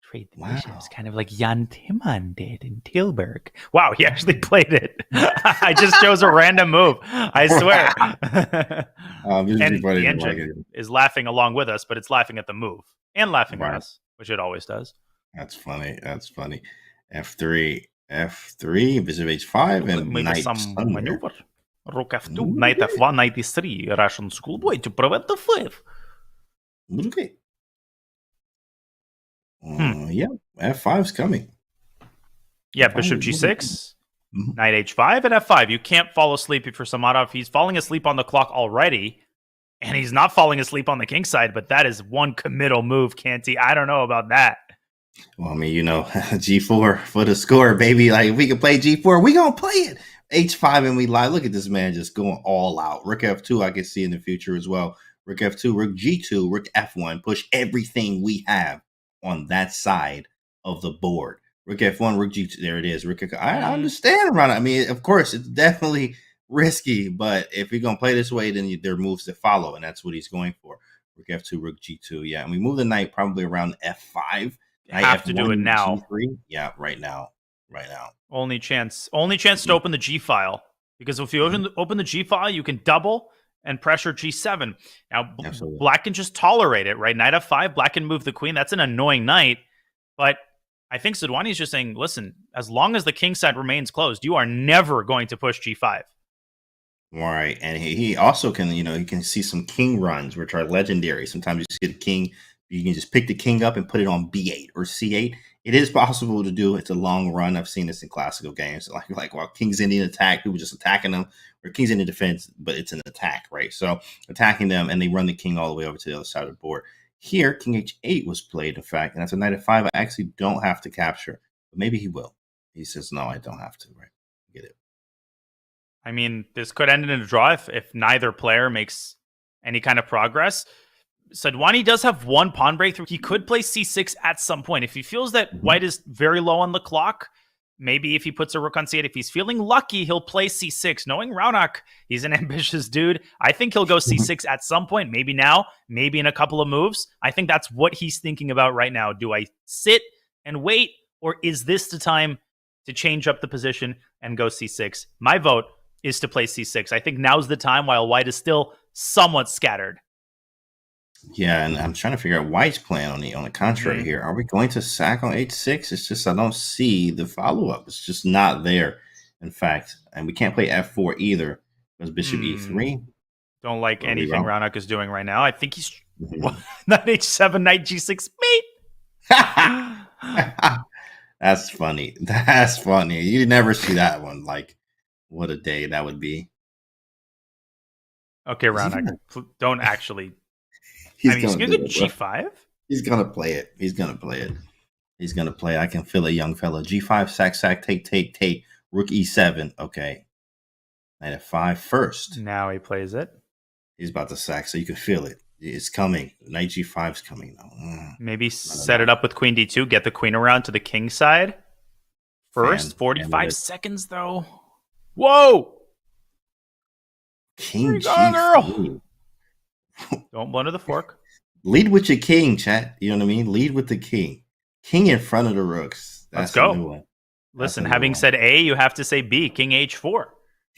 Trade the bishops, kind of like Jan Timman did in Tilburg. Wow, he actually played it. I just chose a random move. I swear. And the engine is laughing along with us, but it's laughing at the move and laughing at us, which it always does. That's funny. F3, bishop h5, and knight maneuver. Rook f2, knight f1, knight e3. Russian schoolboy to prevent the 5. Okay. Yeah, f5's coming. Yeah, bishop g6, knight h5, and f5. You can't fall asleep if you're Samadov. He's falling asleep on the clock already, and he's not falling asleep on the king side, but that is one committal move, can't he? I don't know about that. Well, I mean, g4 for the score, baby. Like, if we can play g4, we gonna play it. h5 and we lie. Look at this man just going all out. Rook f2, I can see in the future as well. Rook f2, rook g2, rook f1. Push everything we have on that side of the board. Rook f1, rook g2. There it is. I understand around it. I mean, of course, it's definitely risky, but if you're going to play this way, then there are moves to follow, and that's what he's going for. Rook f2, rook g2. Yeah, and we move the knight probably around f5. I have to do it now. G3. Yeah, right now. Only chance to open the G file, because if you open the G file, you can double and pressure g7. Now, black can just tolerate it, right? Knight f5, black can move the queen. That's an annoying knight. But I think Sadhwani is just saying, listen, as long as the king side remains closed, you are never going to push g5. Right. And he also can, you can see some king runs, which are legendary. Sometimes you see the king, you can just pick the king up and put it on b8 or c8. It is possible to do. It's a long run. I've seen this in classical games. Like while King's Indian attack, people just attacking them, or King's Indian defense, but it's an attack, right? So attacking them, and they run the king all the way over to the other side of the board. Here, King h8 was played, in fact, and that's a knight f5 I actually don't have to capture, but maybe he will. He says, no, I don't have to, right? Get it. I mean, this could end in a draw if neither player makes any kind of progress. Sadhwani does have one pawn breakthrough. He could play c6 at some point. If he feels that white is very low on the clock, maybe if he puts a rook on c8, if he's feeling lucky, he'll play c6. Knowing Raunak, he's an ambitious dude. I think he'll go c6 at some point. Maybe now, maybe in a couple of moves. I think that's what he's thinking about right now. Do I sit and wait, or is this the time to change up the position and go c6? My vote is to play c6. I think now's the time while white is still somewhat scattered. Yeah, and I'm trying to figure out White's plan on the contrary here. Are we going to sack on h6? It's just I don't see the follow-up. It's just not there, in fact. And we can't play f4 either because bishop e3. Don't like anything Raunak is doing right now. I think he's knight h7, knight g6, mate. That's funny. That's funny. You never see that one. Like, what a day that would be. Okay, Raunak, don't actually... He's going to do g5? He's going to play it. He's going to play it. I can feel a young fella. G5, sack, take. Rook e7. Okay. Knight f5 first. Now he plays it. He's about to sack, so you can feel it. It's coming. Knight g5 is coming now. Maybe set it up with queen d2. Get the queen around to the king side. First, 45 seconds, though. Whoa! King g3. Don't blunder the fork. Lead with your king, chat. You know what I mean? Lead with the king. King in front of the rooks. Let's go. Listen, having said A, you have to say B. King h4.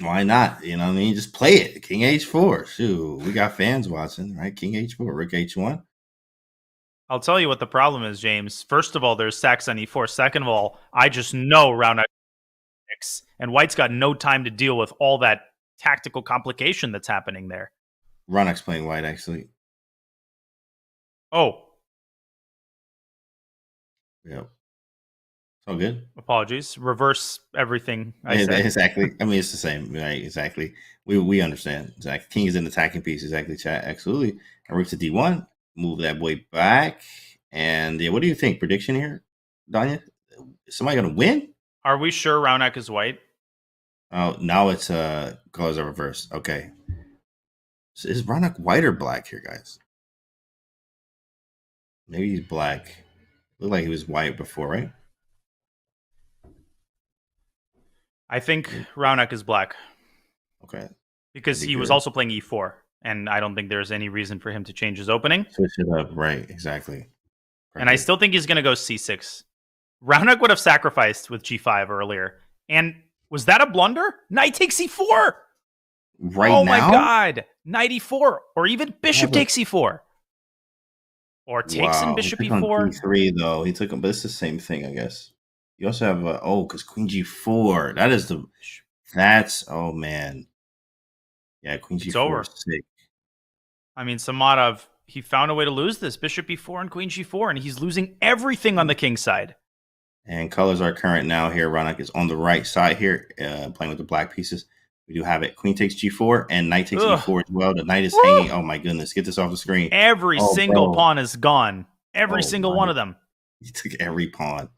Why not? You know what I mean? Just play it. King h4. Shoot, we got fans watching, right? King h4, rook h1. I'll tell you what the problem is, James. First of all, there's sacks on e4. Second of all, I just know Raunak, and white's got no time to deal with all that tactical complication that's happening there. Raunak's playing white, actually. Oh. Yep. All good. Apologies. Reverse everything I said. Exactly. I mean, it's the same. Right? Exactly. We understand. Exactly. King is an attacking piece. Exactly, chat. Absolutely. And rook to D1. Move that boy back. And yeah, what do you think? Prediction here, Danya? Is somebody going to win? Are we sure Raunak is white? Oh, now it's colors are reversed. Okay. So is Raunak white or black here, guys? Maybe he's black. Looked like he was white before, right? I think Raunak is black. Okay. Because he was also playing E4, and I don't think there's any reason for him to change his opening. Switch it up, right? Exactly. Perfect. And I still think he's going to go C6. Raunak would have sacrificed with G5 earlier. And was that a blunder? Knight takes E4. Right now? Oh now? my God. Knight E4. Or even bishop takes E4. Or takes in bishop he E4. D3, though. He took him, but it's the same thing, I guess. You also have, because Queen G4. That's, oh man. Yeah, Queen G4 over. is sick. I mean, Samadov, he found a way to lose this. Bishop E4 and Queen G4, and he's losing everything on the king side. And colors are current now here. Raunak is on the right side here, playing with the black pieces. We do have it. Queen takes G4 and Knight takes E4 as well. The Knight is hanging. Oh my goodness. Get this off the screen. Every single pawn is gone. Every single one of them. He took every pawn.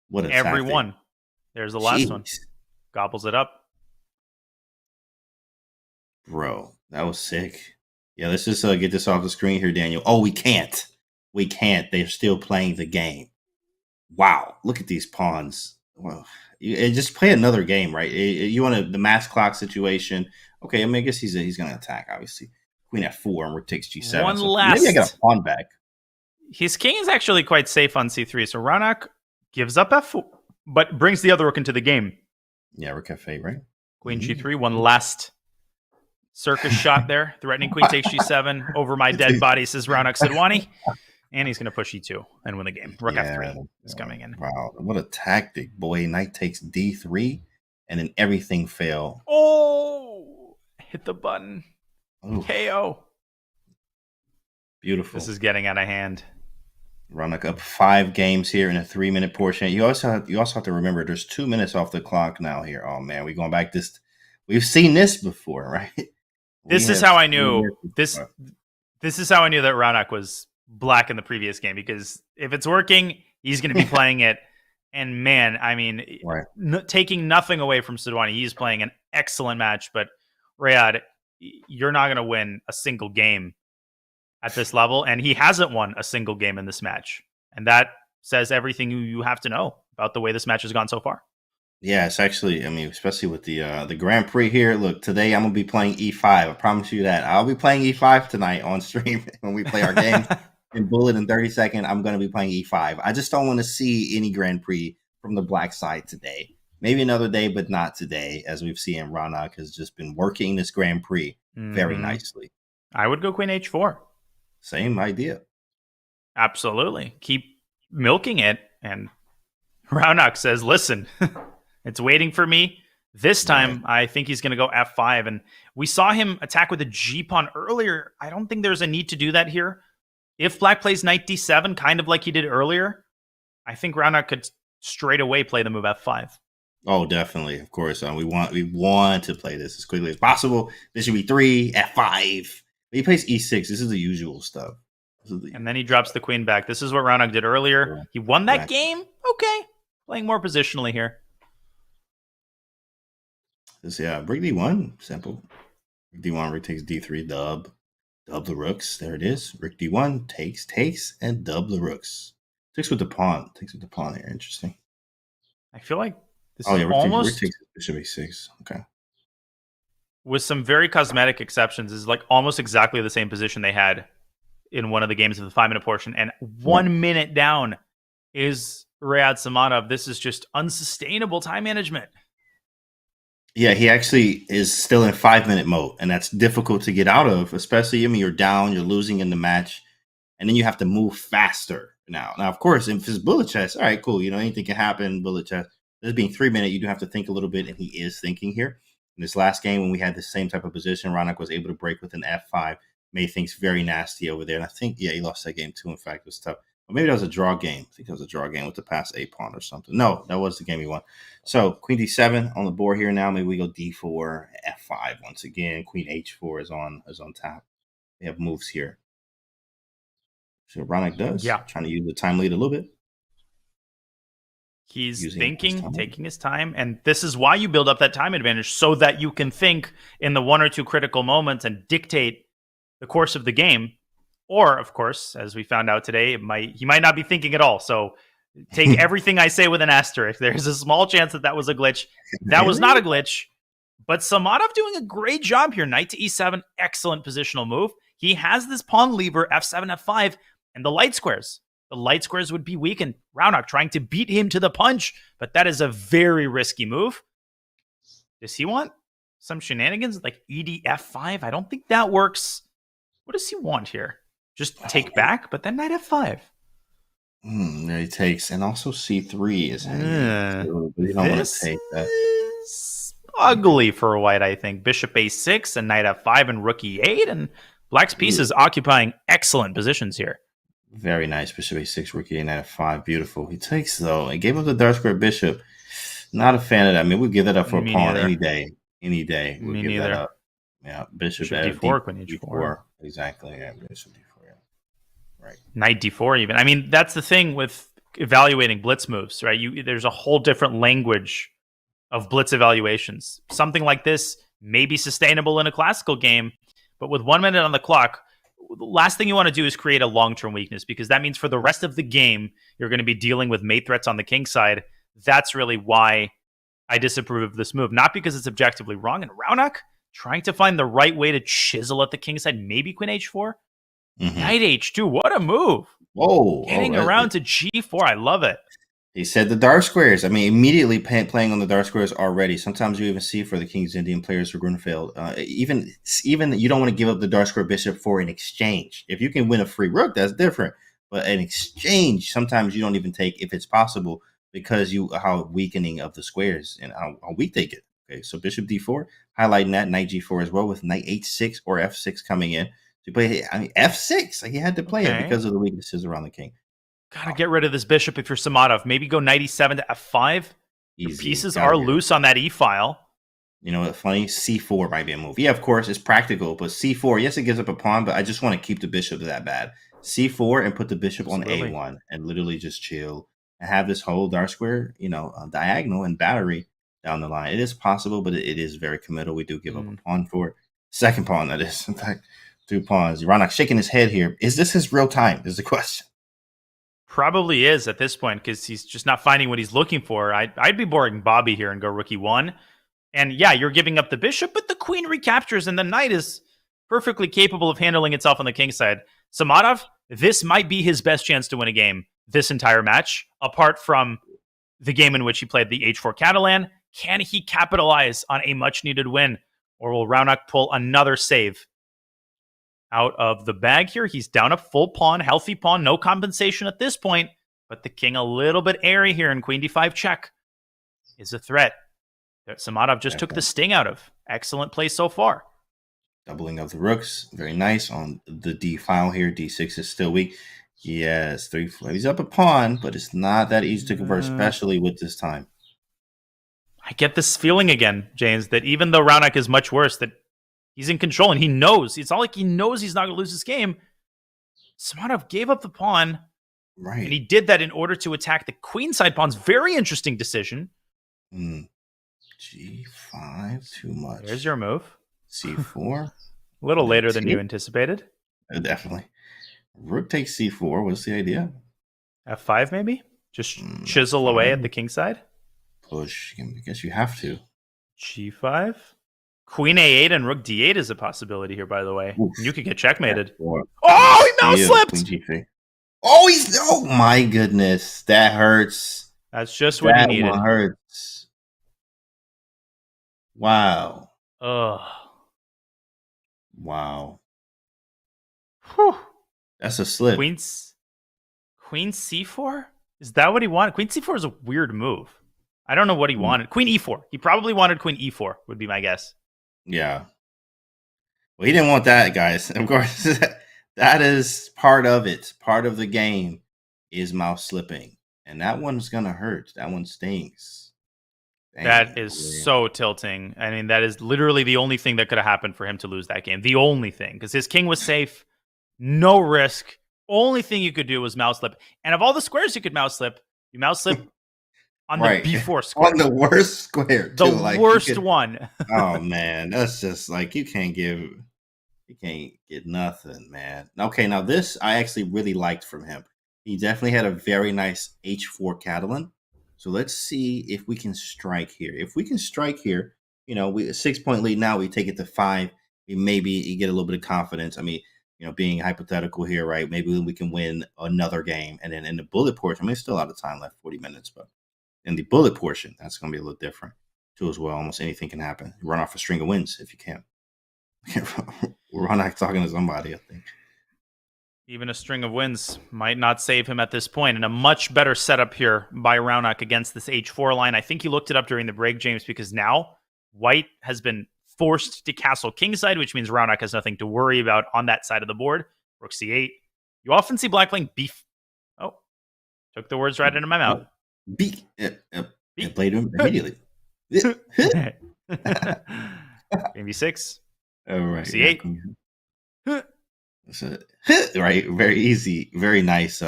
What a Every tactic. one. There's the last one. Gobbles it up. Bro, that was sick. Yeah, let's just get this off the screen here, Daniel. Oh, we can't. We can't. They're still playing the game. Wow. Look at these pawns. Well, just play another game, right? You want the mass clock situation. Okay, I mean, I guess he's going to attack, obviously. Queen F4 and rook takes G7. One last. Maybe I get a pawn back. His king is actually quite safe on C3. So Raunak gives up F4, but brings the other rook into the game. Yeah, rook F8, right? Queen G3, one last circus shot there. Threatening queen takes G7. Over my dead body, says Raunak Sadhwani. And he's going to push E2 and win the game. Rook F3 is coming in. Wow, what a tactic, boy. Knight takes D3, and then everything fail. Oh, hit the button. Ooh. KO. Beautiful. This is getting out of hand. Raunak up 5 games here in a 3-minute portion. You also have to remember there's 2 minutes off the clock now here. Oh man, we're going back we've seen this before, right? This is how I knew this is how I knew that Raunak was black in the previous game, because if it's working, he's going to be playing it. And man, I mean, taking nothing away from Sadhwani, he's playing an excellent match. But Rayad, you're not going to win a single game at this level, and he hasn't won a single game in this match, and that says everything you have to know about the way this match has gone so far. Yeah, it's actually, I mean, especially with the Grand Prix here. Look, today I'm gonna be playing E5. I promise you that. I'll be playing E5 tonight on stream when we play our game in Bullet in 30 seconds. I'm gonna be playing E5. I just don't want to see any Grand Prix from the black side today. Maybe another day, but not today, as we've seen. Raunak has just been working this Grand Prix very nicely. I would go Queen H4. Same idea. Absolutely. Keep milking it. And Raunak says, listen, it's waiting for me. This time, I think he's going to go F5. And we saw him attack with a G-pawn earlier. I don't think there's a need to do that here. If Black plays Knight D7, kind of like he did earlier, I think Raunak could straight away play the move F5. Oh, definitely. Of course. We want to play this as quickly as possible. This should be 3, F5. He plays E6. This is the usual stuff. And then he drops the queen back. This is what Raunak did earlier. Yeah. He won that game. Okay. Playing more positionally here. Rook D1. Simple. Rook D1, rook takes D3, dub. Dub the rooks. There it is. Rook D1, takes, and dub the rooks. Takes with the pawn. Takes with the pawn here. Interesting. I feel like this is almost... Rook takes bishop A6. Okay. With some very cosmetic exceptions, this is like almost exactly the same position they had in one of the games of the 5-minute portion. And 1 minute down is Rayad Samadov. This is just unsustainable time management. Yeah, he actually is still in 5-minute mode, and that's difficult to get out of, especially, I mean, you're down, you're losing in the match, and then you have to move faster now. Now, of course, if it's bullet chess, all right, cool. You know, anything can happen, bullet chess. This being 3 minutes, you do have to think a little bit, and he is thinking here. In this last game, when we had the same type of position, Raunak was able to break with an f5, made things very nasty over there. And I think, he lost that game too. In fact, it was tough. Or maybe that was a draw game. I think it was a draw game with the pass a pawn or something. No, that was the game he won. So queen d7 on the board here now. Maybe we go d4, f5 once again. Queen h4 is on top. They have moves here. So Raunak does. Yeah. Trying to use the time lead a little bit. He's thinking, taking his time, and this is why you build up that time advantage, so that you can think in the one or two critical moments and dictate the course of the game. Or, of course, as we found out today, he might not be thinking at all. So take everything I say with an asterisk. There's a small chance that was a glitch. That was not a glitch. But Samadov doing a great job here. Knight to e7, excellent positional move. He has this pawn lever, f7, f5, and the light squares. The light squares would be weakened. Raunak trying to beat him to the punch, but that is a very risky move. Does he want some shenanigans like EDF5? I don't think that works. What does he want here? Just take back, but then knight f5. There he takes, and also c3 is hanging. But you don't want to take that. Ugly for white, I think. Bishop a6 and knight f5 and rook e8, and black's pieces occupying excellent positions here. Very nice. Bishop a6, rook e8, knight f5. Beautiful. He takes, though, and gave up the dark square bishop. Not a fan of that. I mean, we'd give that up for a pawn any day. Any day. We'd give that up. Yeah, bishop d4, queen h4. Exactly. Yeah, bishop d4. Yeah. Right. Knight d4 even. I mean, that's the thing with evaluating blitz moves, right? There's a whole different language of blitz evaluations. Something like this may be sustainable in a classical game, but with 1 minute on the clock, the last thing you want to do is create a long-term weakness, because that means for the rest of the game, you're going to be dealing with mate threats on the king side. That's really why I disapprove of this move. Not because it's objectively wrong. And Raunak trying to find the right way to chisel at the king side, maybe queen h4. Knight h2, what a move. Whoa. Getting around to g4, I love it. He said the dark squares. I mean, immediately playing on the dark squares already. Sometimes you even see for the King's Indian players for Grunfeld, even you don't want to give up the dark square bishop for an exchange. If you can win a free rook, that's different. But an exchange, sometimes you don't even take if it's possible, because how weakening of the squares and how weak they get. Okay, so bishop d4, highlighting that, knight g4 as well, with knight h6 or f6 coming in. To play, I mean, f6, like he had to play it because of the weaknesses around the king. Gotta get rid of this bishop if you're Samadov. Maybe go knight e7 to f5. The pieces are loose on that e-file. You know what's funny? c4 might be a move. Yeah, of course, it's practical, but c4, yes, it gives up a pawn, but I just want to keep the bishop that bad. c4 and put the bishop on a1 and literally just chill and have this whole dark square, diagonal and battery down the line. It is possible, but it is very committal. We do give up a pawn for it. Second pawn, that is. In fact, 2 pawns. Raunak shaking his head here. Is this his real time? Is the question. Probably is at this point, because he's just not finding what he's looking for. I'd be boring Bobby here and go rook e1. And yeah, you're giving up the bishop, but the queen recaptures and the knight is perfectly capable of handling itself on the king side. Samadov, this might be his best chance to win a game this entire match, apart from the game in which he played the h4 Catalan. Can he capitalize on a much-needed win, or will Raunak pull another save out of the bag here? He's down a full pawn, healthy pawn, no compensation at this point, but the king a little bit airy here, and queen d5 check is a threat that Samadov just took the sting out of. Excellent play so far. Doubling of the rooks, very nice on the d file here. d6 is still weak. Yes, 3 he's up a pawn, but it's not that easy to convert, especially with this time. I get this feeling again, James, that even though Raunak is much worse, that he's in control and he knows. It's not like he knows he's not going to lose this game. Samadov gave up the pawn. Right. And he did that in order to attack the queenside pawns. Very interesting decision. G5, too much. There's your move. C4. A little later than you anticipated. Definitely. Rook takes C4. What's the idea? F5 maybe? Just chisel away at the king side? Push. I guess you have to. G5? Queen A8 and Rook D8 is a possibility here, by the way. Oof. You could get checkmated. Oh, he mouse slipped! Oh, my goodness. That hurts. That's just what he needed. That one hurts. Wow. Ugh. Wow. Whew. That's a slip. Queen C4? Is that what he wanted? Queen C4 is a weird move. I don't know what he wanted. Queen e4. He probably wanted queen e4, would be my guess. Yeah. Well, he didn't want that, guys. Of course, that is part of it. Part of the game is mouse slipping. And that one's going to hurt. That one stings. Dang, that is so tilting. I mean, that is literally the only thing that could have happened for him to lose that game. The only thing. Because his king was safe. No risk. Only thing you could do was mouse slip. And of all the squares you could mouse slip, you mouse slip on the b4 square. On the worst square, too. The worst one. Oh, man. That's just like, you can't get nothing, man. Okay, now this I actually really liked from him. He definitely had a very nice h4 Catalan. So let's see if we can strike here. If we can strike here, we a 6-point lead now, we take it to 5. Maybe you get a little bit of confidence. I mean, being hypothetical here, right? Maybe we can win another game. And then in the bullet portion, there's still a lot of time left, 40 minutes, but in the bullet portion, that's going to be a little different too as well. Almost anything can happen. You run off a string of wins if you can. Raunak talking to somebody, I think. Even a string of wins might not save him at this point. And a much better setup here by Raunak against this h4 line. I think you looked it up during the break, James, because now white has been forced to castle kingside, which means Raunak has nothing to worry about on that side of the board. Rook c8. You often see black playing beef. Oh, took the words right into my mouth. Beef. I played him immediately. Maybe 6. All right. c8. Right. Very easy. Very nice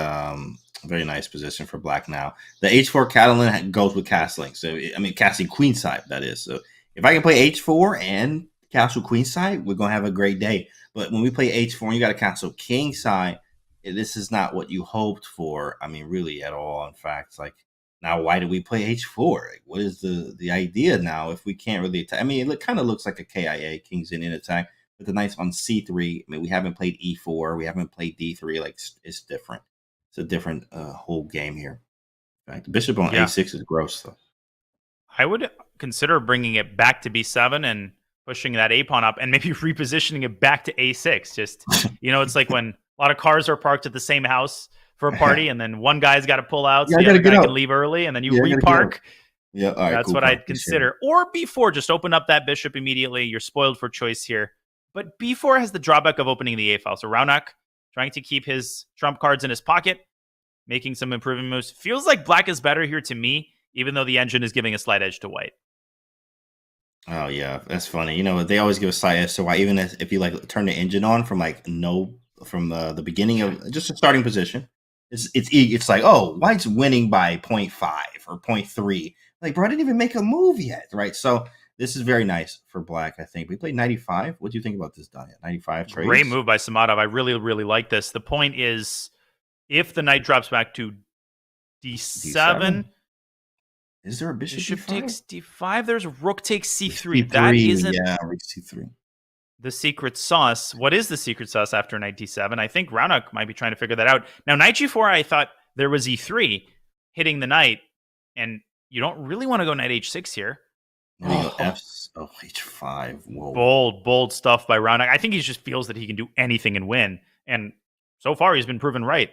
position for black now. The h4 Catalan goes with castling. So, I mean, castling queenside, that is. So, if I can play h4 and castle queenside, we're going to have a great day. But when we play h4 and you got to castle kingside, this is not what you hoped for. I mean, really at all. In fact, like, now why do we play h4? Like, what is the idea now if we can't really attack? I mean, it kind of looks like a KIA, kings in attack. But the knights on c3, I mean, we haven't played e4. We haven't played d3. Like, it's different. It's a different whole game here. Right? The bishop on a6 is gross, though. I would consider bringing it back to b7 and pushing that a pawn up and maybe repositioning it back to a6. Just, it's like when a lot of cars are parked at the same house for a party and then one guy's got to pull out so the other guy can leave early and then you repark. Yeah, all right, that's cool, what I'd consider. Or b4, just open up that bishop immediately. You're spoiled for choice here. But b4 has the drawback of opening the a file. So Raunak trying to keep his trump cards in his pocket, making some improvement moves. Feels like black is better here to me, even though the engine is giving a slight edge to white. Oh, yeah, that's funny. They always give a slight edge to white, even if you turn the engine on from the beginning of just a starting position. It's like, oh, white's winning by 0.5 or 0.3. Like, bro, I didn't even make a move yet, right? So this is very nice for black, I think. We played 95. What do you think about this, Danya? 95 trades? Great move by Samadov. I really, really like this. The point is, if the knight drops back to d7, is there a bishop d5? Takes d5. There's rook takes c3. C3. That isn't rook c3. The secret sauce. What is the secret sauce after knight d7? I think Raunak might be trying to figure that out. Now, knight g4, I thought there was e3 hitting the knight, and you don't really want to go knight h6 here. h5. Whoa. Bold stuff by Raunak. I think he just feels that he can do anything and win. And so far, he's been proven right.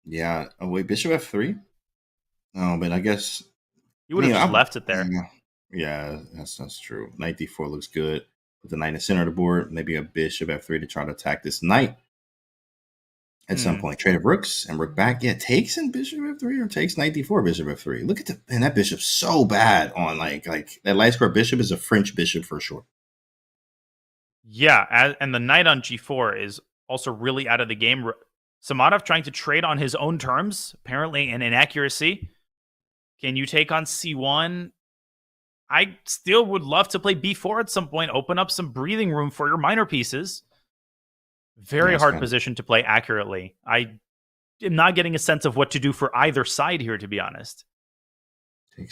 Yeah. Oh, wait, bishop f3? No, but I guess you would have just left it there. Yeah, that's true. Knight d4 looks good. Put the knight in the center of the board. Maybe a bishop f3 to try to attack this knight at some point. Trade of rooks and rook back. Yeah, takes in bishop f3 or takes knight d4, bishop f3. Look at that bishop's so bad on like that light square bishop is a French bishop for sure. Yeah, and the knight on g4 is also really out of the game. Samadov trying to trade on his own terms, apparently an inaccuracy. Can you take on c1? I still would love to play b4 at some point, open up some breathing room for your minor pieces. Very hard position to play accurately. I am not getting a sense of what to do for either side here, to be honest.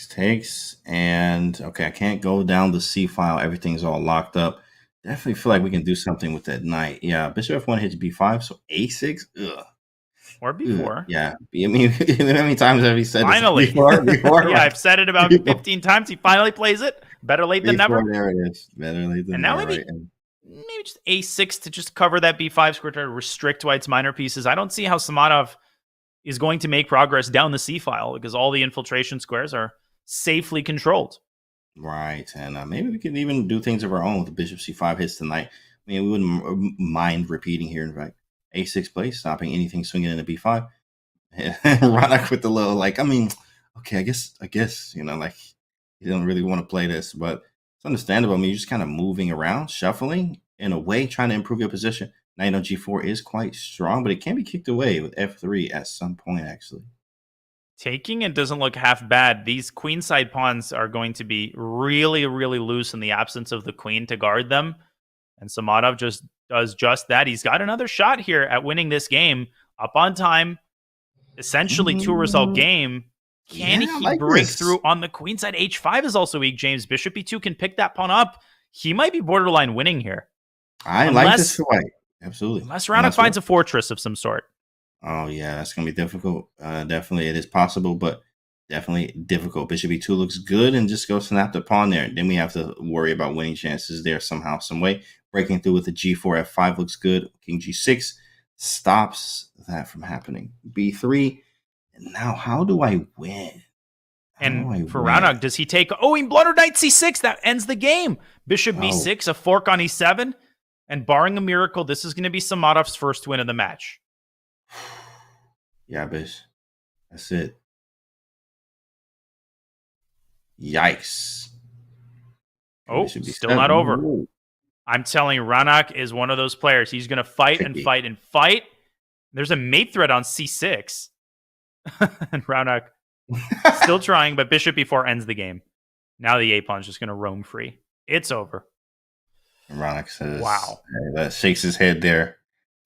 Takes. And, okay, I can't go down the c file. Everything's all locked up. Definitely feel like we can do something with that knight. Yeah, bishop f1 hits b5, so a6. Ugh. Or b4. Yeah. I mean, how many times have you said finally. This? Before? Yeah, I've said it about 15 times. He finally plays it. Better late than never. There it is. Better late than never. And now maybe just a6 to just cover that b5 square to restrict white's minor pieces. I don't see how Samadov is going to make progress down the c file because all the infiltration squares are safely controlled. Right, and maybe we can even do things of our own with the bishop c5 hits tonight. I mean, we wouldn't mind repeating here. In fact, a6 play, stopping anything swinging into b5. Raunak with the little okay, I guess like you don't really want to play this, but it's understandable. I mean, you're just kind of moving around, shuffling in a way, trying to improve your position. Knight on g4 is quite strong, but it can be kicked away with f3 at some point, actually. Taking it doesn't look half bad. These queenside pawns are going to be really, really loose in the absence of the queen to guard them. And Samadov just does just that. He's got another shot here at winning this game up on time. Essentially, 2-result game. Can he break through on the queenside? h5 is also weak, James. Bishop e2 can pick that pawn up. He might be borderline winning here. I like this for white. Absolutely. Unless Raunak finds a fortress of some sort. Oh, yeah, that's going to be difficult. Definitely, it is possible, but definitely difficult. Bishop e2 looks good and just go snap the pawn there. Then we have to worry about winning chances there somehow, some way. Breaking through with the g4, f5 looks good. King g6 stops that from happening. b3. And now, how do I win? For Raunak, does he take... Oh, he blundered knight c6. That ends the game. Bishop b6, a fork on e7. And barring a miracle, this is going to be Samadov's first win of the match. Yeah, bitch. That's it. Yikes. Oh, still not over. Ooh. I'm telling you, Raunak is one of those players. He's going to fight and fight and fight. There's a mate threat on c6. And Raunak still trying, but bishop e4 ends the game. Now the a-pawn's just going to roam free. It's over. And Raunak says, wow. That shakes his head there.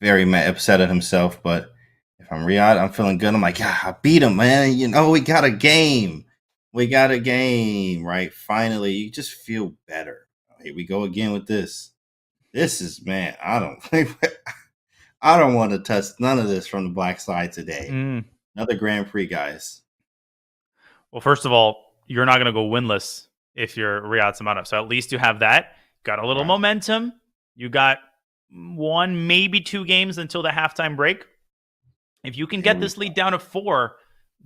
Very upset at himself, but if I'm Riyadh, I'm feeling good. I'm like, yeah, I beat him, man. We got a game. We got a game, right? Finally, you just feel better. Here we go again with this. This is, man, I don't want to touch none of this from the black side today. Another Grand Prix, guys. Well, first of all, you're not going to go winless if you're Riyadh Samadov. So at least you have that. Got a little momentum. You got 1, maybe 2 games until the halftime break. If you can get this lead down to 4,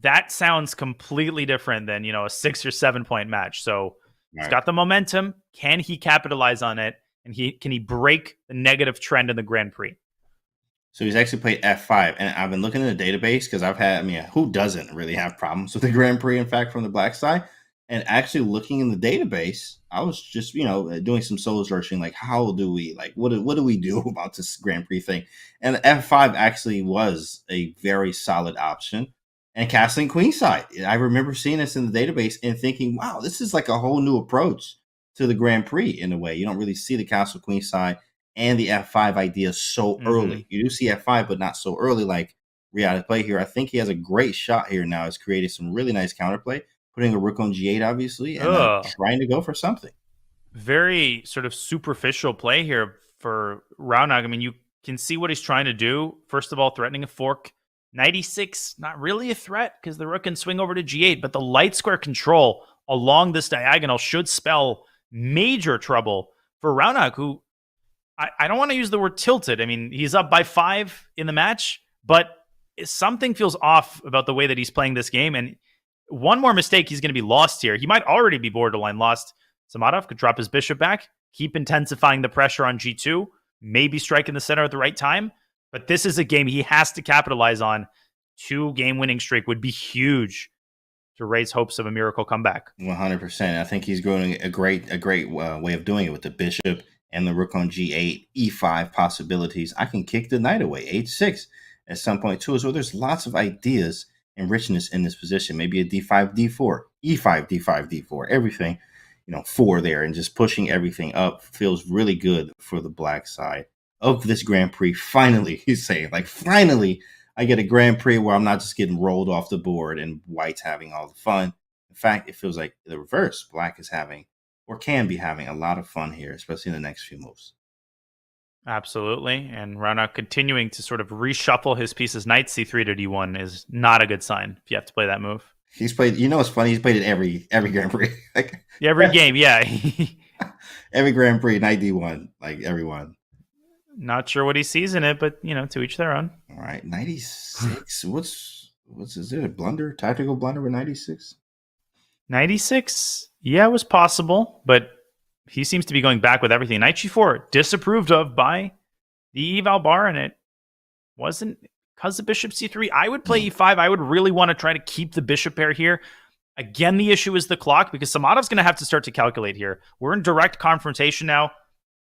that sounds completely different than, a 6 or 7 point match. So he's got the momentum. Can he capitalize on it? And can he break the negative trend in the Grand Prix? So he's actually played f5. And I've been looking in the database because who doesn't really have problems with the Grand Prix, in fact, from the black side? And actually looking in the database, I was just, doing some soul searching, like, how do we, what do we do about this Grand Prix thing? And f5 actually was a very solid option. And castling queenside. I remember seeing this in the database and thinking, wow, this is like a whole new approach to the Grand Prix in a way. You don't really see the castle queenside and the f5 idea so early. You do see f5, but not so early like Riyadh play here. I think he has a great shot here now. He's created some really nice counterplay. Putting a rook on g8, obviously, and trying to go for something. Very sort of superficial play here for Raunak. I mean, you can see what he's trying to do. First of all, threatening a fork. Knight e6, not really a threat because the rook can swing over to g8, but the light square control along this diagonal should spell major trouble for Raunak, who I don't want to use the word tilted. I mean, he's up by 5 in the match, but something feels off about the way that he's playing this game, and one more mistake, he's going to be lost here. He might already be borderline lost. Samadov could drop his bishop back, keep intensifying the pressure on g2, maybe strike in the center at the right time. But this is a game he has to capitalize on. 2 game-winning streak would be huge to raise hopes of a miracle comeback. 100%. I think he's growing a great way of doing it with the bishop and the rook on g8, e5 possibilities. I can kick the knight away, h6 at some point too. So there's lots of ideas and richness in this position. Maybe a d5, d4, e5, d5, d4, everything, 4 there, and just pushing everything up feels really good for the black side of this Grand Prix. Finally, he's saying, finally, I get a Grand Prix where I'm not just getting rolled off the board and white's having all the fun. In fact, it feels like the reverse. Black is having, or can be having, a lot of fun here, especially in the next few moves. Absolutely. And Raunak continuing to sort of reshuffle his pieces. Knight c3 to d1 is not a good sign if you have to play that move. He's played, it's funny, he's played it every Grand Prix. Every game, yeah. Every Grand Prix, knight d1, everyone. Not sure what he sees in it, but, to each their own. All right, 96. What's is it, a blunder? Tactical blunder with 96? 96, yeah, it was possible, but he seems to be going back with everything. Knight g4, disapproved of by the eval bar, and it wasn't because of bishop c3. I would play e5. I would really want to try to keep the bishop pair here. Again, the issue is the clock, because Samadov's going to have to start to calculate here. We're in direct confrontation now.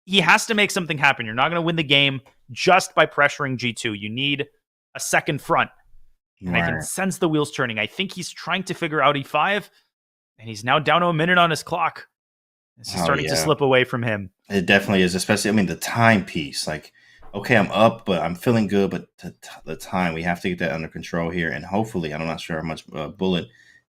He has to make something happen. You're not going to win the game just by pressuring g2. You need a second front. And I can sense the wheels turning. I think he's trying to figure out e5, and he's now down to a minute on his clock. This is starting to slip away from him. It definitely is, especially, I mean, the timepiece. Like, okay, I'm up, but I'm feeling good, but the time, we have to get that under control here. And hopefully, I'm not sure how much bullet.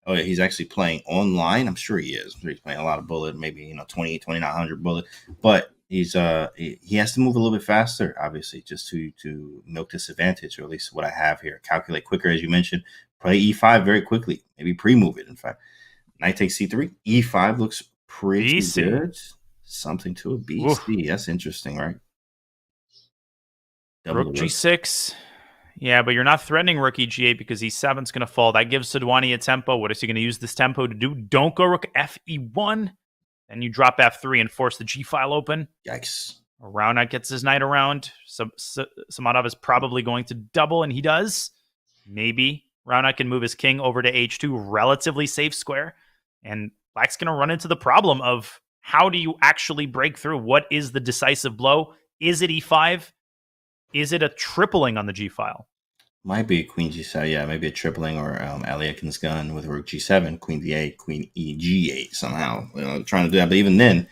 Oh, yeah, he's actually playing online. I'm sure he is. He's playing a lot of bullet, maybe, 2,900 bullet. But he has to move a little bit faster, obviously, just to milk this advantage, or at least what I have here. Calculate quicker, as you mentioned. Play e5 very quickly. Maybe pre-move it, in fact. Knight takes c3. e5 looks pretty good. Something to a BC. Oof. That's interesting, right? Rook g6. Yeah, but you're not threatening rook e8 because e7's going to fall. That gives Sadhwani a tempo. What is he going to use this tempo to do? Don't go rook fe1. Then you drop f3 and force the g-file open. Yikes. Raunak gets his knight around. Samadov is probably going to double, and he does. Maybe Raunak can move his king over to h2, relatively safe square. And Black's going to run into the problem of, how do you actually break through? What is the decisive blow? Is it e5? Is it a tripling on the g-file? Might be queen g7. Yeah, maybe a tripling, or Aliakin's gun with rook g7, queen d8, queen e g8 somehow. Trying to do that. But even then,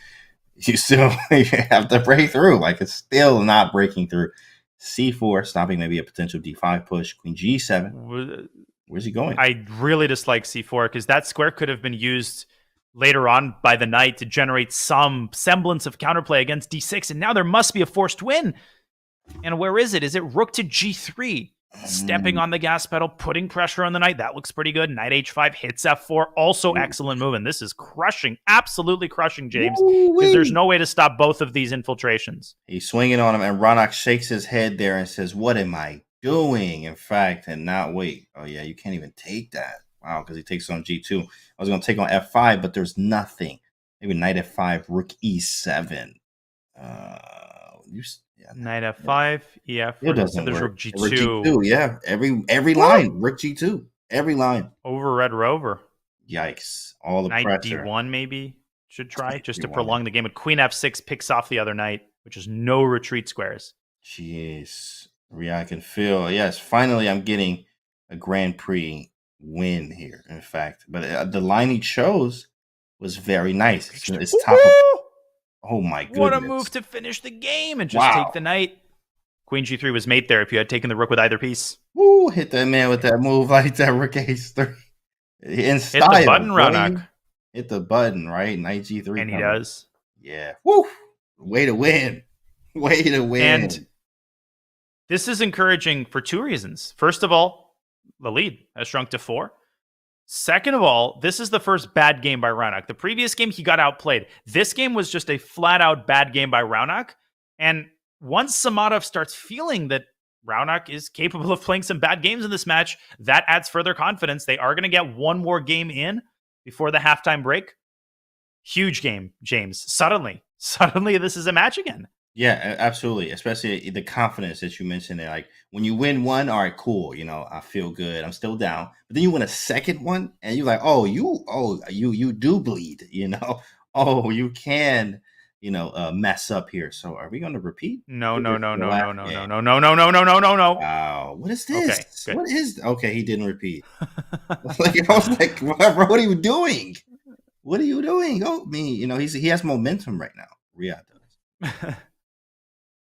you still have to break through. Like, it's still not breaking through. c4, stopping maybe a potential d5 push. Queen g7. Where's he going? I really dislike c4, because that square could have been used later on by the knight to generate some semblance of counterplay against d6, and now there must be a forced win. And where is it? Is it rook to g3? Stepping on the gas pedal, putting pressure on the knight. That looks pretty good. Knight h5 hits f4. Also excellent move. And this is crushing, absolutely crushing, James, because there's no way to stop both of these infiltrations. He's swinging on him, and Raunak shakes his head there and says, what am I doing? In fact, and not wait. Oh, yeah, you can't even take that. Wow, because he takes on g2. I was going to take on f5, but there's nothing. Maybe knight f5, rook e7. Knight f5, ef. It doesn't there's work. rook g2. Rook g2, yeah. Every line, rook g2. Every line. Over red rover. Yikes. All the knight pressure. d1 maybe should try, just to prolong the game. With queen f6 picks off the other knight, which is no retreat squares. Jeez. Yeah, I can feel. Yes, finally I'm getting a Grand Prix win here, in fact. But the line he chose was very nice. It's top of... Oh, my goodness. What a move to finish the game and just take the knight. Queen g3 was mate there if you had taken the rook with either piece. Woo, hit that man with that move like that, rook h3. In style. Hit the button, Raunak. Hit the button, right? Knight g3. And he does. Yeah. Woo. Way to win. Way to win. And this is encouraging for two reasons. First of all, the lead has shrunk to 4. Second of all, this is the first bad game by Raunak. The previous game, he got outplayed. This game was just a flat-out bad game by Raunak. And once Samadov starts feeling that Raunak is capable of playing some bad games in this match, that adds further confidence. They are going to get one more game in before the halftime break. Huge game, James. Suddenly, this is a match again. Yeah, absolutely. Especially the confidence that you mentioned there. Like, when you win one, all right, cool. I feel good. I'm still down. But then you win a second one, and you're like, you do bleed. Oh, you can, mess up here. So, are we going to repeat? No. Wow, what is this? Okay, what is? Okay, he didn't repeat. I was like, what are you doing? What are you doing? Oh, me. He has momentum right now. Riyadh does.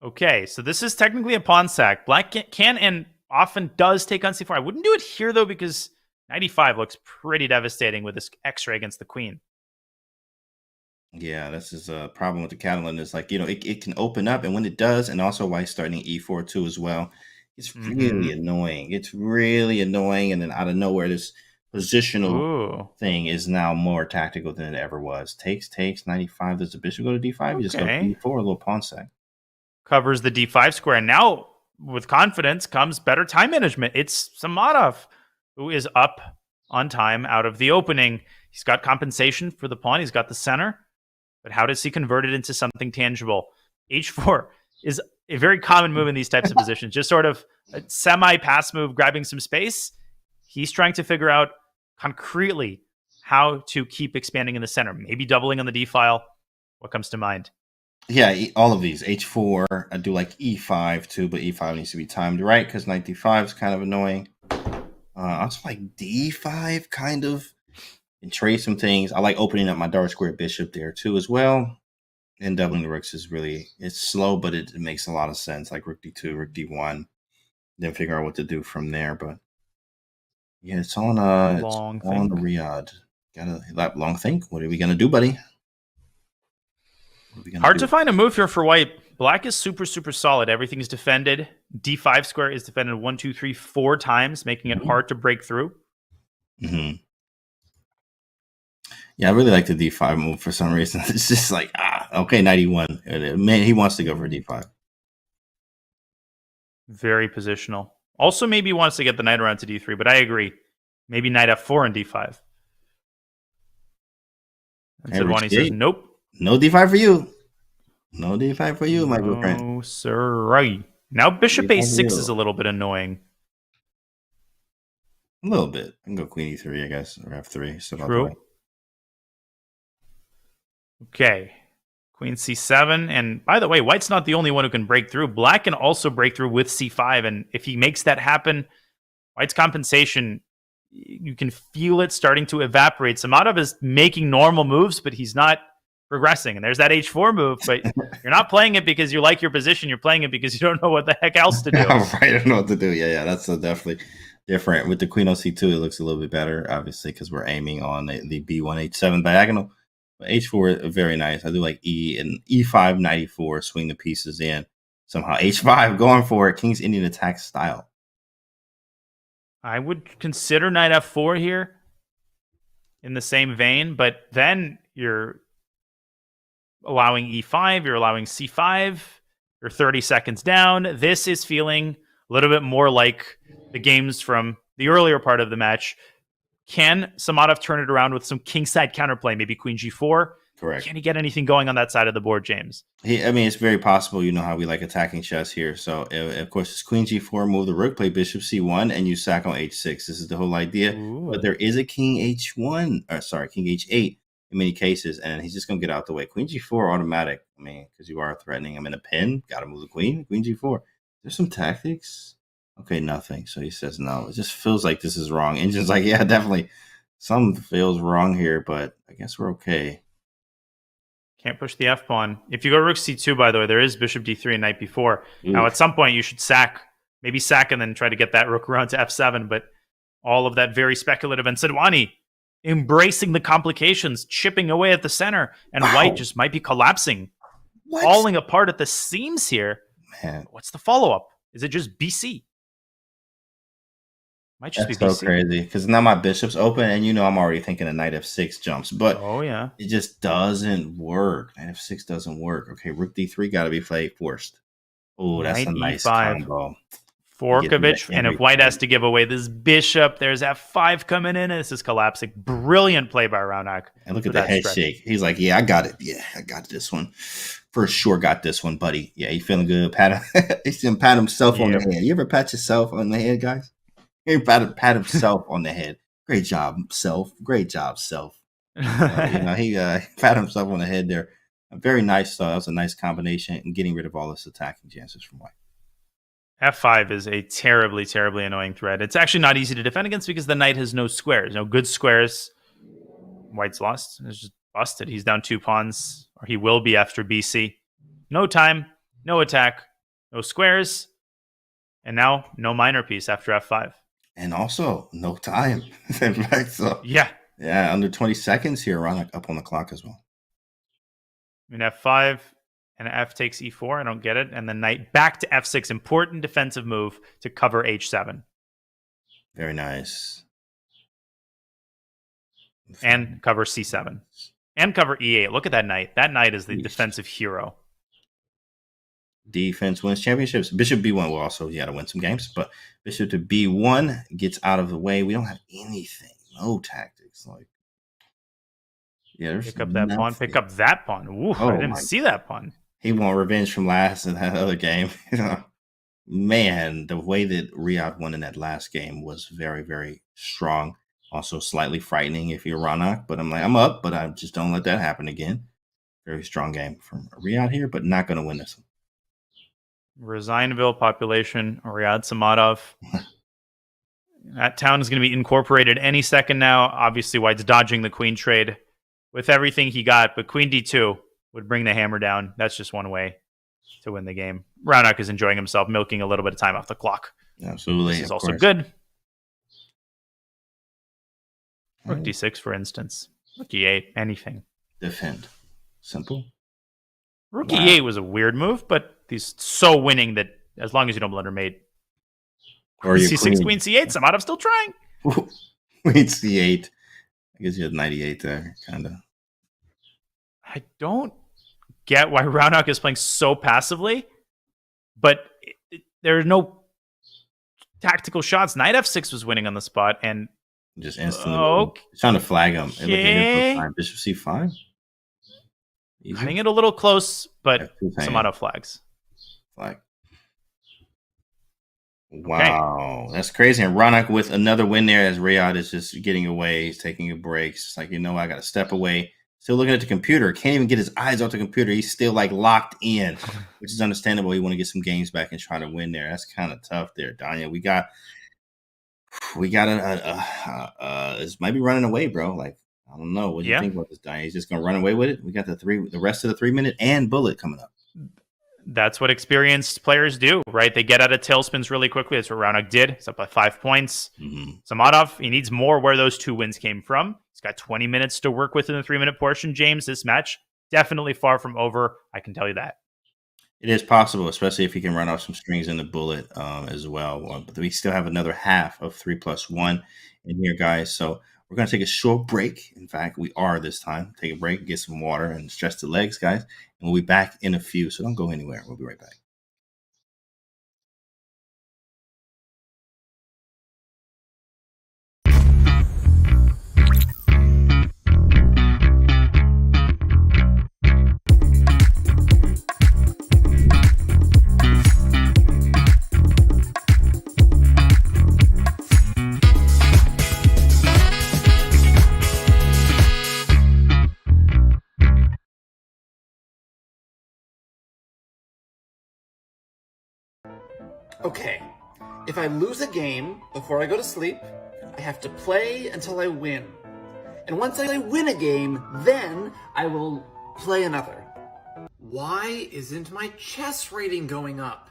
Okay, so this is technically a pawn sack. Black can and often does take on c4. I wouldn't do it here, though, because 95 looks pretty devastating with this x-ray against the queen. Yeah, this is a problem with the Catalan. Is like, it can open up, and when it does, and also why starting e4 too as well, it's really annoying. It's really annoying, and then out of nowhere, this positional thing is now more tactical than it ever was. Takes 95. Does the bishop go to d5? You just go e4, a little pawn sack. Covers the d5 square. And now, with confidence, comes better time management. It's Samadov who is up on time out of the opening. He's got compensation for the pawn. He's got the center. But how does he convert it into something tangible? H4 is a very common move in these types of positions. Just sort of a semi-pass move, grabbing some space. He's trying to figure out concretely how to keep expanding in the center. Maybe doubling on the D file. What comes to mind? Yeah, all of these. H4. I do like E5 too, but E5 needs to be timed right because knight D5 is kind of annoying. I also like D5 kind of. And trade some things. I like opening up my dark square bishop there too as well. And doubling the rooks is really, it's slow, but it makes a lot of sense. Like rook D2, rook D1. Then figure out what to do from there. But yeah, it's on the Riyadh. Gotta that long think. What are we gonna do, buddy? Hard to find a move here for white. Black is super, super solid. Everything is defended. D5 square is defended 1, 2, 3, 4 times, making it hard to break through. Mm-hmm. Yeah, I really like the D5 move for some reason. It's just like, okay, 91. Man, he wants to go for D5. Very positional. Also, maybe he wants to get the knight around to D3, but I agree. Maybe knight F4 and D5. And Sadhwani says, nope. No D5 for you. No D5 for you, my good friend. No, sir. Now bishop A6 is a little bit annoying. A little bit. I can go queen E3, I guess, or F3. So true. Okay, queen C7. And by the way, white's not the only one who can break through. Black can also break through with C5. And if he makes that happen, white's compensation, you can feel it starting to evaporate. Samadov is making normal moves, but he's not progressing. And there's that H4 move, but you're not playing it because you like your position. You're playing it because you don't know what the heck else to do. Right, I don't know what to do. Yeah, that's definitely different. With the queen on C2, it looks a little bit better, obviously, because we're aiming on the B1, H7 diagonal. H4 very nice. I do like E and E5, knight E4, swing the pieces in. Somehow H5 going for it. King's Indian attack style. I would consider knight F4 here in the same vein, but then you're allowing E5, you're allowing C5, you're 30 seconds down. This is feeling a little bit more like the games from the earlier part of the match. Can Samadov turn it around with some kingside counterplay? Maybe queen G4? Correct. Can he get anything going on that side of the board, James? It's very possible. You know how we like attacking chess here. So, of course, it's queen G4, move the rook, play bishop C1, and you sack on H6. This is the whole idea. Ooh. But there is a king H1, king H8 in many cases, and he's just going to get out the way. Queen G4 automatic. Because you are threatening him in a pin. Got to move the queen. Queen G4. There's some tactics. Okay, nothing. So he says no. It just feels like this is wrong. Engine's like, yeah, definitely. Something feels wrong here, but I guess we're okay. Can't push the F pawn. If you go rook C2, by the way, there is bishop D3 and knight B4. Oof. Now, at some point, you should sack and then try to get that rook around to F7. But all of that very speculative. And Sadhwani embracing the complications, chipping away at the center. And white just might be collapsing, falling apart at the seams here. Man. What's the follow-up? Is it just BC? Might just That's be BC. So crazy because now my bishop's open, and I'm already thinking of knight F6 jumps, but it just doesn't work. Knight F6 doesn't work. Okay, rook D3 got to be played first. Oh, that's a nice combo. Forkovich, and if white has to give away this bishop, there's F5 coming in, and this is collapsing. Brilliant play by Raunak. And look at the head shake. He's like, yeah, I got it. Yeah, I got this one. For sure got this one, buddy. Yeah, he feeling good. He's going to pat himself on the head. You ever pat yourself on the head, guys? He pat himself on the head. Great job, self. Great job, self. He pat himself on the head there. Very nice. That was a nice combination and getting rid of all this attacking chances from white. F5 is a terribly, terribly annoying threat. It's actually not easy to defend against because the knight has no squares, no good squares. White's lost. It's just busted. He's down 2 pawns, or he will be after BC. No time, no attack, no squares, and now no minor piece after F5. And also, no time. In fact, yeah, under 20 seconds here, Raunak up on the clock as well. F5 and F takes E4. I don't get it. And then knight back to F6. Important defensive move to cover H7. Very nice. And cover C7. And cover E8. Look at that knight. That knight is the defensive hero. Defense wins championships. Bishop B1 will also to win some games, but bishop to B1 gets out of the way. We don't have anything, no tactics. Like Yeah, Pick up that pawn. Pick up that pawn. Ooh, I didn't see that pawn. He won revenge from last in that other game. Man, the way that Riyadh won in that last game was very, very strong. Also slightly frightening if you're Raunak, but I'm up, but I just don't let that happen again. Very strong game from Riyadh here, but not going to win this one. Resignville population, Riyadh Samadov. That town is going to be incorporated any second now. Obviously, White's dodging the queen trade with everything he got, but queen d2 would bring the hammer down. That's just one way to win the game. Raunak is enjoying himself, milking a little bit of time off the clock. Absolutely. This is also good. Rook d6, for instance. Rook e8, anything. Defend. Simple. Rook e8 was a weird move, but he's so winning that as long as you don't blunder mate. Or c6, queen c8, Samadov's still trying. Queen c8. I guess you had 98 there, kind of. I don't get why Raunak is playing so passively, but there are no tactical shots. Knight f6 was winning on the spot, and just instantly trying to flag him. Bishop c5. Easy. Cutting it a little close, but Samadov flags. Flag. Wow, that's crazy. And Raunak with another win there as Riyadh is just getting away. He's taking a break. It's like, I got to step away. Still looking at the computer. Can't even get his eyes off the computer. He's still like locked in, which is understandable. You want to get some games back and try to win there. That's kind of tough there, Danya. We got this might be running away, bro. Like, I don't know. What do you think about this, Danya? He's just gonna run away with it. We got the rest of the 3-minute and bullet coming up. That's what experienced players do, right? They get out of tailspins really quickly. That's what Raunak did. He's up by 5 points. Samadov, he needs more where those 2 wins came from. He's got 20 minutes to work with in the 3-minute portion, James. This match, definitely far from over. I can tell you that. It is possible, especially if he can run off some strings in the bullet as well. But we still have another half of 3+1 in here, guys. So we're going to take a short break. In fact, we are this time. Take a break, get some water, and stretch the legs, guys. And we'll be back in a few. So don't go anywhere. We'll be right back. Okay, if I lose a game before I go to sleep, I have to play until I win. And once I win a game, then I will play another. Why isn't my chess rating going up?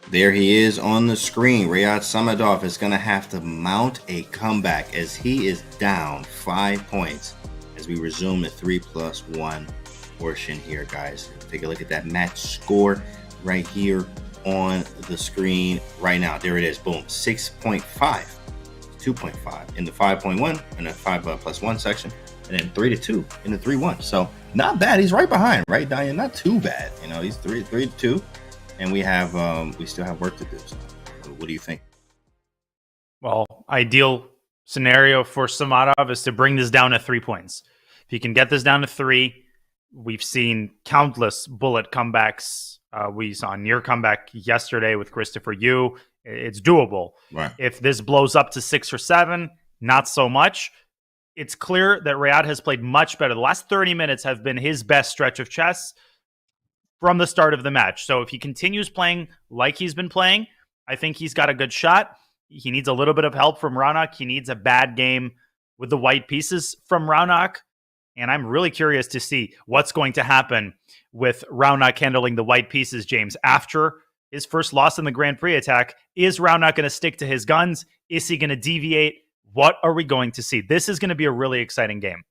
There he is on the screen. Riyad Samadov is going to have to mount a comeback as he is down 5 points as we resume the 3+1 portion here, guys. Take a look at that match score right here on the screen right now. There it is. Boom. 6.5, 2.5 in the 5.1 and the 5+1 section, and then 3-2 in the 3-1. So not bad. He's right behind, right, Diane? Not too bad. You know, he's 3-2. And we still have work to do. So what do you think? Well, ideal scenario for Samadov is to bring this down to 3 points. If he can get this down to 3, we've seen countless bullet comebacks. We saw a near comeback yesterday with Christopher Yu. It's doable. Right. If this blows up to 6 or 7, not so much. It's clear that Riyad has played much better. The last 30 minutes have been his best stretch of chess from the start of the match. So if he continues playing like he's been playing, I think he's got a good shot. He needs a little bit of help from Raunak. He needs a bad game with the white pieces from Raunak. And I'm really curious to see what's going to happen with Raunak handling the white pieces, James. After his first loss in the Grand Prix attack, is Raunak going to stick to his guns? Is he going to deviate? What are we going to see? This is going to be a really exciting game.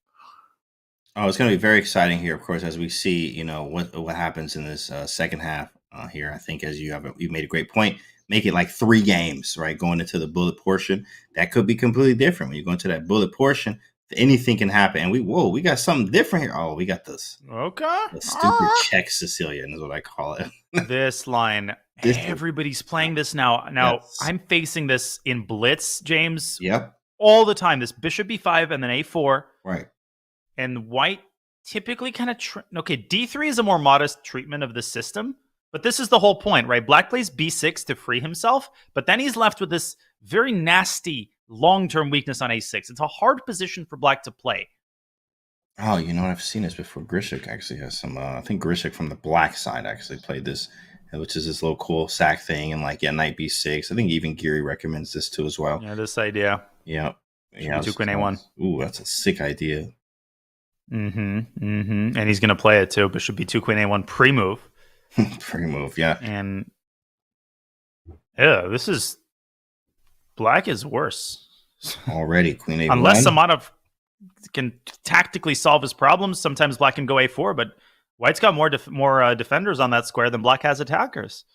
Oh, it's going to be very exciting here, of course, as we see, you know, what happens in this second half here. I think as you made a great point, make it like 3 games, right? Going into the bullet portion, that could be completely different. When you go into that bullet portion, anything can happen. And we got something different here. Oh, we got this. Okay. The stupid Czech Sicilian is what I call it. This line, everybody's playing this now. Yes. I'm facing this in blitz, James. Yep. All the time. This bishop b5 and then a4. Right. And white typically kind of... D3 is a more modest treatment of the system, but this is the whole point, right? Black plays b6 to free himself, but then he's left with this very nasty long-term weakness on a6. It's a hard position for black to play. Oh, you know, I've seen this before. Grishik actually has some... I think Grishik from the black side actually played this, which is this little cool sack thing, and knight b6. I think even Geary recommends this too as well. Yeah, this idea. Yeah. Yeah. 2 queen a1. Ooh, that's a sick idea. And he's going to play it too. Bishop b2, queen a1 pre-move. Pre-move, yeah. And this is... Black is worse. Already, queen a1. Unless Samadov can tactically solve his problems, sometimes black can go a4, but white's got more defenders on that square than black has attackers.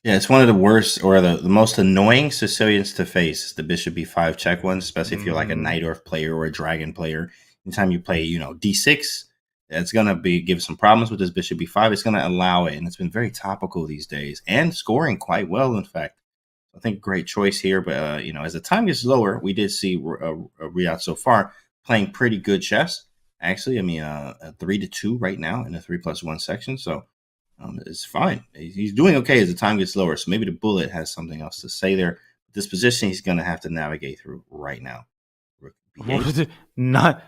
Yeah, it's one of the worst or the most annoying Sicilians to face, the bishop b5 check ones, especially if you're like a Najdorf player or a dragon player. Anytime you play, d6, it's going to give some problems with this bishop b5. It's going to allow it, and it's been very topical these days and scoring quite well, in fact. I think great choice here, but, as the time gets lower, we did see Riyad so far playing pretty good chess. Actually, a 3-2 right now in the 3+1 section, so it's fine. He's doing okay as the time gets lower, so maybe the bullet has something else to say there. This position he's going to have to navigate through right now. Not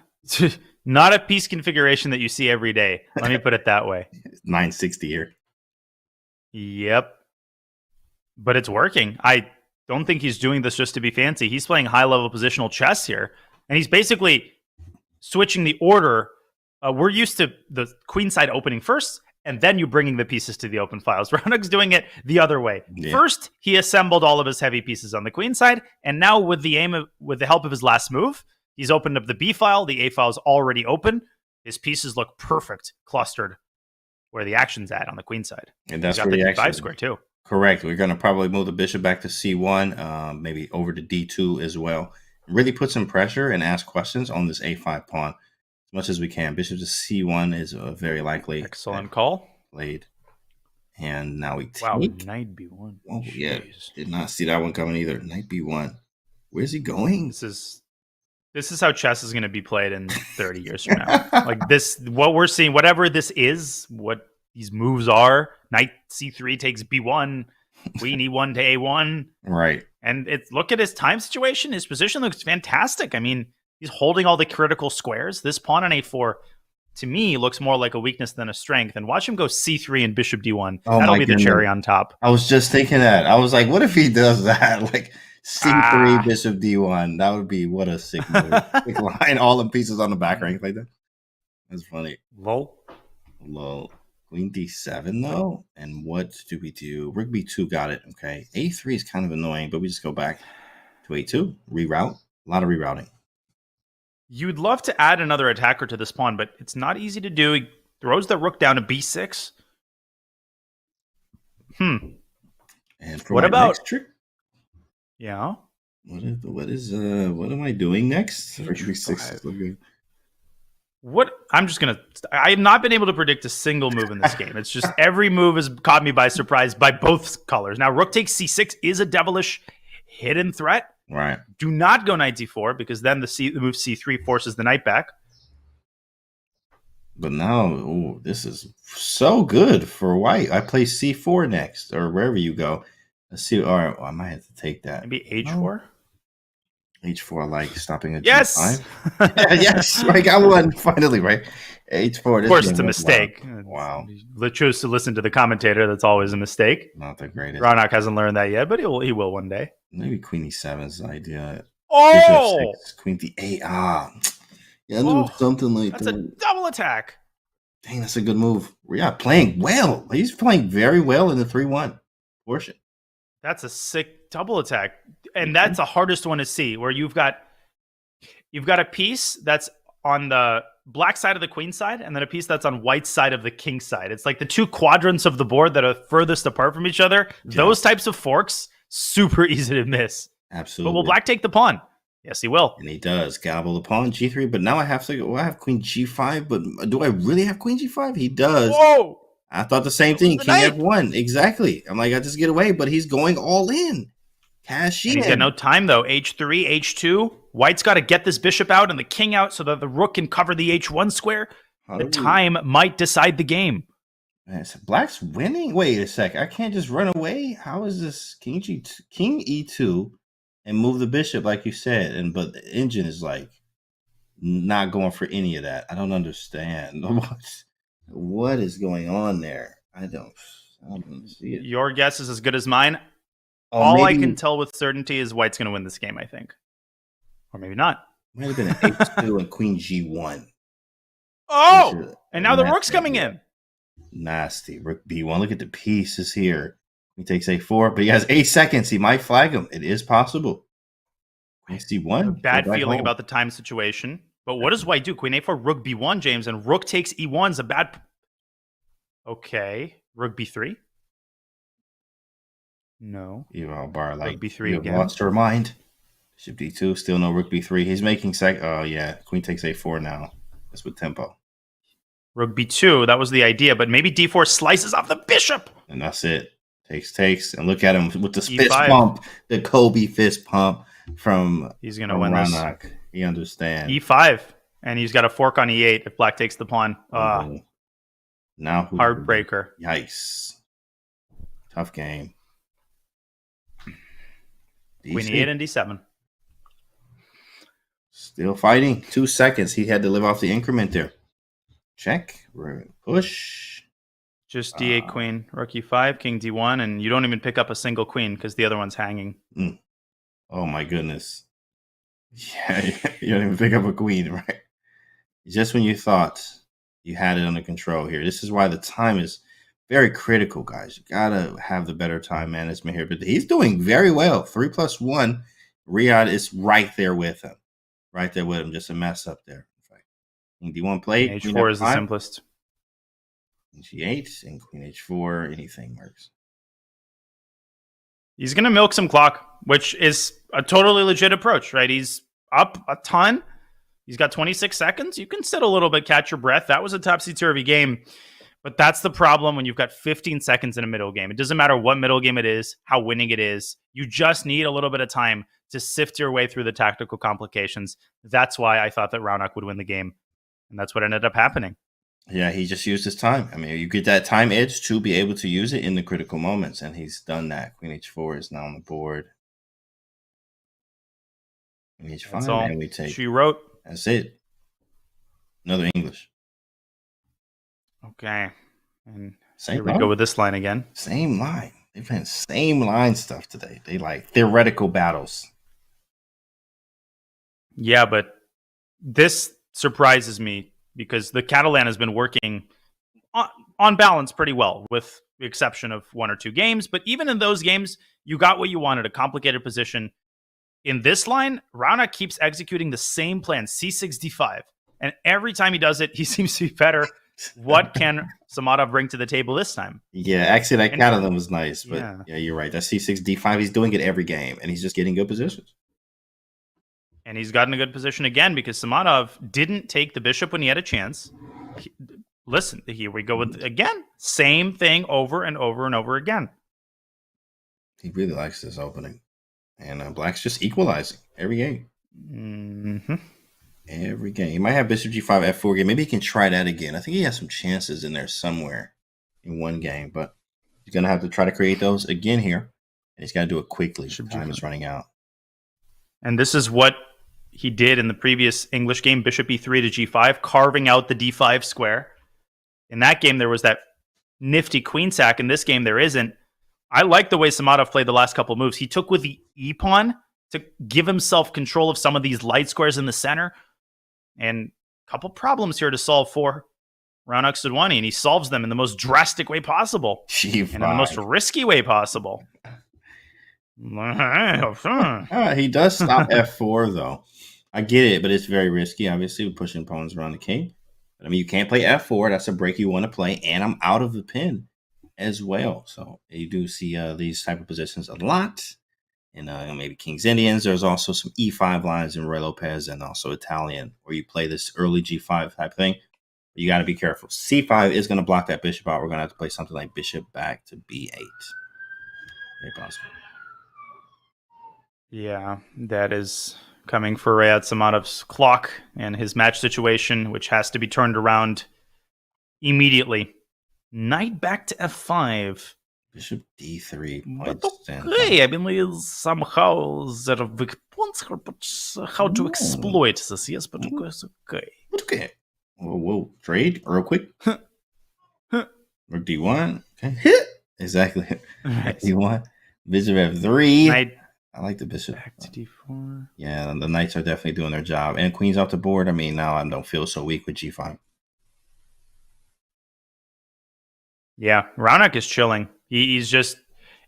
a piece configuration that you see every day. Let me put it that way. 960 here. Yep. But it's working. I don't think he's doing this just to be fancy. He's playing high-level positional chess here, and he's basically switching the order. We're used to the queen side opening first, and then you bringing the pieces to the open files. Raunak's doing it the other way. Yeah. First, he assembled all of his heavy pieces on the queen side, and now with the help of his last move, he's opened up the B file. The A file is already open. His pieces look perfect, clustered where the action's at on the queen side. And that's where the D5 square too. Correct. We're going to probably move the bishop back to C1, maybe over to D2 as well. Really put some pressure and ask questions on this A5 pawn as much as we can. Bishop to C1 is very likely. Excellent call. Played. And now we take. Wow, knight B1. Oh, jeez. Yeah. Did not see that one coming either. Knight B1. Where's he going? This is how chess is going to be played in 30 years from now. Like this, what we're seeing, whatever this is, what these moves are, knight C3 takes B1, queen E1 to A1. Right. And look at his time situation. His position looks fantastic. I mean, he's holding all the critical squares. This pawn on A4, to me, looks more like a weakness than a strength. And watch him go C3 and bishop D1. That'll be the cherry on top. I was just thinking that. I was like, what if he does that? Like C3, bishop D1. That would be what a sick move. Like line all the pieces on the back rank like that. That's funny. Lol. Of Queen D7 though, and what do we do? Rook B2 got it. Okay, A3 is kind of annoying, but we just go back to A2, reroute. A lot of rerouting. You'd love to add another attacker to this pawn, but it's not easy to do. He throws the rook down to B6. And for what my about next trick? Yeah. What am I doing next? Rook B6 is looking. I have not been able to predict a single move in this game. It's just every move has caught me by surprise by both colors. Now, rook takes C6 is a devilish hidden threat. Right. Do not go knight D4 because then the move C3 forces the knight back. But now, this is so good for white. I play C4 next, or wherever you go. Let's see. All right, I might have to take that. Maybe H4? H4, like stopping at Yes! G5. Yes, I got one finally, right? H4. Of course, it's a mistake. Wow. You choose to listen to the commentator. That's always a mistake. Not the greatest. Raunak hasn't learned that yet, but he will one day. Maybe Queen E7 is the idea. Oh! Queen D8. Yeah, little something like that's that. That's a double attack. Dang, that's a good move. Yeah, playing well. He's playing very well in the 3-1 portion. That's a sick double attack. And that's the hardest one to see, where you've got a piece that's on the black side of the queen side, and then a piece that's on white side of the king side. It's like the two quadrants of the board that are furthest apart from each other. Yeah. Those types of forks, super easy to miss. Absolutely. But will black take the pawn? Yes, he will. And he does. Gobble the pawn, G3. But now I have to go. I have queen G5, but do I really have queen G5? He does. Whoa! I thought the same thing. King F1. Exactly. I'm like, I just get away, but he's going all in. Cash in. He's got no time, though. H3, H2. White's got to get this bishop out and the king out so that the rook can cover the H1 square. The time might decide the game. Man, so black's winning? Wait a sec. I can't just run away? How is this? King E2 and move the bishop like you said. But the engine is like not going for any of that. I don't understand. What is going on there? I don't see it. Your guess is as good as mine. All I can tell with certainty is White's going to win this game, I think. Or maybe not. Might have been an H2 and Queen G1. Oh! And now the rook's coming in. Nasty. Rook B1. Look at the pieces here. He takes A4, but he has 8 seconds. He might flag him. It is possible. Queen C1. Bad feeling about the time situation. But what does White do? Queen A4, Rook B1, James, and Rook takes E1 is a bad... Okay. Rook B3? No. Bar, like, Rook B3 again. Lost her mind. Bishop D2, still no Rook B3. He's making Oh, yeah. Queen takes A4 now. That's with tempo. Rook B2, that was the idea, but maybe D4 slices off the bishop. And that's it. Takes. And look at him with the fist pump. The Kobe fist pump from He's going to win Raunak. This. He understands. E5. And he's got a fork on E8 if black takes the pawn. Now heartbreaker. Yikes. Tough game. Queen E8 and D7. Still fighting. 2 seconds. He had to live off the increment there. Check. Push. Just D8 queen. Rook E5, King D1, and you don't even pick up a single queen because the other one's hanging. Oh my goodness. Yeah, you don't even pick up a queen, right? Just when you thought you had it under control here. This is why the time is very critical, guys. You gotta have the better time management here. But he's doing very well. 3+1. Riyadh is right there with him. Just a mess up there. King D1 play. H4 is the simplest. G8 and Queen H4. Anything works. He's going to milk some clock, which is a totally legit approach, right? He's up a ton. He's got 26 seconds. You can sit a little bit, catch your breath. That was a topsy-turvy game. But that's the problem when you've got 15 seconds in a middle game. It doesn't matter what middle game it is, how winning it is. You just need a little bit of time to sift your way through the tactical complications. That's why I thought that Raunak would win the game. And that's what ended up happening. Yeah, he just used his time. I mean, you get that time edge to be able to use it in the critical moments, and he's done that. Queen H4 is now on the board. Queen H5, that's all and we take. She wrote. That's it. Another English. Okay. And same here we go with this line again. Same line. They've been same line stuff today. They like theoretical battles. Yeah, but this surprises me because the Catalan has been working on balance pretty well, with the exception of 1 or 2 games. But even in those games, you got what you wanted, a complicated position. In this line, Raunak keeps executing the same plan, c6, d5. And every time he does it, he seems to be better. What can Samadov bring to the table this time? Yeah, actually, that kind of them was nice. But yeah, you're right. That c6, d5, he's doing it every game. And he's just getting good positions. And he's gotten a good position again because Samadov didn't take the bishop when he had a chance. Listen, here we go with, again, same thing over and over and over again. He really likes this opening. And Black's just equalizing every game. Mm-hmm. Every game. He might have bishop g5, f4 game. Maybe he can try that again. I think he has some chances in there somewhere in one game. But he's going to have to try to create those again here. And he's got to do it quickly. Time is running out. And this is what he did in the previous English game, bishop e3 to g5, carving out the d5 square. In that game, there was that nifty queen sack. In this game, there isn't. I like the way Samadov played the last couple moves. He took with the e-pawn to give himself control of some of these light squares in the center. And a couple problems here to solve for Raunak Sadhwani, and he solves them in the most drastic way possible. G5. And in the most risky way possible. He does stop f4, though. I get it, but it's very risky. Obviously, we're pushing pawns around the king. But I mean, you can't play f4. That's a break you want to play. And I'm out of the pin as well. So you do see these type of positions a lot. And maybe King's Indians. There's also some e5 lines in Roy Lopez and also Italian where you play this early g5 type thing. But you got to be careful. c5 is going to block that bishop out. We're going to have to play something like bishop back to b8. Very possible. Yeah, that is coming for Rayad Samadov's clock and his match situation, which has to be turned around immediately. Knight back to f5. Bishop d3. But okay, I mean, somehow there are weak points here, but how to exploit this? Yes, but it's okay. Okay. Whoa. Trade real quick. Rook d1. Okay. Exactly. Right. d1. Bishop f3. Knight I like the bishop. back to d4. Yeah, the knights are definitely doing their job. And queen's off the board. I mean, now I don't feel so weak with g5. Yeah, Raunak is chilling. He's just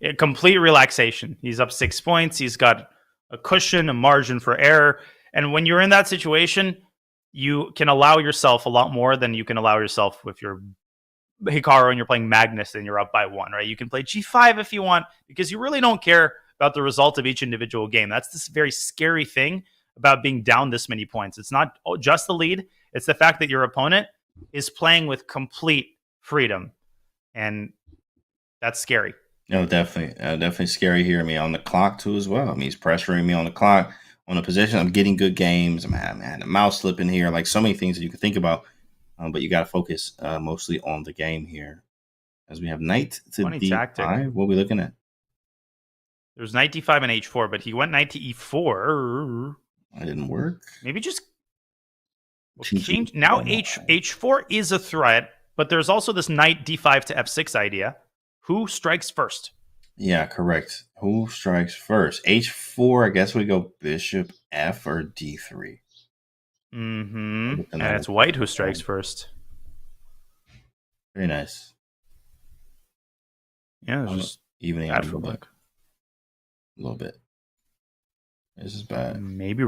a complete relaxation. He's up 6 points. He's got a cushion, a margin for error. And when you're in that situation, you can allow yourself a lot more than you can allow yourself with your Hikaru and you're playing Magnus and you're up by 1, right? You can play g5 if you want because you really don't care about the result of each individual game. That's this very scary thing about being down this many points. It's not just the lead. It's the fact that your opponent is playing with complete freedom. And that's scary. No, definitely scary here. I mean, on the clock too as well. I mean, he's pressuring me on the clock, on the position. I'm getting good games. I'm having a mouse slip in here. Like so many things that you can think about. But you got to focus mostly on the game here. As we have knight to d5. Tactic. What are we looking at? There's knight d5 and h4, but he went knight to e4. That didn't work. Maybe just change. Now h4 is a threat, but there's also this knight d5 to f6 idea. Who strikes first? Yeah, correct. Who strikes first? h4, I guess we go bishop f or d3. Mm-hmm. And it's white who strikes first. Very nice. Yeah, it's just evening bad out for black. A little bit. This is bad. Maybe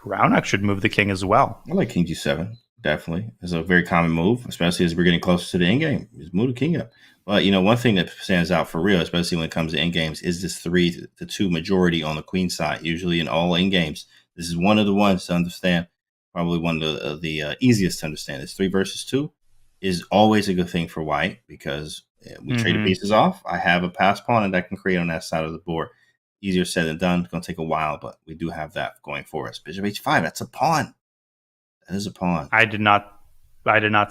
Raunak should move the king as well. I like king g7. Definitely. It's a very common move, especially as we're getting closer to the endgame. Just move the king up. But, one thing that stands out for real, especially when it comes to endgames, is this 3-2 majority on the queen side. Usually in all endgames, this is one of the ones to understand. Probably one of the easiest to understand. This 3 versus 2 is always a good thing for white because we trade the pieces off. I have a pass pawn and that can create on that side of the board. Easier said than done. It's going to take a while, but we do have that going for us. Bishop h5, that's a pawn. That is a pawn. I did not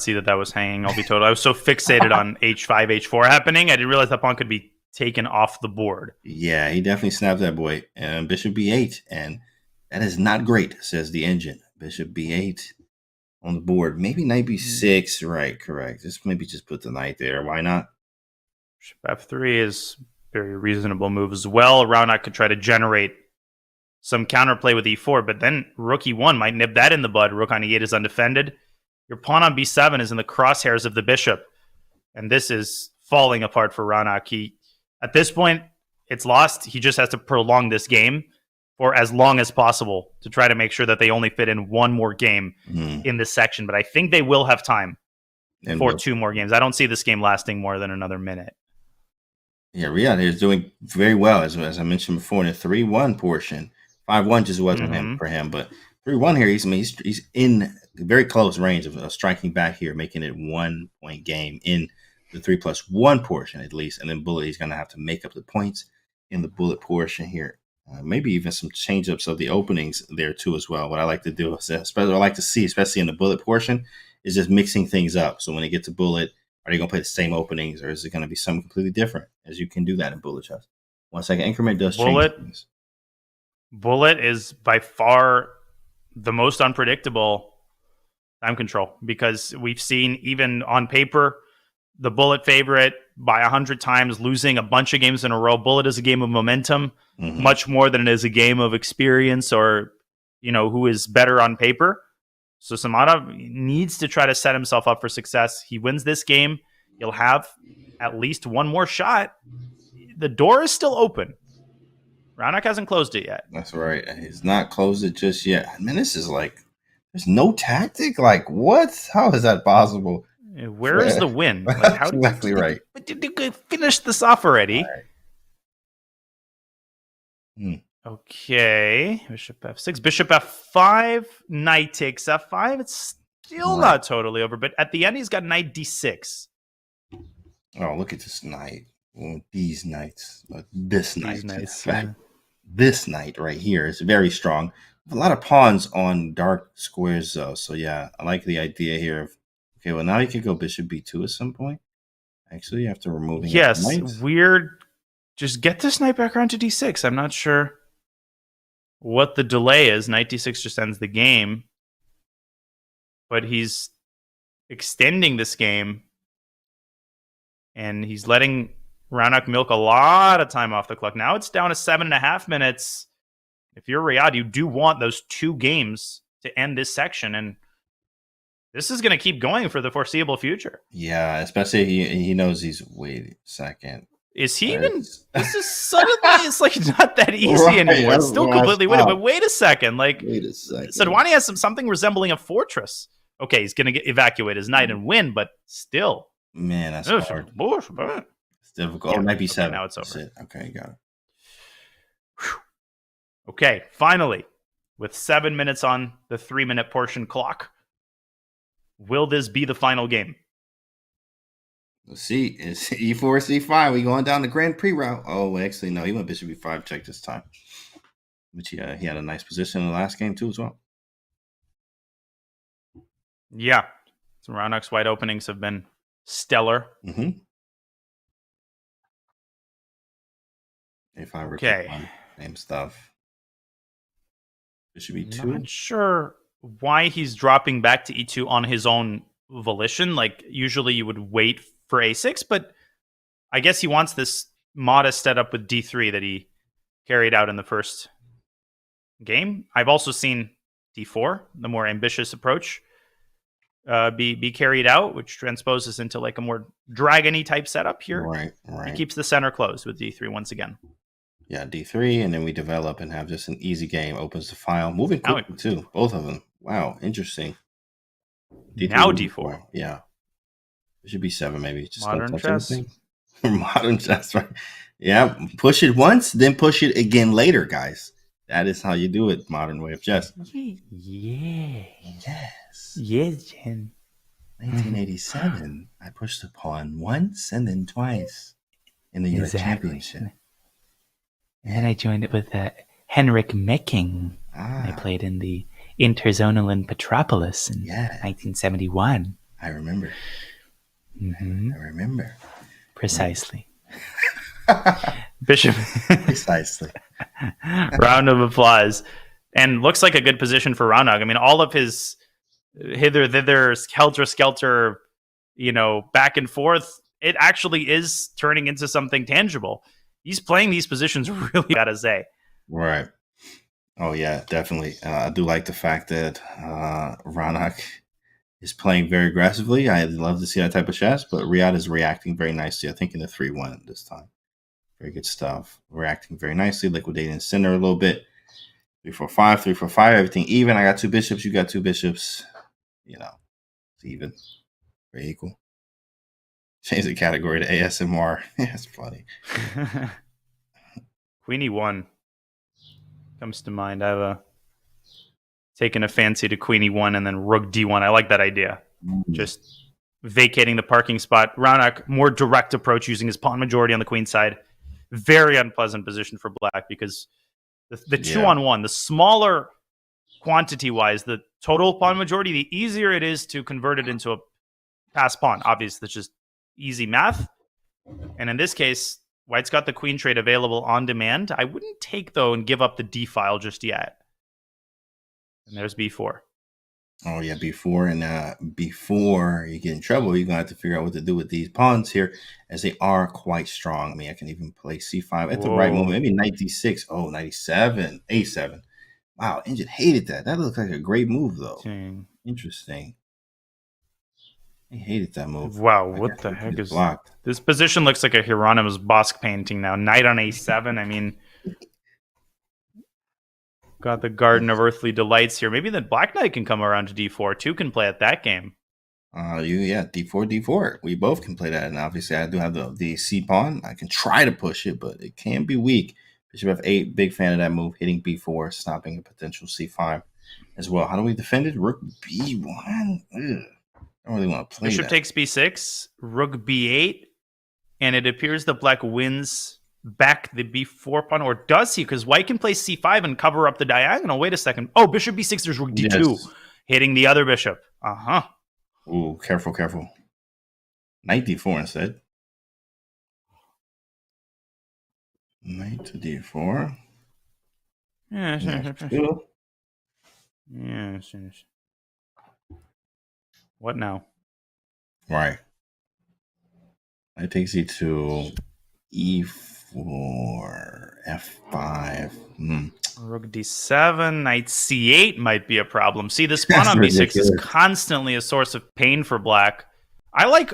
see that was hanging. I'll be told. I was so fixated on h5, h4 happening. I didn't realize that pawn could be taken off the board. Yeah, he definitely snapped that boy. And bishop b8, and that is not great, says the engine. Bishop b8 on the board. Maybe knight b6. Right, correct. Maybe just put the knight there. Why not? Bishop f3 is a very reasonable move as well. Raunak could try to generate some counterplay with e4, but then rook e1 might nip that in the bud. Rook on e8 is undefended. Your pawn on b7 is in the crosshairs of the bishop. And this is falling apart for Raunak. At this point, it's lost. He just has to prolong this game for as long as possible to try to make sure that they only fit in one more game in this section. But I think they will have time for 2 more games. I don't see this game lasting more than another minute. Yeah, Riyadh is doing very well, as I mentioned before, in the 3-1 portion. 5-1 just wasn't for him, but 3-1 here, he's in very close range of striking back here, making it 1-point game in the 3+1 portion at least. And then Bullet, he's going to have to make up the points in the Bullet portion here. Maybe even some change-ups of the openings there too as well. What I like to do, especially in the Bullet portion, is just mixing things up. So when they get to Bullet, are they going to play the same openings, or is it going to be something completely different? As you can do that in Bullet chess. 1 second increment does change things. Bullet is by far the most unpredictable time control, because we've seen, even on paper, the Bullet favorite by 100 times, losing a bunch of games in a row. Bullet is a game of momentum, much more than it is a game of experience or, who is better on paper. So Samadov needs to try to set himself up for success. He wins this game, he'll have at least one more shot. The door is still open. Raunak hasn't closed it yet. That's right. He's not closed it just yet. I mean, this is like, there's no tactic? Like, what? How is that possible? Where is the win? Like, how exactly right. Did you finish this off already? Right. Okay. Bishop f6. Bishop f5. Knight takes f5. It's still not totally over, but at the end, he's got knight d6. Oh, look at this knight. These knights. This knight. Yeah. This knight right here is very strong. A lot of pawns on dark squares, though. So, yeah, I like the idea here of, okay, well, now you could go bishop b2 at some point. Actually, after removing weird. Just get this knight back around to d6. I'm not sure what the delay is. Knight d6 just ends the game. But he's extending this game, and he's letting Raunak milk a lot of time off the clock. Now it's down to 7.5 minutes. If you're Riyadh, you do want those 2 games to end this section, and this is going to keep going for the foreseeable future. Yeah, especially he knows he's, wait a second. Is he even? This is suddenly, it's like not that easy anymore. It's still completely winning. But wait a second. Sadhwani has something resembling a fortress. Okay, he's going to evacuate his knight and win, but still. Man, that's hard. It's difficult. It might be 7. Now it's over. Okay, you got it. Okay, finally, with 7 minutes on the 3-minute portion clock, will this be the final game? Let's see. It's e4, c5. We going down the Grand Prix route. Oh, actually, no. He went bishop e5 check this time. Which he had a nice position in the last game, too, as well. Yeah. So Raunak's white openings have been stellar. If I were same stuff. Bishop e2. Not sure why he's dropping back to e2 on his own volition. Like, usually you would wait for a6, but I guess he wants this modest setup with d3 that he carried out in the first game. I've also seen d4, the more ambitious approach, be carried out, which transposes into like a more dragon-y type setup here. Right. He keeps the center closed with d3 once again. Yeah, d3, and then we develop and have just an easy game. Opens the file. Moving quickly, too. Both of them. Wow, interesting. D3, now d4. Yeah. It should be 7, maybe. Just modern chess. Modern chess, right? Yeah, push it once, then push it again later, guys. That is how you do it, modern way of chess. Yeah. Yes. Yes, Jen. 1987, I pushed the pawn once and then twice in the U.S. Championship. And then I joined it with Henrik Mecking. I played in the Interzonal in Petropolis in 1971. I remember. Mm-hmm. I remember. Precisely. Bishop. Precisely. Round of applause. And looks like a good position for Raunak. I mean, all of his hither, thither, helter-skelter, back and forth, it actually is turning into something tangible. He's playing these positions really, gotta say. Right. Oh, yeah, definitely. I do like the fact that Raunak is playing very aggressively. I'd love to see that type of chess, but Riyadh is reacting very nicely. I think in the 3-1 this time. Very good stuff. Reacting very nicely, liquidating the center a little bit. 3-4-5, 3-4-5, everything even. I got 2 bishops, you got 2 bishops. You know, it's even. Very equal. Change the category to ASMR. That's funny. Queen E1 comes to mind. I've taken a fancy to Queen E1 and then Rook D1. I like that idea. Just vacating the parking spot. Raunak, more direct approach using his pawn majority on the queen side. Very unpleasant position for black because the 2-on-1, the smaller quantity-wise, the total pawn majority, the easier it is to convert it into a pass pawn. Obviously, that's just easy math. And in this case, white's got the queen trade available on demand. I wouldn't take, though, and give up the D file just yet. And there's B4. Oh, yeah, B4. And before you get in trouble, you're going to have to figure out what to do with these pawns here, as they are quite strong. I mean, I can even play C5 at the right moment. Maybe knight D6. Oh, 97. A7. Wow, Engine hated that. That looked like a great move, though. Dang. Interesting. He hated that move. Wow, what the heck is blocked? This position looks like a Hieronymus Bosch painting now. Knight on A7. I mean, got the Garden of Earthly Delights here. Maybe the Black Knight can come around to D4. Two can play at that game. D4, D4. We both can play that. And obviously, I do have the C pawn. I can try to push it, but it can be weak. Bishop F8, big fan of that move. Hitting B4, stopping a potential C5 as well. How do we defend it? Rook B1? Ugh. I don't really want to play Bishop takes B6, Rook B8, and it appears that black wins back the B4 pawn, or does he? Because white can play C5 and cover up the diagonal. Wait a second. Oh, Bishop B6, there's Rook D2, hitting the other bishop. Uh-huh. Ooh, careful, careful. Knight D4 instead. Knight to D4. Yes. What now? Right. Knight takes E2, E4, F5. Rook D7, Knight C8 might be a problem. See, this pawn on B6 is constantly a source of pain for black. I like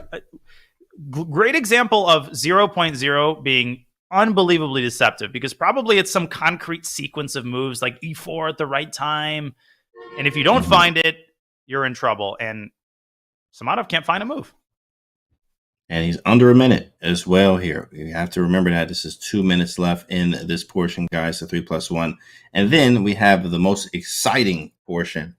great example of 0.0 being unbelievably deceptive, because probably it's some concrete sequence of moves like E4 at the right time. And if you don't find it, you're in trouble. And Samadov can't find a move. And he's under a minute as well here. You have to remember that this is 2 minutes left in this portion, guys, the 3+1. And then we have the most exciting portion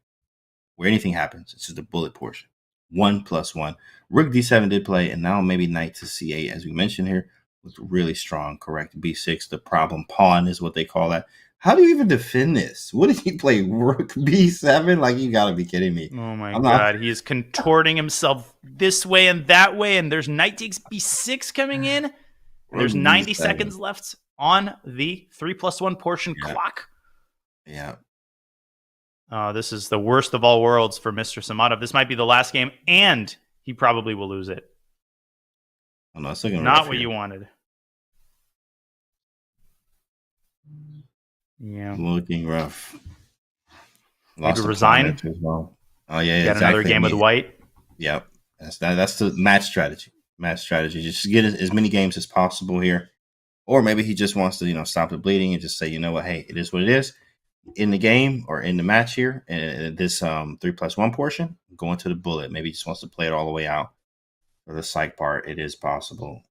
where anything happens. This is the bullet portion. 1+1. Rook D7 did play, and now maybe Knight to C8, as we mentioned here, was really strong. Correct. B6, the problem pawn is what they call that. How do you even defend this? What did he play? Rook B7? Like, you gotta be kidding me. Oh my God. He is contorting himself this way and that way, and there's Knight takes B6 coming in. There's 90 seconds left on the 3+1 portion clock. Yeah. This is the worst of all worlds for Mr. Samadov. This might be the last game, and he probably will lose it. Oh, no, it's looking not what you wanted. Yeah, looking rough. Maybe resign. As well. Oh yeah, get another game with white. Yep, that's the match strategy. Just get as many games as possible here, or maybe he just wants to stop the bleeding and just say, you know what, hey, it is what it is. In the game or in the match here, and this 3+1 portion, going to the bullet. Maybe he just wants to play it all the way out. For the psych part, it is possible.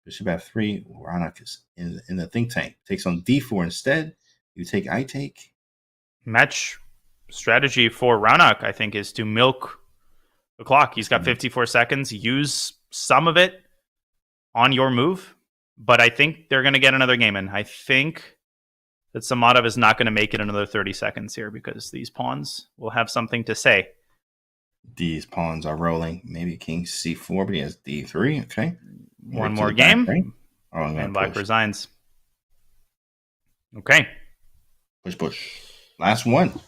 Bishop F3. Raunak is in the think tank. Takes on D4 instead. You take, I take. Match strategy for Raunak, I think, is to milk the clock. He's got 54 seconds. Use some of it on your move. But I think they're going to get another game in. I think that Samadov is not going to make it another 30 seconds here, because these pawns will have something to say. These pawns are rolling. Maybe King C4, but he has D3. Okay. One more game. Back, right? And black resigns. Okay. Push. Last one.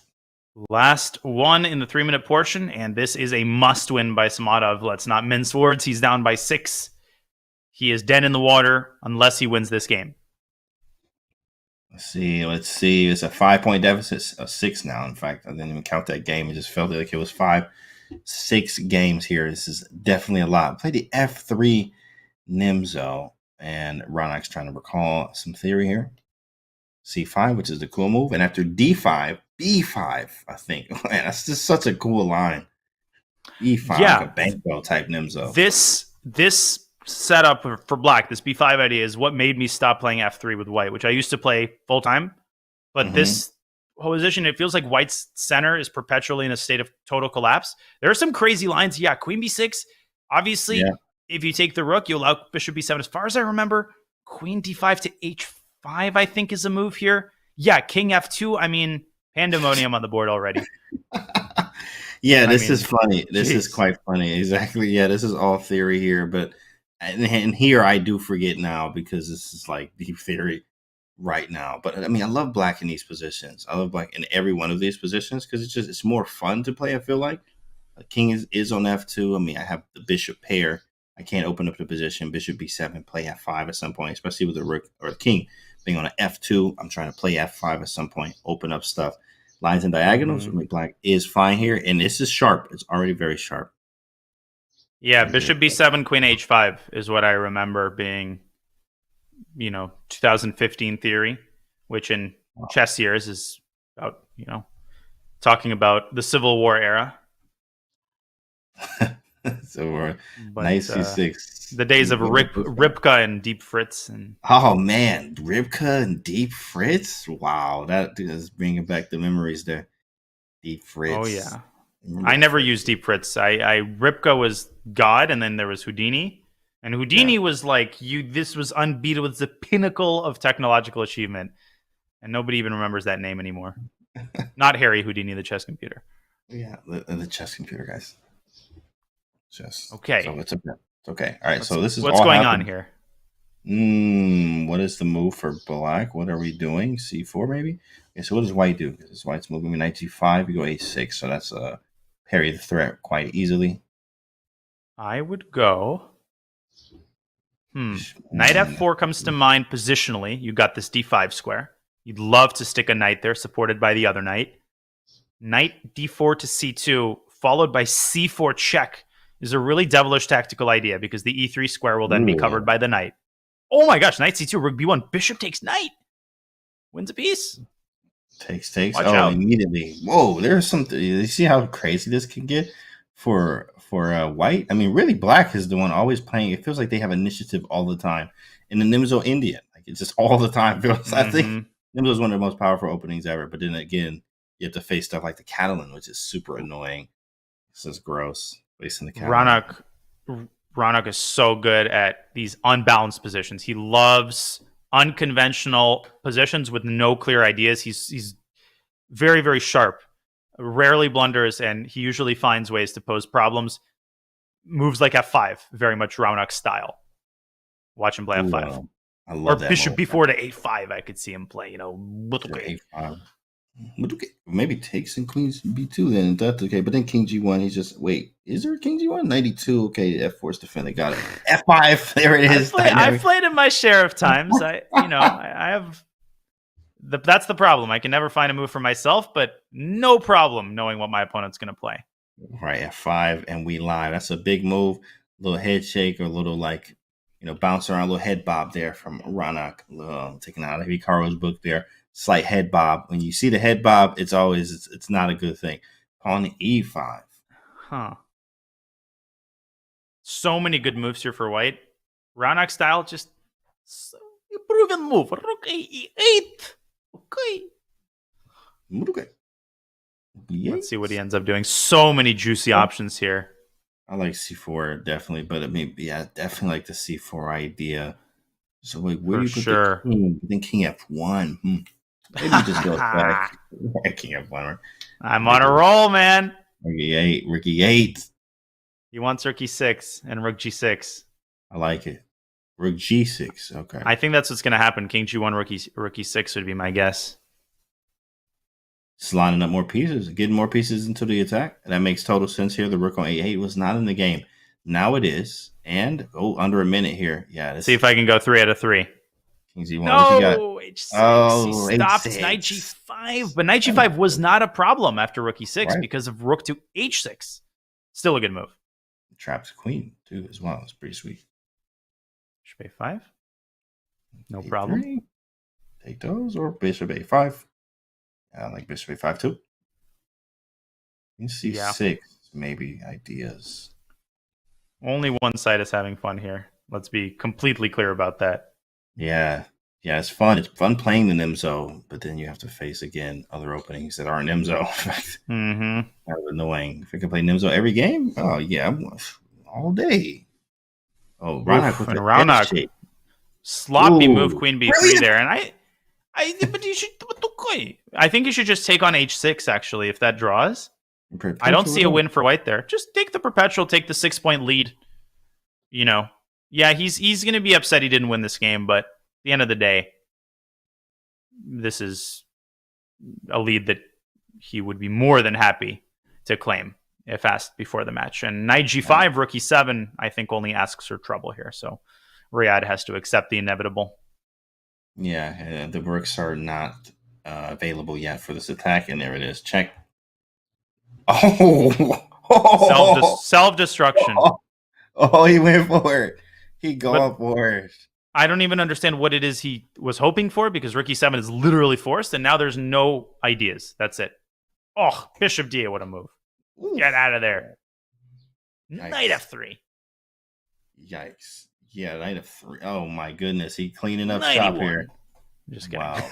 Last one in the 3-minute portion, and this is a must-win by Samadov. Let's not mince words. He's down by 6. He is dead in the water unless he wins this game. Let's see. It's a 5-point deficit, a 6 now. In fact, I didn't even count that game. It just felt like it was 5. 6 games here. This is definitely a lot. Play the F3 Nimzo, and Raunak's trying to recall some theory here. C5, which is the cool move, and after D5, B5. I think, man, that's just such a cool line. E5, like a bankroll type Nimzo. This setup for black, this B5 idea, is what made me stop playing F3 with white, which I used to play full time. But this position, it feels like white's center is perpetually in a state of total collapse. There are some crazy lines. Yeah, Queen B6. Obviously, if you take the rook, you allow Bishop B7. As far as I remember, Queen D5 to H5, I think, is a move here. Yeah, King F2. I mean, pandemonium on the board already. This is funny. This is quite funny. Exactly. Yeah, this is all theory here. But and here I do forget now because this is like deep theory right now. But I mean, I love black in these positions. I love black in every one of these positions because it's more fun to play, I feel like. King is on F2. I mean, I have the bishop pair. I can't open up the position. Bishop B7, play F5 at some point, especially with the rook or the king being on an F2. I'm trying to play F5 at some point, open up stuff. Lines and diagonals. Black is fine here, and this is sharp. It's already very sharp. Yeah, Bishop B7, Queen H5 is what I remember being, 2015 theory, which in chess years is about, talking about the Civil War era. So we're 96. The days of Ripka and Deep Fritz. Oh, man. Ripka and Deep Fritz? Wow. That is bringing back the memories there. Deep Fritz. Oh, yeah. I never used Deep Fritz. Ripka was God, and then there was Houdini. And Houdini was like, this was unbeatable. It's the pinnacle of technological achievement. And nobody even remembers that name anymore. Not Harry Houdini, the chess computer. Yeah, the chess computer, guys. Okay. So it's okay. All right. So this is what's all going happened. on here. What is the move for black? What are we doing? C4 maybe. Okay. So what does white do? Because white's moving me knight G5. You go H6. So that's parry the threat quite easily. I would go. Knight F4 comes to mind positionally. You got this D5 square. You'd love to stick a knight there, supported by the other knight. Knight D4 to C2, followed by C4 check, is a really devilish tactical idea because the E3 square will then be covered by the knight. Oh my gosh, knight C2, rook B1, bishop takes knight. Wins a piece. Takes. Watch out. Immediately. Whoa, there's something. You see how crazy this can get for white? I mean, really, black is the one always playing. It feels like they have initiative all the time. In the Nimzo Indian, like it's just all the time. I think Nimzo is one of the most powerful openings ever. But then again, you have to face stuff like the Catalan, which is super annoying. This is gross. Facing the Catalan. Raunak is so good at these unbalanced positions. He loves unconventional positions with no clear ideas. He's very, very sharp. Rarely blunders, and he usually finds ways to pose problems. Moves like F5, very much Raunak style. Watch him play F5. I love that. Or Bishop move. B4 to A5, I could see him play, A5. Maybe takes and Queen B2 then. That's okay. But then King G1, he's just, wait, is there a King G1? 92. Okay, F4's defending. Got it. F5. There it is. I've played it my share of times. I have... That's the problem. I can never find a move for myself, but no problem knowing what my opponent's going to play. Right, F5, and we live. That's a big move. A little head shake or a little, bounce around, a little head bob there from Raunak. Taking out of Hikaru's book there. Slight head bob. When you see the head bob, it's not a good thing. Pawn E5. Huh. So many good moves here for white. Raunak style, just proven move. Rook E8. Okay. Let's see what he ends up doing. So many juicy options here. I like C4 definitely, but definitely like the C4 idea. So wait, where do you put the king? Then King F1. Maybe just go back. King F1. Right? I'm on a roll, man. Rook E8. He wants Rook E6 and Rook G6. I like it. Rook G6. Okay. I think that's what's going to happen. King G1, Rook E6 would be my guess. Just lining up more pieces, getting more pieces into the attack. And that makes total sense here. The rook on A8 was not in the game. Now it is. And, under a minute here. Yeah. See if I can go 3 out of 3. King G1. No, H6. He stopped H6. Knight G5. But Knight G5 was not a problem after Rook E6 because of Rook to H6. Still a good move. Traps queen too as well. It's pretty sweet. Bishop a5. No A3. problem. Take those or bishop a5. I like bishop a5 too. C6 maybe ideas. Only one side is having fun here. Let's be completely clear about that. Yeah, it's fun. It's fun playing the Nimzo, but then you have to face again other openings that aren't Nimzo. Mm-hmm. That's annoying. If I can play Nimzo every game, oh yeah, all day. Oh, Raunak with the Raunak. shape. Sloppy Ooh. move, queen b3 there, and but you should. I think you should just take on h6 actually if that draws. I don't see a win for white there. Just take the perpetual, take the 6-point lead. You know, yeah, he's going to be upset he didn't win this game, but at the end of the day, this is a lead that he would be more than happy to claim if asked before the match. And knight g5, rook e7, I think only asks for trouble here. So Riyadh has to accept the inevitable. Yeah, the rooks are not available yet for this attack, and there it is. Check. Oh, self-destruction. Oh, he went for it. He going for it. I don't even understand what it is he was hoping for because rook e7 is literally forced, and now there's no ideas. That's it. Oh, bishop d8, what a move. Ooh. Get out of there. Yikes. Knight f3. Yikes. Yeah, knight f3. Oh, my goodness. He cleaning up shop here. Just kidding. Wow.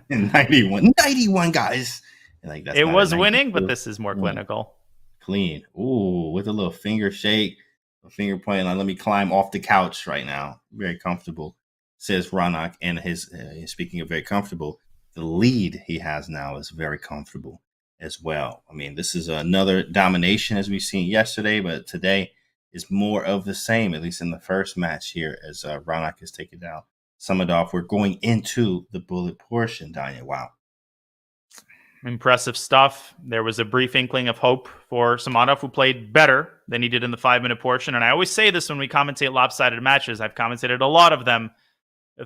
91, guys. Like, that's it was winning, but this is more clinical. Clean. Ooh, with a little finger shake, a finger point. Like, let me climb off the couch right now. Very comfortable, says Raunak. And his speaking of very comfortable, the lead he has now is very comfortable as well. I mean, this is another domination as we've seen yesterday, but today is more of the same, at least in the first match here, as Raunak has taken down Samadov. We're going into the bullet portion, Danya. Wow. Impressive stuff. There was a brief inkling of hope for Samadov, who played better than he did in the 5-minute portion. And I always say this when we commentate lopsided matches. I've commentated a lot of them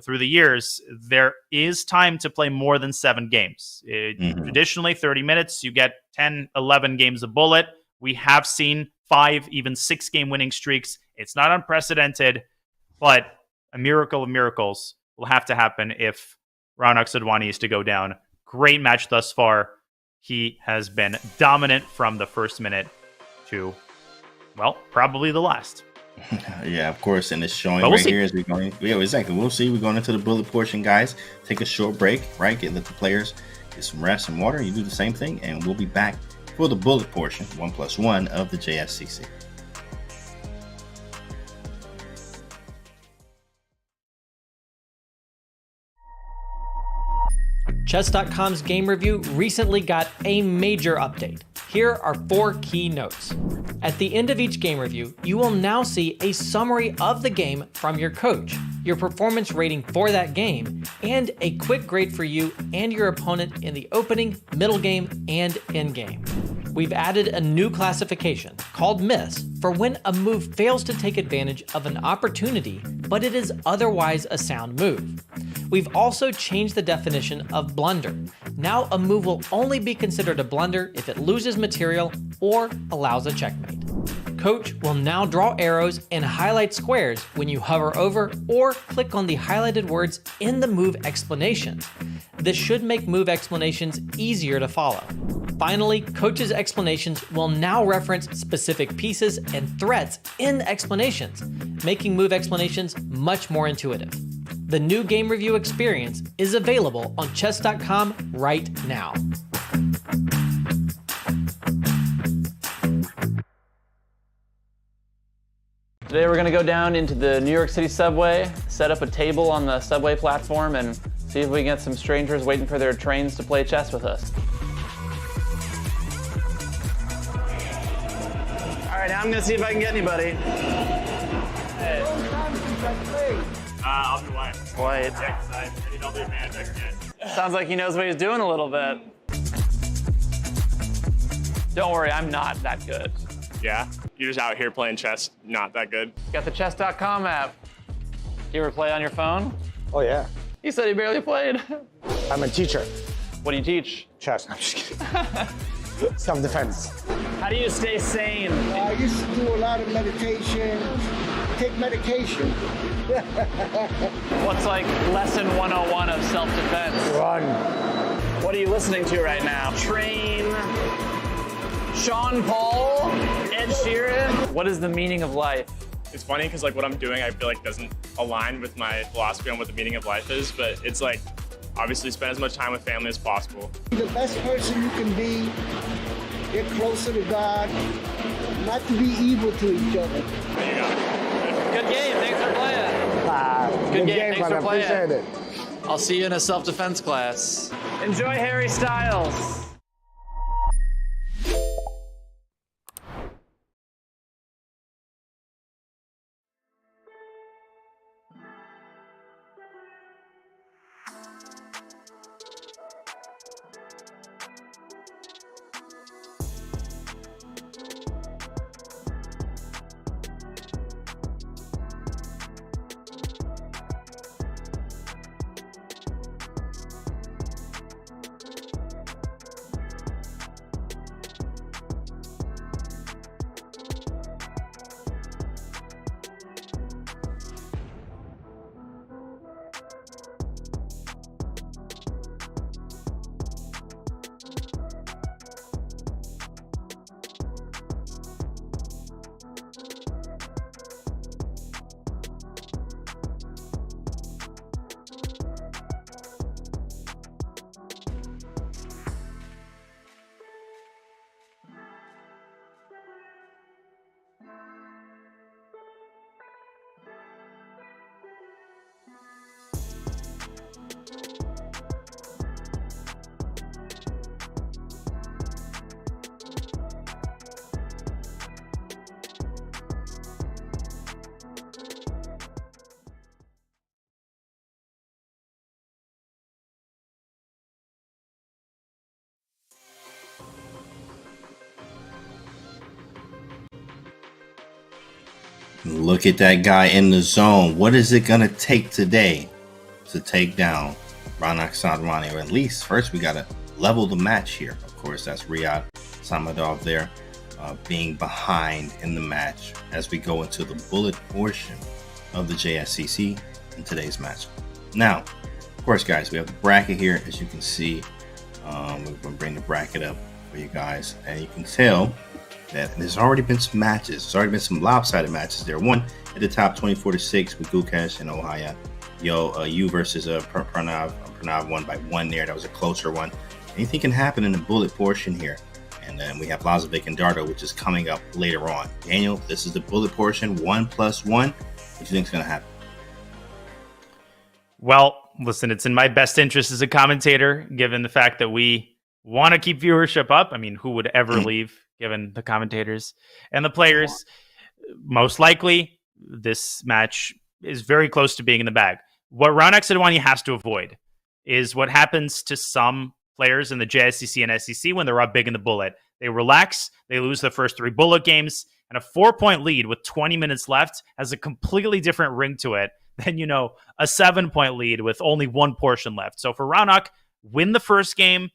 through the years. There is time to play more than 7 games. Traditionally, 30 minutes, you get 10, 11 games of bullet. We have seen 5, even 6-game winning streaks. It's not unprecedented, but a miracle of miracles will have to happen if Raunak Sadhwani is to go down. Great match thus far. He has been dominant from the first minute to, well, probably the last. Yeah, of course, and it's showing right here as we're going. Yeah, exactly. We'll see. We're going into the bullet portion, let a short break, right? Let the players get some rest and water. You do the same thing, and we'll be back for the bullet portion, 1+1 of the JSCC. Chess.com's game review recently got a major update. Here are 4 key notes. At the end of each game review, you will now see a summary of the game from your coach, your performance rating for that game, and a quick grade for you and your opponent in the opening, middle game, and end game. We've added a new classification called miss for when a move fails to take advantage of an opportunity, but it is otherwise a sound move. We've also changed the definition of blunder. Now a move will only be considered a blunder if it loses material or allows a checkmate. Coach will now draw arrows and highlight squares when you hover over or click on the highlighted words in the move explanations. This should make move explanations easier to follow. Finally, Coach's explanations will now reference specific pieces and threats in explanations, making move explanations much more intuitive. The new game review experience is available on chess.com right now. Today we're going to go down into the New York City subway, set up a table on the subway platform, and see if we can get some strangers waiting for their trains to play chess with us. All right, now I'm going to see if I can get anybody. Hey. I'll be white. White. Yeah, 'cause I need all the advantage I can get. Sounds like he knows what he's doing a little bit. Don't worry, I'm not that good. Yeah? You're just out here playing chess, not that good. Got the chess.com app. You ever play on your phone? Oh, yeah. He said he barely played. I'm a teacher. What do you teach? Chess. I'm just kidding. Self-defense. How do you stay sane? I used to do a lot of meditation, take medication. What's like lesson 101 of self-defense? Run. What are you listening to right now? Train, Sean Paul, Ed Sheeran. What is the meaning of life? It's funny because like what I'm doing, I feel like doesn't align with my philosophy on what the meaning of life is, but it's like obviously spend as much time with family as possible. Be the best person you can be. Get closer to God. Not to be evil to each other. There you go. Good game. Thanks for playing. Good game. Thanks for playing. Appreciate it. I'll see you in a self-defense class. Enjoy Harry Styles. Look at that guy in the zone. What is it going to take today to take down Raunak Sadhwani? Or at least first we got to level the match here. Of course, that's Riyad Samadov there being behind in the match as we go into the bullet portion of the JSCC in today's match. Now, of course, guys, we have the bracket here. As you can see, we're going to bring the bracket up for you guys. And you can tell that there's already been some matches. There's already been some lopsided matches there. One at the top, 24-6 with Gukesh and Ohaya. You versus Pranav. Pranav won by 1 there. That was a closer one. Anything can happen in the bullet portion here. And then we have Lazovic and Dardo, which is coming up later on. Daniel, this is the bullet portion, 1+1. What do you think is going to happen? Well, listen, it's in my best interest as a commentator, given the fact that we want to keep viewership up. I mean, who would ever leave, given the commentators and the players? Most likely, this match is very close to being in the bag. What Raunak Sadhwani has to avoid is what happens to some players in the JSCC and SCC when they're up big in the bullet. They relax, they lose the first 3 bullet games, and a 4-point lead with 20 minutes left has a completely different ring to it than, a 7-point lead with only 1 portion left. So for Raunak, win the first game,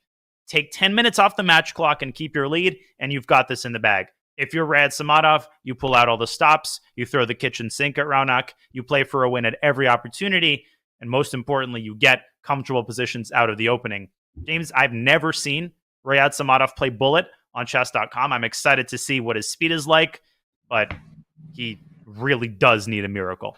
take 10 minutes off the match clock and keep your lead, and you've got this in the bag. If you're Rad Samadov, you pull out all the stops, you throw the kitchen sink at Raunak, you play for a win at every opportunity, and most importantly, you get comfortable positions out of the opening. James, I've never seen Riyad Samadov play bullet on chess.com. I'm excited to see what his speed is like, but he really does need a miracle.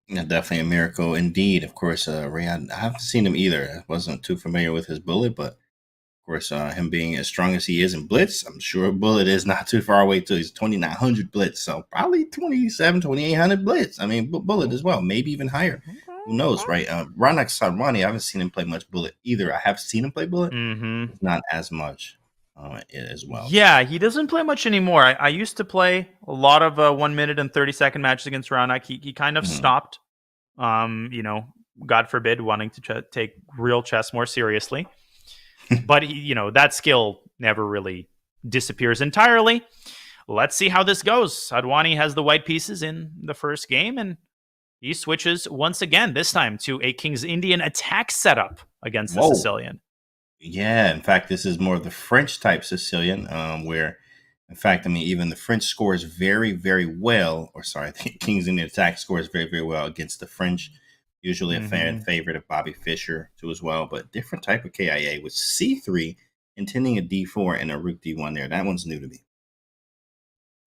Yeah, definitely a miracle indeed. Of course, Riyad, I haven't seen him either. I wasn't too familiar with his bullet, but of course, him being as strong as he is in blitz, I'm sure bullet is not too far away too. He's 2,900 blitz, so probably 2,800 blitz. I mean, bullet as well, maybe even higher. Who knows, right? Raunak Sadhwani, I haven't seen him play much bullet either. I have seen him play bullet, not as much as well. Yeah, he doesn't play much anymore. I used to play a lot of 1 minute and 30-second matches against Raunak. He kind of stopped, God forbid, wanting to take real chess more seriously. But that skill never really disappears entirely. Let's see how this goes. Sadhwani has the white pieces in the first game, and he switches once again, this time to a King's Indian attack setup against the Sicilian. Yeah, in fact, this is more of the French type Sicilian, where, in fact, I mean, even the French scores very, very well. Or sorry, the Kings in the attack scores very, very well against the French. Usually a fan favorite of Bobby Fischer too as well, but different type of KIA with C3 intending a D4 and a Rook D1 there. That one's new to me.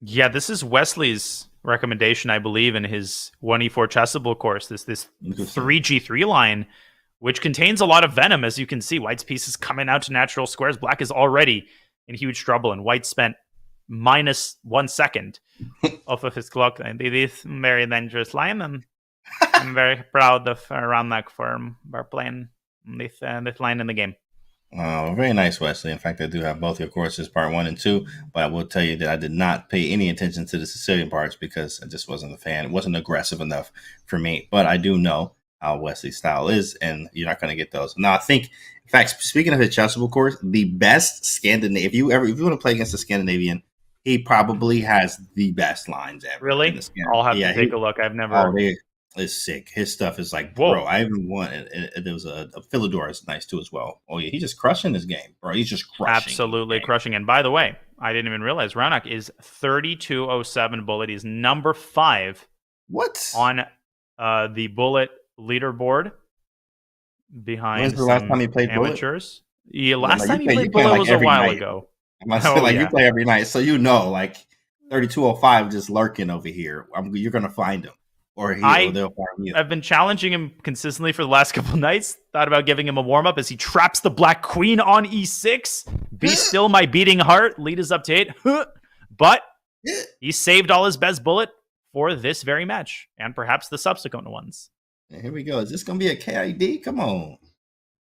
Yeah, this is Wesley's recommendation, I believe, in his 1E4 chessable course. This 3G3 line, which contains a lot of venom, as you can see. White's piece is coming out to natural squares. Black is already in huge trouble, and White spent -1 second off of his clock. And it is very dangerous line, and I'm very proud of Raunak for playing this line in the game. Very nice, Wesley. In fact, I do have both your courses, part 1 and 2, but I will tell you that I did not pay any attention to the Sicilian parts because I just wasn't a fan. It wasn't aggressive enough for me, but I do know how Wesley's style is, and you're not going to get those. Now, I think, in fact, speaking of his chessable course, the best Scandinavian, if you want to play against a Scandinavian, he probably has the best lines ever. Really? I'll have to take a look. I've never. It's sick. His stuff is like, bro. I even won. There was a Philidor is nice too as well. Oh yeah, he's just crushing this game, bro. He's just crushing. Absolutely crushing. And by the way, I didn't even realize Raunak is 3207 bullet. He's number 5. What on the bullet leaderboard behind? When's the last time he played amateurs? Yeah, last time he played bullet was a while ago. You play every night, so you know, like 3205 just lurking over here. You're gonna find him. Or they'll find you. I've been challenging him consistently for the last couple of nights. Thought about giving him a warm-up as he traps the black queen on e6. Be still my beating heart. Lead is up to 8. But he saved all his best bullet for this very match and perhaps the subsequent ones. Here we go. Is this going to be a KID? Come on.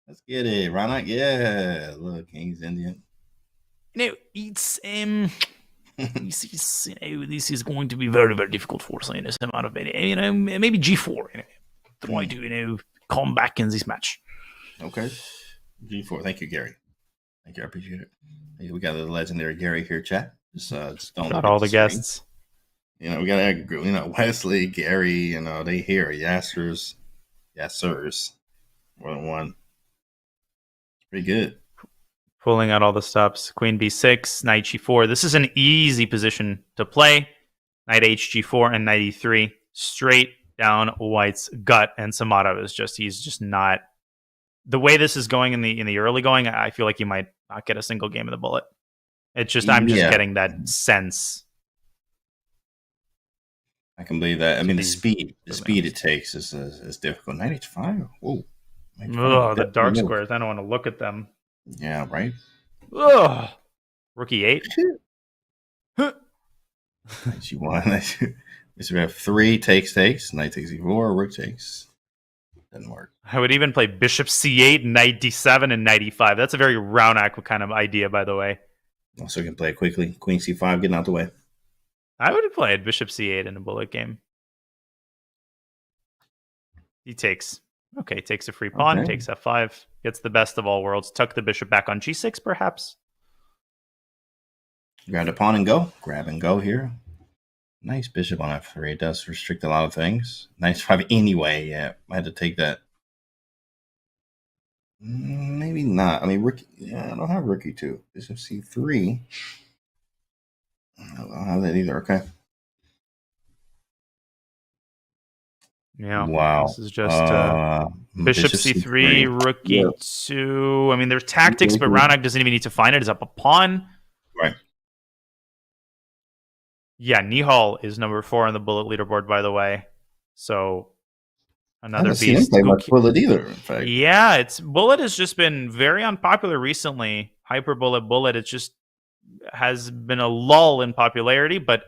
Let's get it. Raunak, yeah. Look, King's Indian. It's this is going to be very, very difficult for us in this amount of maybe G4. Try to come back in this match. Okay, G4. Thank you, Gary. Thank you. I appreciate it. Hey, we got the legendary Gary here, chat. Just don't. Got all the guests. We got Wesley, Gary. They here. Yassers, more than one. It's pretty good. Pulling out all the stops. Queen b6, knight g4. This is an easy position to play. Knight hg4 and knight e3. Straight down White's gut. And Samatov is he's just not. The way this is going in the early going, I feel like you might not get a single game of the bullet. It's just, I'm just getting that sense. I can believe that. I mean, the speed it takes is difficult. Knight h5? Whoa. The dark squares. I don't want to look at them. Yeah, right. Ugh. Rookie 8. She won. So we have 3 takes. Knight takes e4. Rook takes. Doesn't work. I would even play bishop c8, knight d7, and knight e5. That's a very Raunak kind of idea, by the way. Also, can play it quickly. Queen c5, getting out the way. I would have played bishop c8 in a bullet game. He takes. Okay, takes a free pawn, takes f5, gets the best of all worlds, tuck the bishop back on g6, perhaps. Grab the pawn and go. Grab and go here. Nice bishop on f3. It does restrict a lot of things. Nice 5 anyway. Yeah, I had to take that. Maybe not. I mean, rook. Yeah, I don't have rook e2. Bishop c3. I don't have that either. Okay. Yeah. Wow. This is just bishop c3, rook e2. I mean, there's tactics, but Raunak doesn't even need to find it. It's up a pawn. Right. Yeah, Nihal is number 4 on the bullet leaderboard, by the way. So another beast. I haven't seen him play much bullet either, in fact. Yeah, bullet has just been very unpopular recently. Hyper bullet. It just has been a lull in popularity, but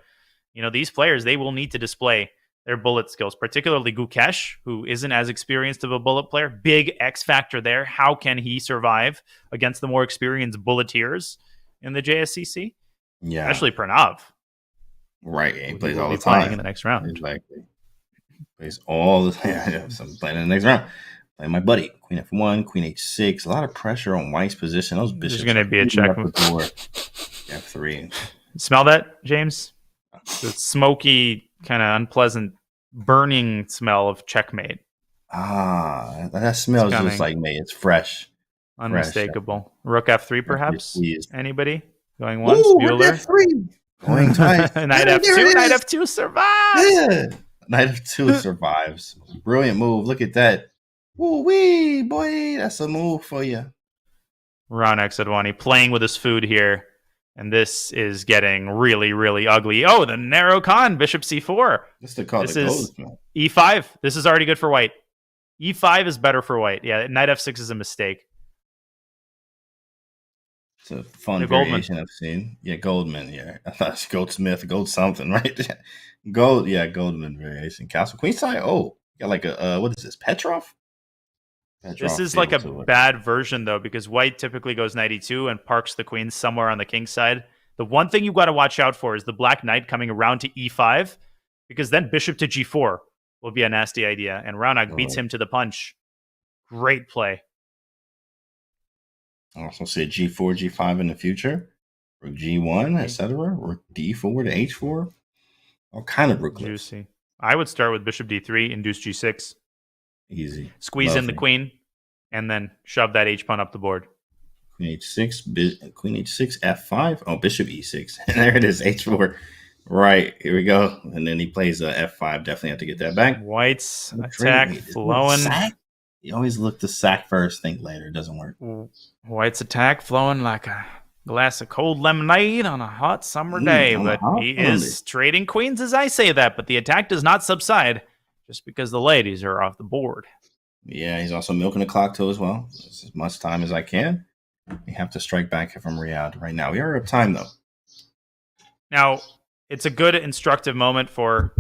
these players, they will need to display their bullet skills, particularly Gukesh, who isn't as experienced of a bullet player. Big X factor there. How can he survive against the more experienced bulleteers in the JSCC? Yeah. Especially Pranav. Right. He plays all the time. Playing in the next round. Exactly. Plays all the time. So I'm playing in the next round. Playing my buddy. Queen f1, queen h6. A lot of pressure on White's position. Those bishops. There's going to be a check move. F3. Smell that, James? The smoky, kind of unpleasant, burning smell of checkmate. That smells just like me. It's fresh. Unmistakable. Rook F3, perhaps? Anybody? Going once? Ooh, Bueller? F3. Going twice. Knight F2. Knight F2 survives. Yeah. Knight F2 survives. Brilliant move. Look at that. Ooh wee, boy. That's a move for you. Raunak Sadhwani playing with his food here. And this is getting really, really ugly. Oh, the narrow con. Bishop C4. This is E5. This is already good for white. E5 is better for white. Yeah, Knight F6 is a mistake. It's a fun variation I've seen. Yeah, Goldman. Yeah, I thought it's Goldsmith, Gold something, right? Goldman variation. Castle Queenside. Oh, got like a what is this? Petrov. This is like a bad version though, because white typically goes knight e2 and parks the queen somewhere on the king side. The one thing you got to watch out for is the black knight coming around to e5, because then bishop to g4 will be a nasty idea, and Raunak beats him to the punch. Great play. I also see g4, g5 in the future. Rook g1, etc. Rook d4 to h4. All kind of rook juicy. I would start with bishop d3, induce g6. Easy. Squeeze in the queen, and then shove that h-pawn up the board. Queen h6, queen h6, f5. Oh, bishop e6. And there it is, h4. Right, here we go. And then he plays f5. Definitely have to get that back. White's attack flowing. You always look to sack first, think later. It doesn't work. White's attack flowing like a glass of cold lemonade on a hot summer day. But he is trading queens as I say that. But the attack does not subside just because the ladies are off the board. Yeah, he's also milking the clock too as well. As much time as I can. You have to strike back from Riyadh right now. We are up time though. Now, it's a good instructive moment for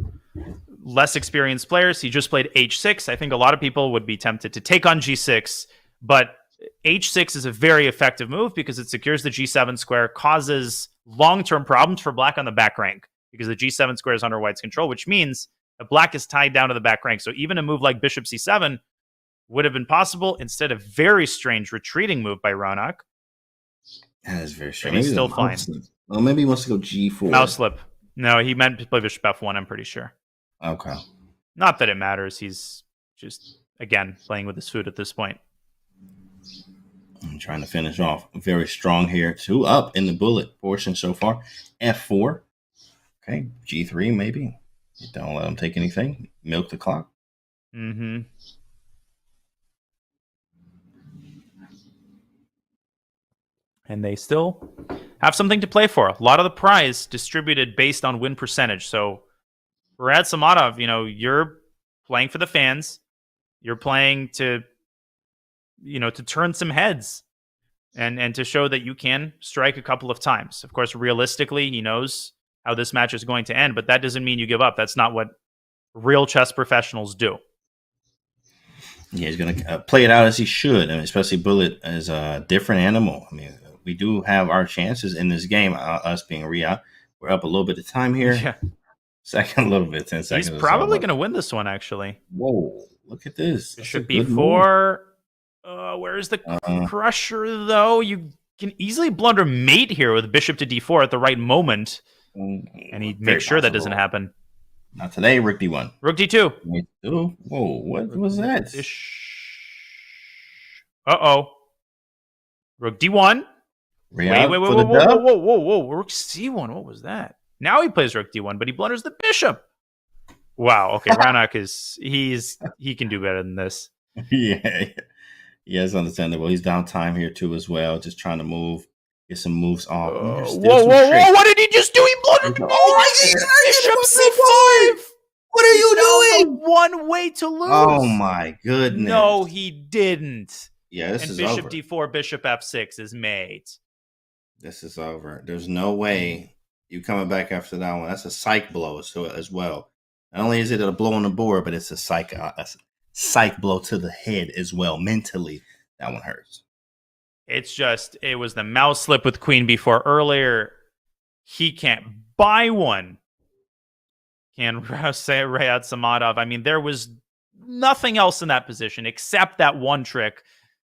less experienced players. He just played h6. I think a lot of people would be tempted to take on g6, but h6 is a very effective move because it secures the g7 square, causes long-term problems for black on the back rank because the g7 square is under white's control, which means that black is tied down to the back rank. So even a move like bishop c7 would have been possible instead of very strange retreating move by Raunak. That is very strange. He's still fine. Well, maybe he wants to go g4. Mouse slip. No, he meant to play bishop f1, I'm pretty sure. Okay. Not that it matters. He's just, again, playing with his food at this point. I'm trying to finish off very strong here. 2 up in the bullet portion so far. f4. Okay, g3 maybe. Don't let him take anything. Milk the clock. Mm-hmm. And they still have something to play for. A lot of the prize distributed based on win percentage. So Rad Samadov, you're playing for the fans. You're playing to turn some heads and to show that you can strike a couple of times. Of course, realistically, he knows how this match is going to end, but that doesn't mean you give up. That's not what real chess professionals do. Yeah, he's going to play it out as he should, and especially Bullet is a different animal. I mean, we do have our chances in this game, us being Riyadh. We're up a little bit of time here. Yeah. Second, a little bit, 10 seconds. He's probably going to win this one, actually. Whoa, look at this. Bishop b4. Where's the crusher, though? You can easily blunder mate here with bishop to d4 at the right moment. And he'd make sure that doesn't happen. Not today, Rook d1. Rook d2. Whoa, what was that? Uh-oh. Rook d1. Wait, whoa. Rook c1. What was that? Now he plays Rook d1, but he blunders the bishop. Wow, okay. Raunak he can do better than this. Yeah, it's understandable. He's down time here too as well, just trying to get some moves off. Whoa! What did he just do? He blundered. Bishop c5. What are you doing? One way to lose. Oh my goodness! No, he didn't. Yeah, this is bishop over. d4, bishop f6 is mate. This is over. There's no way you coming back after that one. That's a psych blow as well. Not only is it a blow on the board, but it's a psych blow to the head as well. Mentally, that one hurts. It was the mouse slip with queen b4 earlier. He can't buy one. Can say Rayat Samadov. I mean, there was nothing else in that position except that one trick.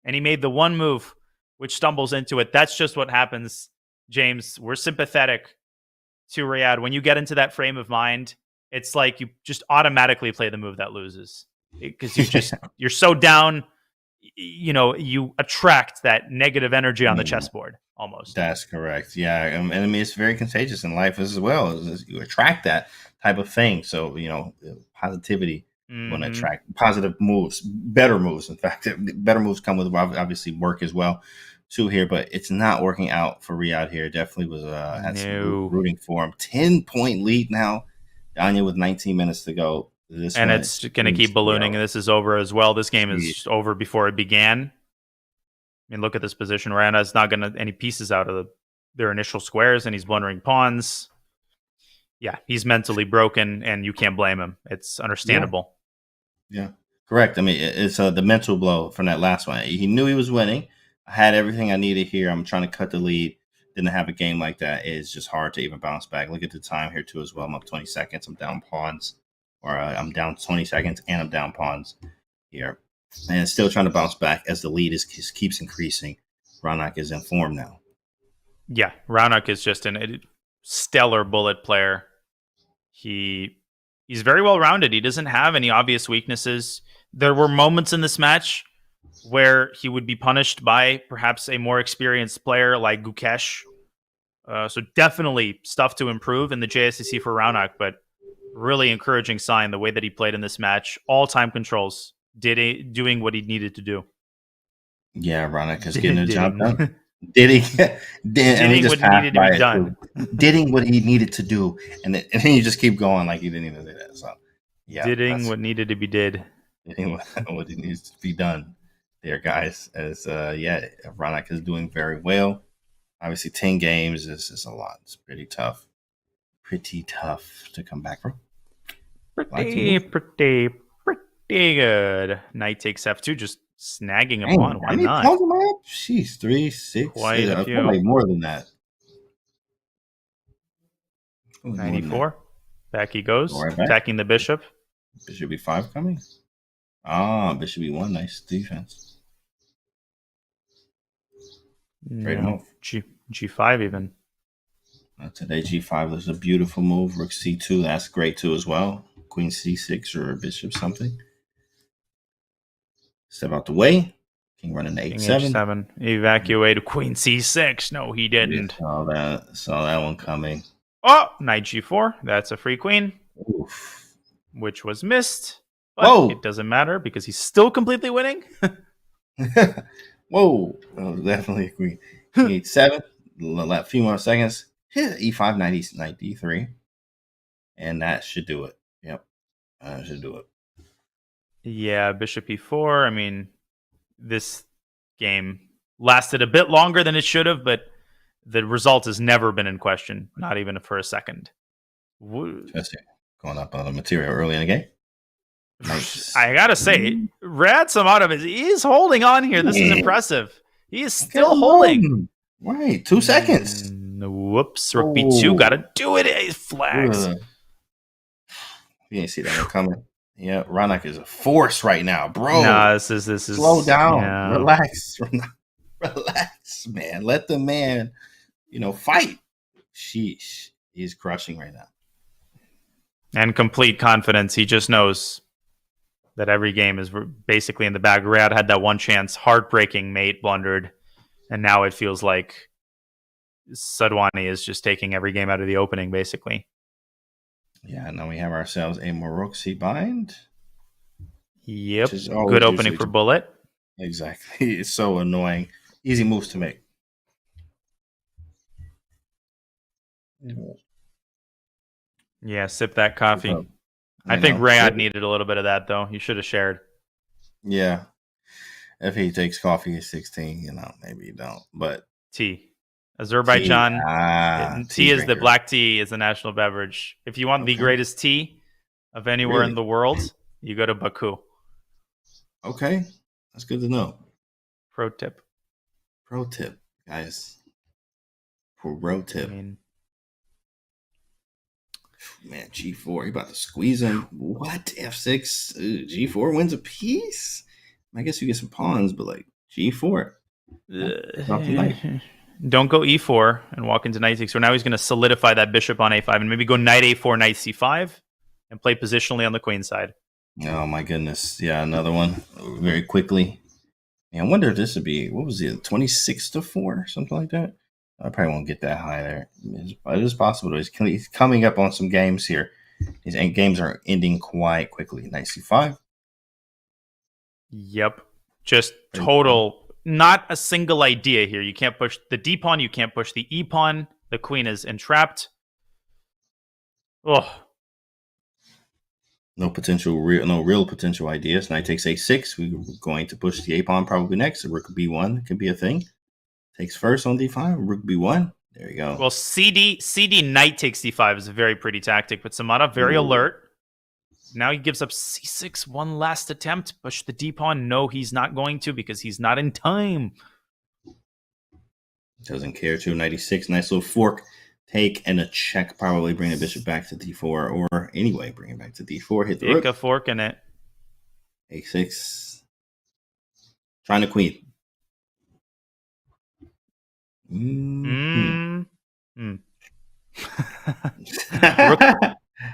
And he made the one move, which stumbles into it. That's just what happens, James. We're sympathetic to Riyadh. When you get into that frame of mind, it's like you just automatically play the move that loses. Because you're so down, you attract that negative energy on the chessboard almost. That's correct. Yeah, and I mean it's very contagious in life as well. You attract that type of thing. So positivity. Want to attract positive moves, better moves. In fact, better moves come with obviously work as well, too. Here, but it's not working out for Riyadh here. Definitely was had some rooting for him. 10-point lead now. Danya with 19 minutes to go. And it's going to keep ballooning, and this is over as well. This game is over before it began. I mean, look at this position. Rana's not going to any pieces out of their initial squares, and he's blundering pawns. Yeah, he's mentally broken, and you can't blame him. It's understandable. Yeah, correct. I mean, it's the mental blow from that last one. He knew he was winning. I had everything I needed here. I'm trying to cut the lead. Didn't have a game like that. It's just hard to even bounce back. Look at the time here, too, as well. I'm up 20 seconds. I'm down pawns. Or I'm down 20 seconds, and I'm down pawns here. And still trying to bounce back as the lead just keeps increasing. Raunak is in form now. Yeah, Raunak is just a stellar bullet player. He's very well rounded. He doesn't have any obvious weaknesses. There were moments in this match where he would be punished by perhaps a more experienced player like Gukesh. So definitely stuff to improve in the JSCC for Raunak, but really encouraging sign the way that he played in this match. All time controls, doing what he needed to do. Yeah, Raunak is getting the job done. Did what he needed to be done. Did what he needed to do, and then you just keep going like he didn't even do that. So, yeah, what needed to be did. What needs to be done, there, guys. As Raunak is doing very well. Obviously, 10 games is a lot. It's pretty tough. Pretty tough to come back from. Pretty good. Knight takes F2, just snagging him on. Why not? Jeez, 3, 6. Quite a few. Probably more than that. 94. Back he goes, attacking the bishop. Bishop B5 coming. Bishop B1. Nice defense. Great move. G5 even. Today G5 is a beautiful move. Rook C2, that's great too as well. Queen C6 or Bishop something. Step out the way. King running to H7. H7. Evacuate Queen C6. No, he didn't. Saw that one coming. Oh, Knight G4. That's a free queen. Oof. Which was missed. But it doesn't matter because he's still completely winning. Whoa. That was definitely a queen. King H7. A few more seconds. Hit E5, knight D3. And that should do it. Yep. That should do it. Yeah, Bishop E4. I mean, this game lasted a bit longer than it should have, but the result has never been in question, not even for a second. Just going up on the material early in the game. Nice. I gotta say, Rad Samadov is holding on here. This is impressive. He is still holding. Right, 2 seconds. Whoops, Rook B2, gotta do it. He flags. You didn't see that one coming. Yeah, Raunak is a force right now, bro. No, this is slow down. Yeah. Relax, man. Let the man, fight. Sheesh, he's crushing right now. And complete confidence. He just knows that every game is basically in the bag. Rad had that one chance, heartbreaking mate blundered, and now it feels like Sadhwani is just taking every game out of the opening, basically. Yeah, now we have ourselves a Moroxi bind. Yep, good opening for Bullet. Exactly. It's so annoying. Easy moves to make. Yeah, sip that coffee. I think Rayad needed a little bit of that, though. He should have shared. Yeah. If he takes coffee at 16, maybe you don't. But tea. Azerbaijan. Tea is the black tea is the national beverage. If you want the greatest tea of anywhere in the world, you go to Baku. Okay. That's good to know. Pro tip, guys. Pro tip. Man, G4, he about to squeeze him. What? F6? G4 wins a piece? I guess you get some pawns, but G4. Don't go E4 and walk into knight 6. So now he's going to solidify that bishop on A5 and maybe go knight A4, knight C5 and play positionally on the queen side. Oh, my goodness. Yeah, another one very quickly. I wonder if this would be, what was it, 26-4, something like that? I probably won't get that high there. It is possible. He's coming up on some games here. These games are ending quite quickly. Knight c5. Yep. Just total, not a single idea here. You can't push the D pawn. You can't push the E pawn. The queen is entrapped. Oh. No real potential ideas. Knight takes a6. We're going to push the A pawn probably next. Rook b1 could be a thing. Takes first on d5. Rook b1. There you go. Well, CD knight takes d5 is a very pretty tactic, but Samadov very alert. Now he gives up c6, one last attempt. Push the d pawn. No, he's not going to because he's not in time. Doesn't care to. Knight e6. Nice little fork. Take and a check. Probably bring the bishop back to d4, or anyway, bring it back to d4. Hit the rook. Take a fork in it. a6. Trying to queen.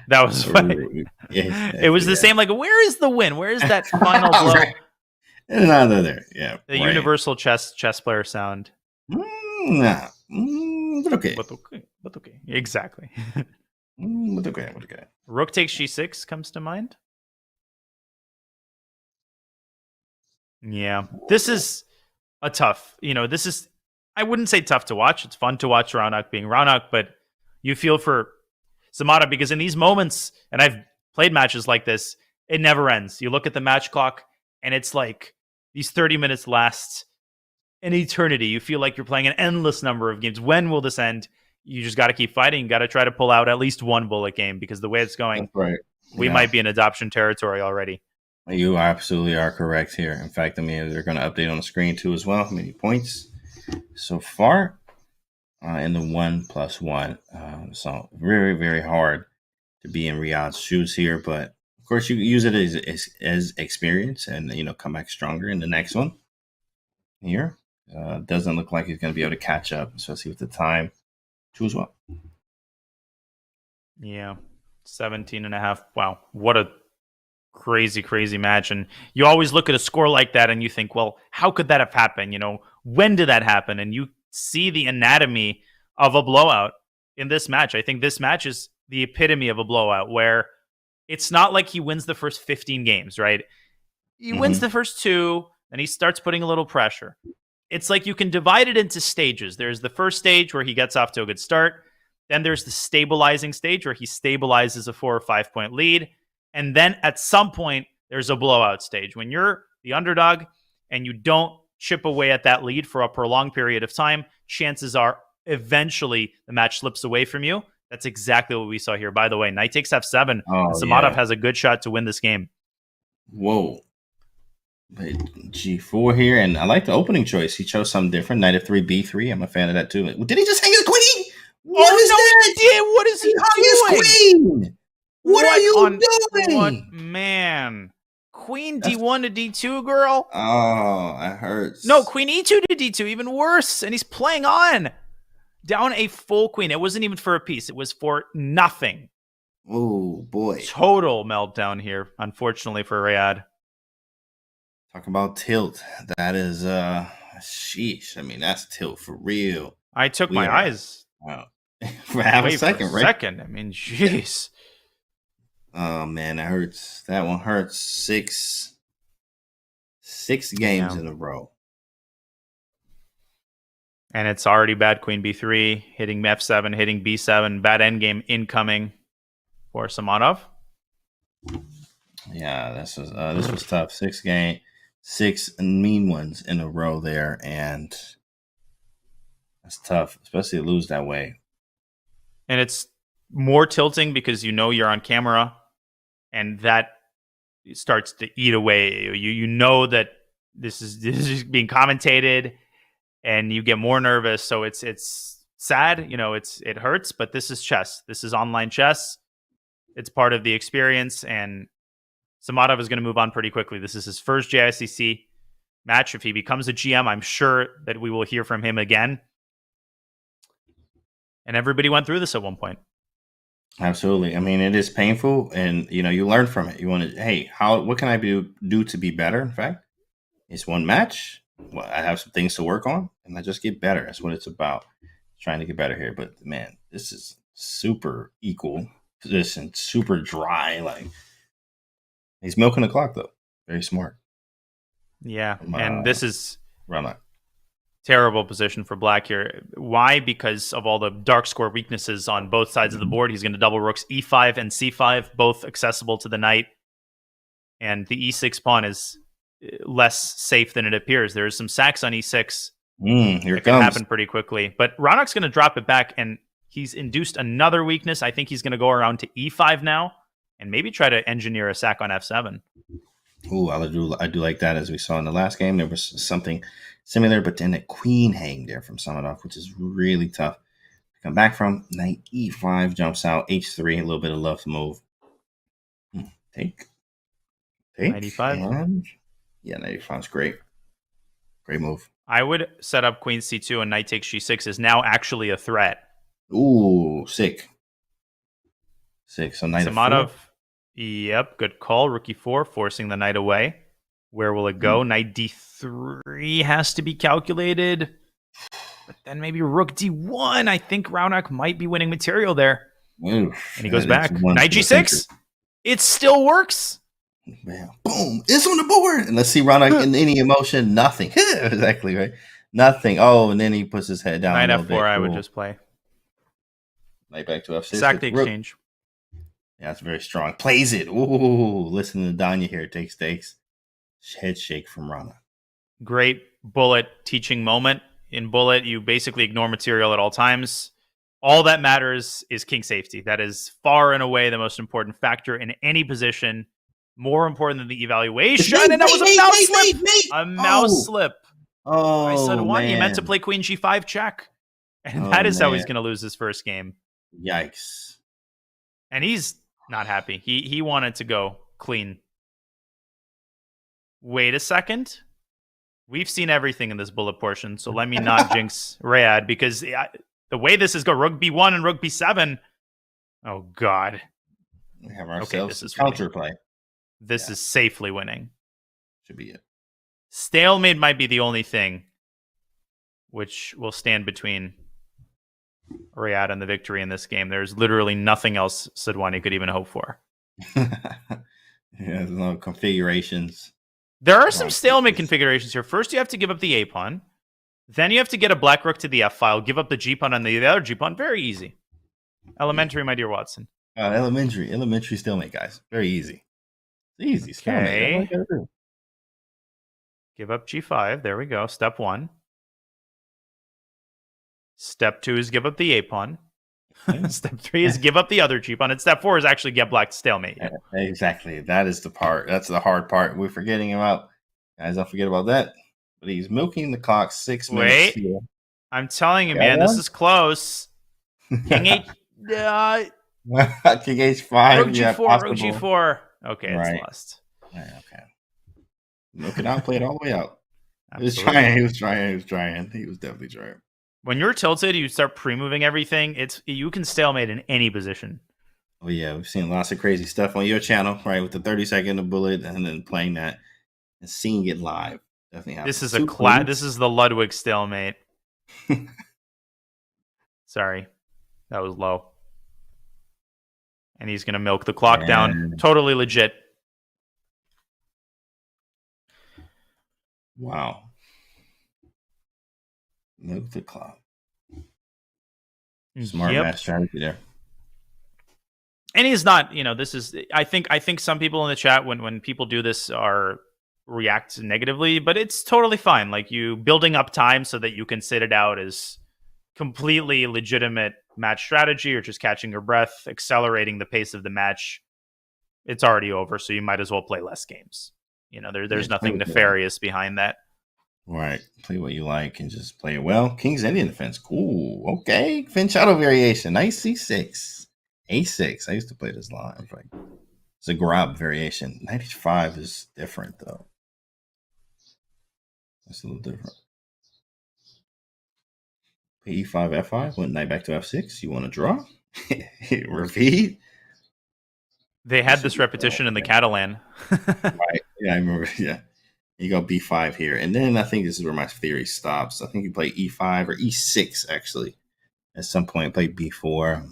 That was funny. It was the same. Like, where is the win? Where is that final blow? Right. Another there. Yeah. The universal chess player sound. Nah. But okay. But okay. Exactly. But okay. Rook takes g6 comes to mind. Yeah. This is a tough, this is, I wouldn't say tough to watch. It's fun to watch Raunak being Raunak, but you feel for Samara because in these moments, and I've played matches like this, it never ends. You look at the match clock and it's like these 30 minutes last an eternity. You feel like you're playing an endless number of games. When will this end? You just got to keep fighting. You got to try to pull out at least one bullet game because the way it's going, we might be in adoption territory already. You absolutely are correct here. In fact, they're going to update on the screen too as well. How many points so far in the 1+1? So very, very hard to be in Riyadh's shoes here, but of course you use it as experience and come back stronger in the next one. Here doesn't look like he's going to be able to catch up, especially with the time too as well. Yeah, 17.5. Wow, what a crazy match. And you always look at a score like that and you think, well, how could that have happened? When did that happen? And you see the anatomy of a blowout in this match. I think this match is the epitome of a blowout where it's not like he wins the first 15 games, right? He wins the first 2 and he starts putting a little pressure. It's like you can divide it into stages. There's the first stage where he gets off to a good start. Then there's the stabilizing stage where he stabilizes a 4 or 5 point lead. And then at some point, there's a blowout stage. When you're the underdog and you don't chip away at that lead for a prolonged period of time, chances are eventually the match slips away from you. That's exactly what we saw here. By the way, knight takes f7. And Samadov has a good shot to win this game. Whoa. G4 here, and I like the opening choice. He chose something different. Knight f3, b3. I'm a fan of that too. Did he just hang his queen? What is that? He did. What is he doing? His queen. What are you doing? What, man? Queen d1 to d2, girl? Oh, that hurts. No, queen e2 to d2, even worse. And he's playing on. Down a full queen. It wasn't even for a piece. It was for nothing. Oh, boy. Total meltdown here, unfortunately for Riyadh. Talk about tilt. That is, sheesh. I mean, that's tilt for real. I took my eyes. For half a second, right? I mean, jeez. Oh, man, that hurts. That one hurts. Six games in a row. And it's already bad queen b3, hitting f7, hitting b7, bad endgame incoming for Samadov. Yeah, this was tough. 6 mean ones in a row there, and that's tough, especially to lose that way. And it's more tilting because you're on camera, and that starts to eat away. You know that this is being commentated, and you get more nervous. So it's sad, it hurts, but this is chess. This is online chess. It's part of the experience, and Samadov is going to move on pretty quickly. This is his first JSCC match. If he becomes a GM, I'm sure that we will hear from him again. And everybody went through this at one point. Absolutely. I mean, it is painful, and you learn from it. You want to, hey, what can I do to be better? In fact, it's one match. well, I have some things to work on, and I just get better. That's what it's about. Trying to get better here. But man, this is super equal position, super dry. Like he's milking the clock though. Very smart. Yeah, and this is Raunak. Terrible position for black here. Why? Because of all the dark square weaknesses on both sides of the board. He's going to double rooks e5 and c5, both accessible to the knight. And the e6 pawn is less safe than it appears. There's some sacks on e6. Here it can happen pretty quickly. But Raunak's going to drop it back, and he's induced another weakness. I think he's going to go around to e5 now and maybe try to engineer a sack on f7. Ooh, I do like that. As we saw in the last game, there was something similar, but then a queen hang there from Samadov, which is really tough to come back from. Knight e5 jumps out, h3, a little bit of love to move. Take. 95. Yeah, 95 is great. Great move. I would set up queen c2 and knight takes g6 is now actually a threat. Ooh, sick. So knight Samadov. Yep, good call. Rook e4, forcing the knight away. Where will it go? Knight d3 has to be calculated. But then maybe rook d1. I think Raunak might be winning material there. Oof, and he goes back. Knight g6. It still works. Man, boom. It's on the board. And let's see Raunak in any emotion. Nothing. Exactly, right? Nothing. Oh, and then he puts his head down. Knight f4 I would just play. Knight back to f6. Sack the exchange. Yeah, that's very strong. Plays it. Ooh, listen to Danya here. Takes. Head shake from Raunak. Great bullet teaching moment. In bullet, you basically ignore material at all times. All that matters is king safety. That is far and away the most important factor in any position. More important than the evaluation. And that was a mouse slip. A mouse slip. Oh, Sadhwani, he meant to play queen g5 check. And that is how he's going to lose his first game. Yikes. And he's not happy. He wanted to go clean. Wait a second. We've seen everything in this bullet portion, so let me not jinx Rayad, because the way this is going, rook b1 and rook b7. Oh, God. We have ourselves this is counterplay. This is safely winning. Should be it. Stalemate might be the only thing which will stand between Rayad and the victory in this game. There's literally nothing else Sadhwani could even hope for. There's no configurations. There are some stalemate configurations here. First, you have to give up the A pawn. Then you have to get a black rook to the F file, give up the G pawn and the other G pawn. Very easy. Elementary, my dear Watson. Elementary stalemate, guys. Very easy. It's easy. Okay. Give up G5. There we go. Step 1. Step 2 is give up the A pawn. Step 3 is give up the other G pawn. And step 4 is actually get black to stalemate. Exactly. That is the part. That's the hard part. We're forgetting about. Guys, don't forget about that. But he's milking the clock 6 minutes. Wait. I'm telling you, man, this is close. King H. King H5. Rook G4. Rook G4. Okay, it's lost. Right, okay. Milk it out, play it all the way out. Absolutely. He was trying. He was definitely trying. When you're tilted, you start pre-moving everything. You can stalemate in any position. Oh yeah, we've seen lots of crazy stuff on your channel, right? With the 30-second of bullet and then playing that and seeing it live. Definitely happens. This is This is the Ludwig stalemate. Sorry, that was low. And he's gonna milk the clock down. Totally legit. Wow. Milk the clock. Smart match strategy there. And he's not, this is I think some people in the chat when people do this react negatively, but it's totally fine. Like, you building up time so that you can sit it out is completely legitimate match strategy, or just catching your breath, accelerating the pace of the match. It's already over, so you might as well play less games. There's nothing nefarious behind that. Right. Play what you like and just play it well. King's Indian defense. Cool. Okay. Fin shadow variation. Nice C6. A6. I used to play this live. It's a grab variation. 95 is different, though. That's a little different. E5, F5. Went knight back to F6. You want to draw? Repeat. They had this repetition in the Catalan. Right. Yeah, I remember. Yeah. You go b5 here. And then I think this is where my theory stops. I think you play e5 or e6, actually. At some point, play b4.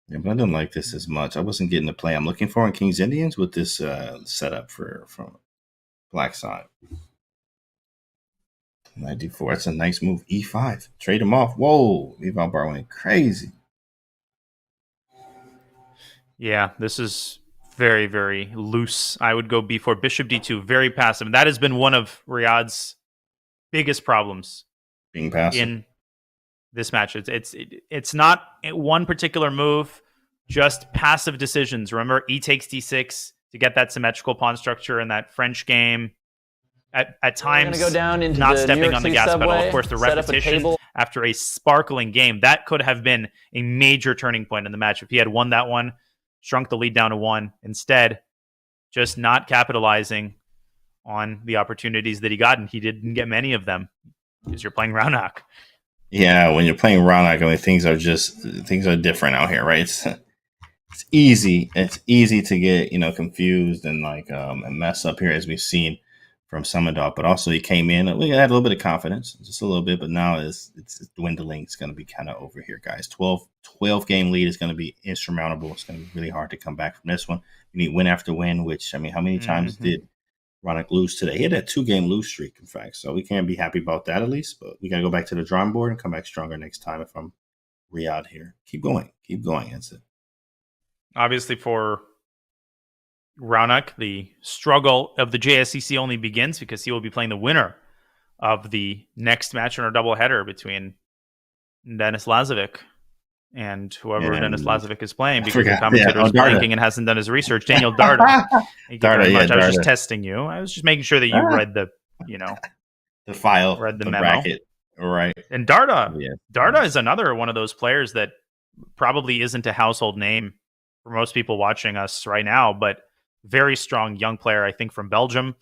Yeah, but I didn't like this as much. I wasn't getting the play I'm looking for in King's Indians with this setup from black side. Knight d4. That's a nice move. e5. Trade him off. Whoa. Levi Bar went crazy. Yeah, this is very, very loose. I would go b4, bishop d2, very passive. That has been one of Riyadh's biggest problems. Being passive in this match. It's not one particular move, just passive decisions. Remember, e takes d6 to get that symmetrical pawn structure in that French game. At times, go down into not the stepping on the gas pedal. Of course, the set up a repetition table. after a sparkling game, that could have been a major turning point in the match. If he had won that one, shrunk the lead down to 1. Instead, just not capitalizing on the opportunities that he got, and he didn't get many of them because you're playing Raunak. Yeah, when you're playing Raunak, I mean, things are different out here, right? It's easy. It's easy to get confused and and mess up here, as we've seen from Samadov. But also, he came in. We had a little bit of confidence, just a little bit. But now it's dwindling. It's going to be kind of over here, guys. 12 game lead is going to be insurmountable. It's going to be really hard to come back from this one. You need win after win. Which, I mean, how many times did Raunak lose today? He had a 2-game lose streak, in fact. So we can't be happy about that, at least. But we got to go back to the drawing board and come back stronger next time if I'm Riyadh here. Keep going. That's it. Obviously, for Raunak, the struggle of the JSCC only begins because he will be playing the winner of the next match in our doubleheader between Denis Lazovic and whoever Denis Lazovic is playing, because the commentator is blanking and hasn't done his research. Daniel Darda. Thank you very much. I was just testing you. I was just making sure that you read the file, read the memo. Bracket. Right. And Darda is another one of those players that probably isn't a household name for most people watching us right now, but very strong young player, I think, from Belgium,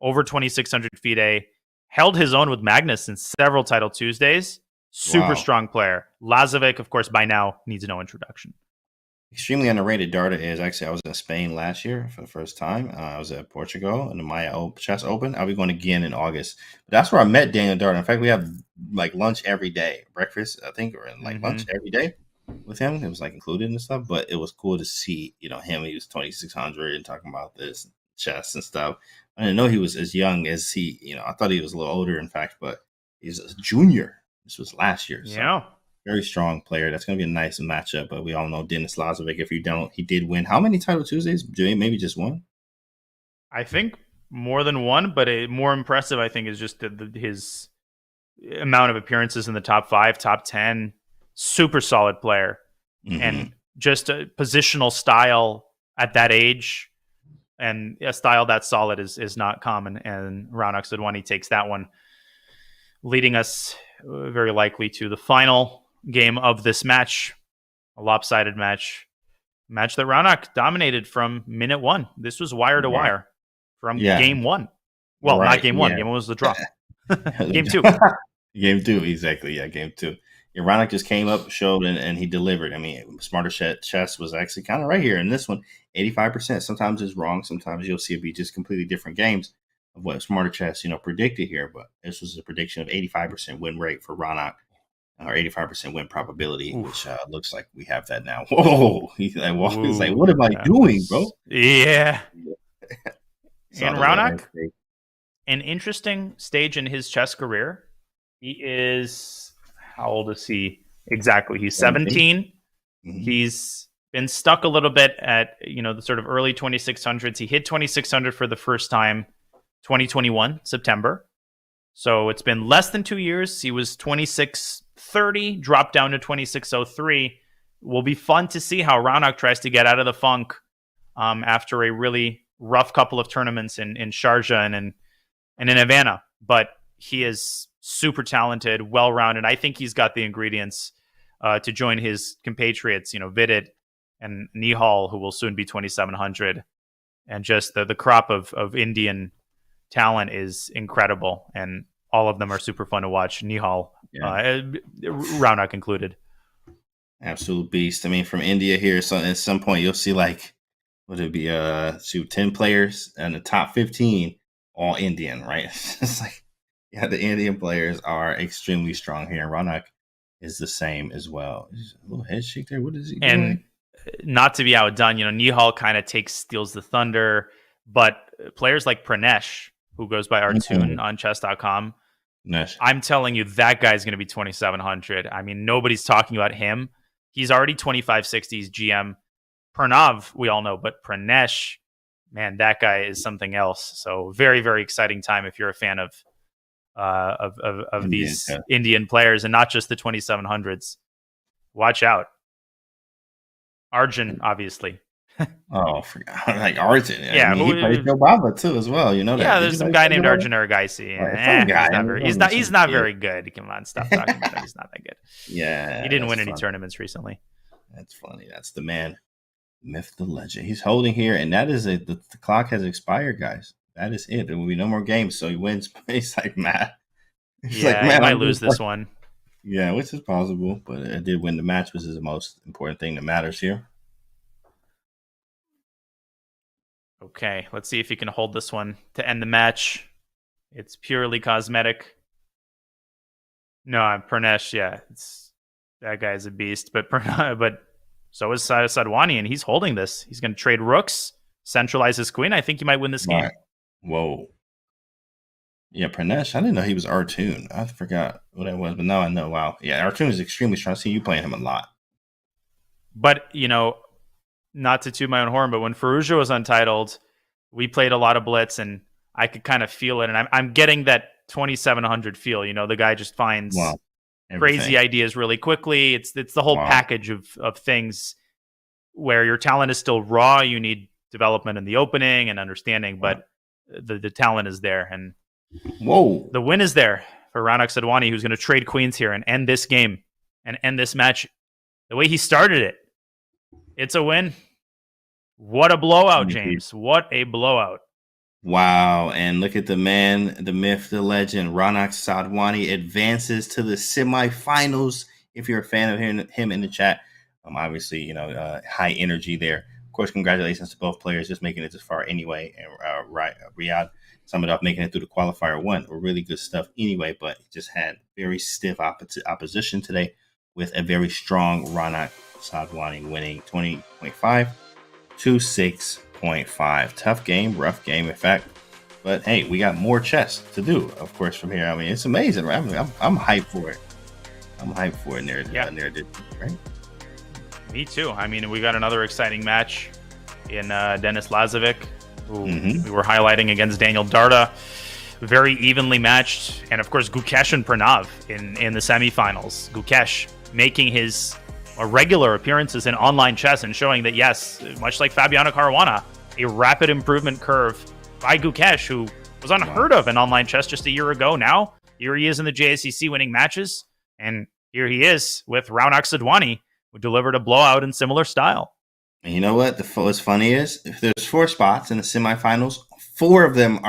over 2,600 FIDE, held his own with Magnus in several Title Tuesdays. Super strong player. Lazovic, of course, by now needs no introduction. Extremely underrated Darda is. Actually, I was in Spain last year for the first time. I was at Portugal in the Maya Chess Open. I'll be going again in August. But that's where I met Daniel Darda. In fact, we have lunch every day, breakfast, I think, or lunch every day with him. It was included and stuff. But it was cool to see, him. He was 2,600 and talking about this chess and stuff. I didn't know he was as young as he. I thought he was a little older, in fact, but he's a junior. This was last year. So. Yeah. Very strong player. That's going to be a nice matchup. But we all know Denis Lazovic. If you don't, he did win. How many Title Tuesdays? Maybe just one? I think more than one, but more impressive, I think, is just his amount of appearances in the top 5, top 10. Super solid player. And just a positional style at that age, and a style that solid is not common. And Raunak Sadhwani takes that one, leading us very likely to the final game of this match, a lopsided match that Raunak dominated from minute 1. This was wire to wire from game 1. Well, not game 1. Game 1 was the draw. Game 2. Game 2, exactly. Yeah, game 2. Yeah, Raunak just came up, showed, and he delivered. I mean, Smarter Chess was actually kind of right here in this one. 85%. Sometimes it's wrong. Sometimes you'll see it be just completely different games of what Smarter Chess, predicted here. But this was a prediction of 85% win rate for Raunak, or 85% win probability, which looks like we have that now. Whoa! He's like, what am I doing, bro? Yeah. And Raunak, an interesting stage in his chess career. He is, how old is he exactly? He's 17. He's been stuck a little bit at the sort of early 2600s. He hit 2600 for the first time 2021 September. So it's been less than 2 years. He was 2630, dropped down to 2603. Will be fun to see how Raunak tries to get out of the funk after a really rough couple of tournaments in Sharjah and in Havana. But he is super talented, well-rounded. I think he's got the ingredients to join his compatriots, Vidit and Nihal, who will soon be 2700. And just the crop of Indian talent is incredible, and all of them are super fun to watch. Nihal, Raunak included. Absolute beast. I mean, from India here, so at some point you'll see would it be 10 players and the top 15 all Indian, right? It's like, yeah, the Indian players are extremely strong here. And Raunak is the same as well. He's a little head shake there. What is he doing? Not to be outdone, Nihal kind of steals the thunder, but players like Pranesh, who goes by Artoon on chess.com, I'm telling you, that guy's going to be 2,700. I mean, nobody's talking about him. He's already 2,560s GM. Pranav, we all know, but Pranesh, man, that guy is something else. So very, very exciting time if you're a fan of these Indian players, and not just the 2,700s. Watch out. Arjun, obviously. Oh, I forgot. Like Arjun. Yeah, I mean, he plays Joe Baba too, as well. You know that. Yeah, there's some guy named Arjun Argaisi. He's not very good. Come on, stop talking about him. He's not that good. Yeah, he didn't win any tournaments recently. That's funny. That's the man, myth, the legend. He's holding here, and that is it. The clock has expired, guys. That is it. There will be no more games. So he wins. He's like, Matt. He's like, man, I might lose this one. Yeah, which is possible, but it did win the match, which is the most important thing that matters here. Okay, let's see if he can hold this one to end the match. It's purely cosmetic. No, Pranesh, yeah, that guy's a beast. But so is Sadhwani, and he's holding this. He's going to trade rooks, centralize his queen. I think he might win this game. Whoa. Yeah, Pranesh. I didn't know he was Artoon. I forgot what it was, but now I know. Wow. Yeah, Artoon is extremely strong. I see you playing him a lot. But, not to toot my own horn, but when Ferrugia was untitled, we played a lot of blitz, and I could kind of feel it. And I'm getting that 2,700 feel. The guy just finds crazy ideas really quickly. It's the whole package of things where your talent is still raw. You need development in the opening and understanding, but the talent is there. And the win is there for Raunak Sadhwani, who's going to trade queens here and end this game and end this match the way he started it. It's a win. What a blowout, James. What a blowout. Wow. And look at the man, the myth, the legend. Raunak Sadhwani advances to the semifinals. If you're a fan of him in the chat, obviously, high energy there. Of course, congratulations to both players just making it this far anyway. And Riyadh summed up making it through the qualifier one. Really good stuff anyway, but he just had very stiff opposition today with a very strong Raunak Sadhwani winning 20.5 to 6.5. Tough game, rough game, in fact. But hey, we got more chess to do, of course, from here. I mean, it's amazing, right? I'm hyped for it. I'm hyped for it right? Me too. I mean, we got another exciting match in Denis Lazovic, who we were highlighting against Daniel Darda. Very evenly matched. And of course, Gukesh and Pranav in the semifinals. Gukesh making his regular appearances in online chess and showing that, yes, much like Fabiano Caruana, a rapid improvement curve by Gukesh, who was unheard of in online chess just a year ago. Now, here he is in the JSCC winning matches. And here he is with Raunak Sadhwani, who delivered a blowout in similar style. And you know what? What's funny is, if there's 4 spots in the semifinals, 3 of them, in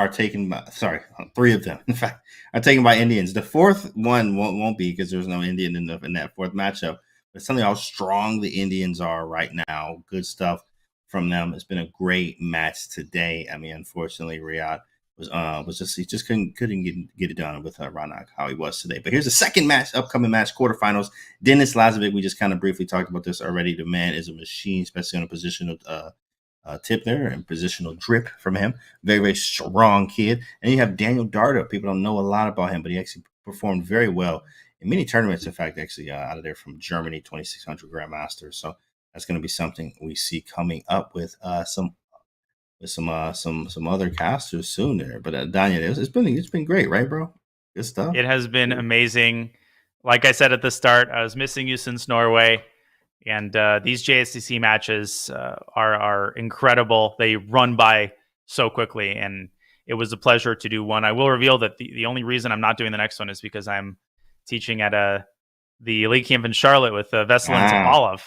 fact, are taken by Indians. The 4th one won't be, because there's no Indian in that 4th matchup. But something how strong the Indians are right now. Good stuff from them. It's been a great match today. I mean, unfortunately, Riyadh he just couldn't get it done with Raunak how he was today. But here's the second match, upcoming match, quarterfinals. Denis Lazovic, we just kind of briefly talked about this already. The man is a machine, especially on a positional tip there and positional drip from him. Very, very strong kid. And you have Daniel Darda. People don't know a lot about him, but he actually performed very well in many tournaments, in fact, actually out of there from Germany, 2,600 Grandmasters. So that's going to be something we see coming up with some other casters soon there. But Daniel, it's been great, right, bro? Good stuff. It has been amazing. Like I said at the start, I was missing you since Norway, and these JSCC matches are incredible. They run by so quickly, and it was a pleasure to do one. I will reveal that the only reason I'm not doing the next one is because I'm teaching at the Elite Camp in Charlotte with Veselin Topalov.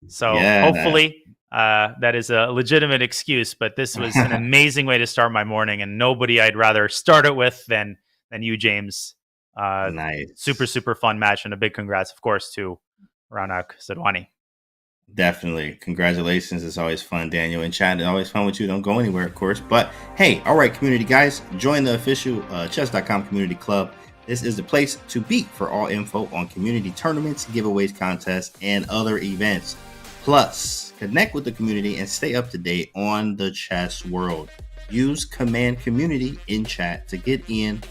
So hopefully that is a legitimate excuse, but this was an amazing way to start my morning, and nobody I'd rather start it with than you, James. Nice. Super, super fun match, and a big congrats, of course, to Raunak Sadhwani. Definitely. Congratulations. It's always fun, Daniel. And chat, it's always fun with you. Don't go anywhere, of course. But hey, all right, community guys, join the official chess.com community club. This is the place to be for all info on community tournaments, giveaways, contests, and other events. Plus, connect with the community and stay up to date on the chess world. Use command community in chat to get in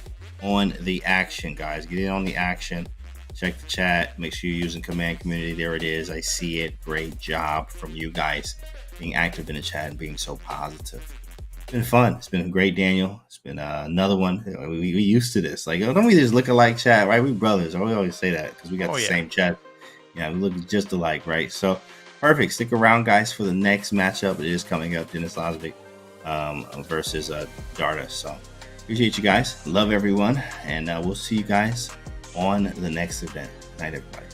on the action, guys. Get in on the action. Check the chat. Make sure you're using command community. There it is. I see it. Great job from you guys being active in the chat and being so positive. It's been fun. It's been great, Daniel. It's been another one. We used to this. Like, don't we just look alike, chat, right? We brothers. We always say that because we got the same chat. Yeah, we look just alike, right? So, perfect. Stick around, guys, for the next matchup. It is coming up. Dennis Losvik versus Darda. So, appreciate you guys. Love everyone. And we'll see you guys on the next event. Night, everybody.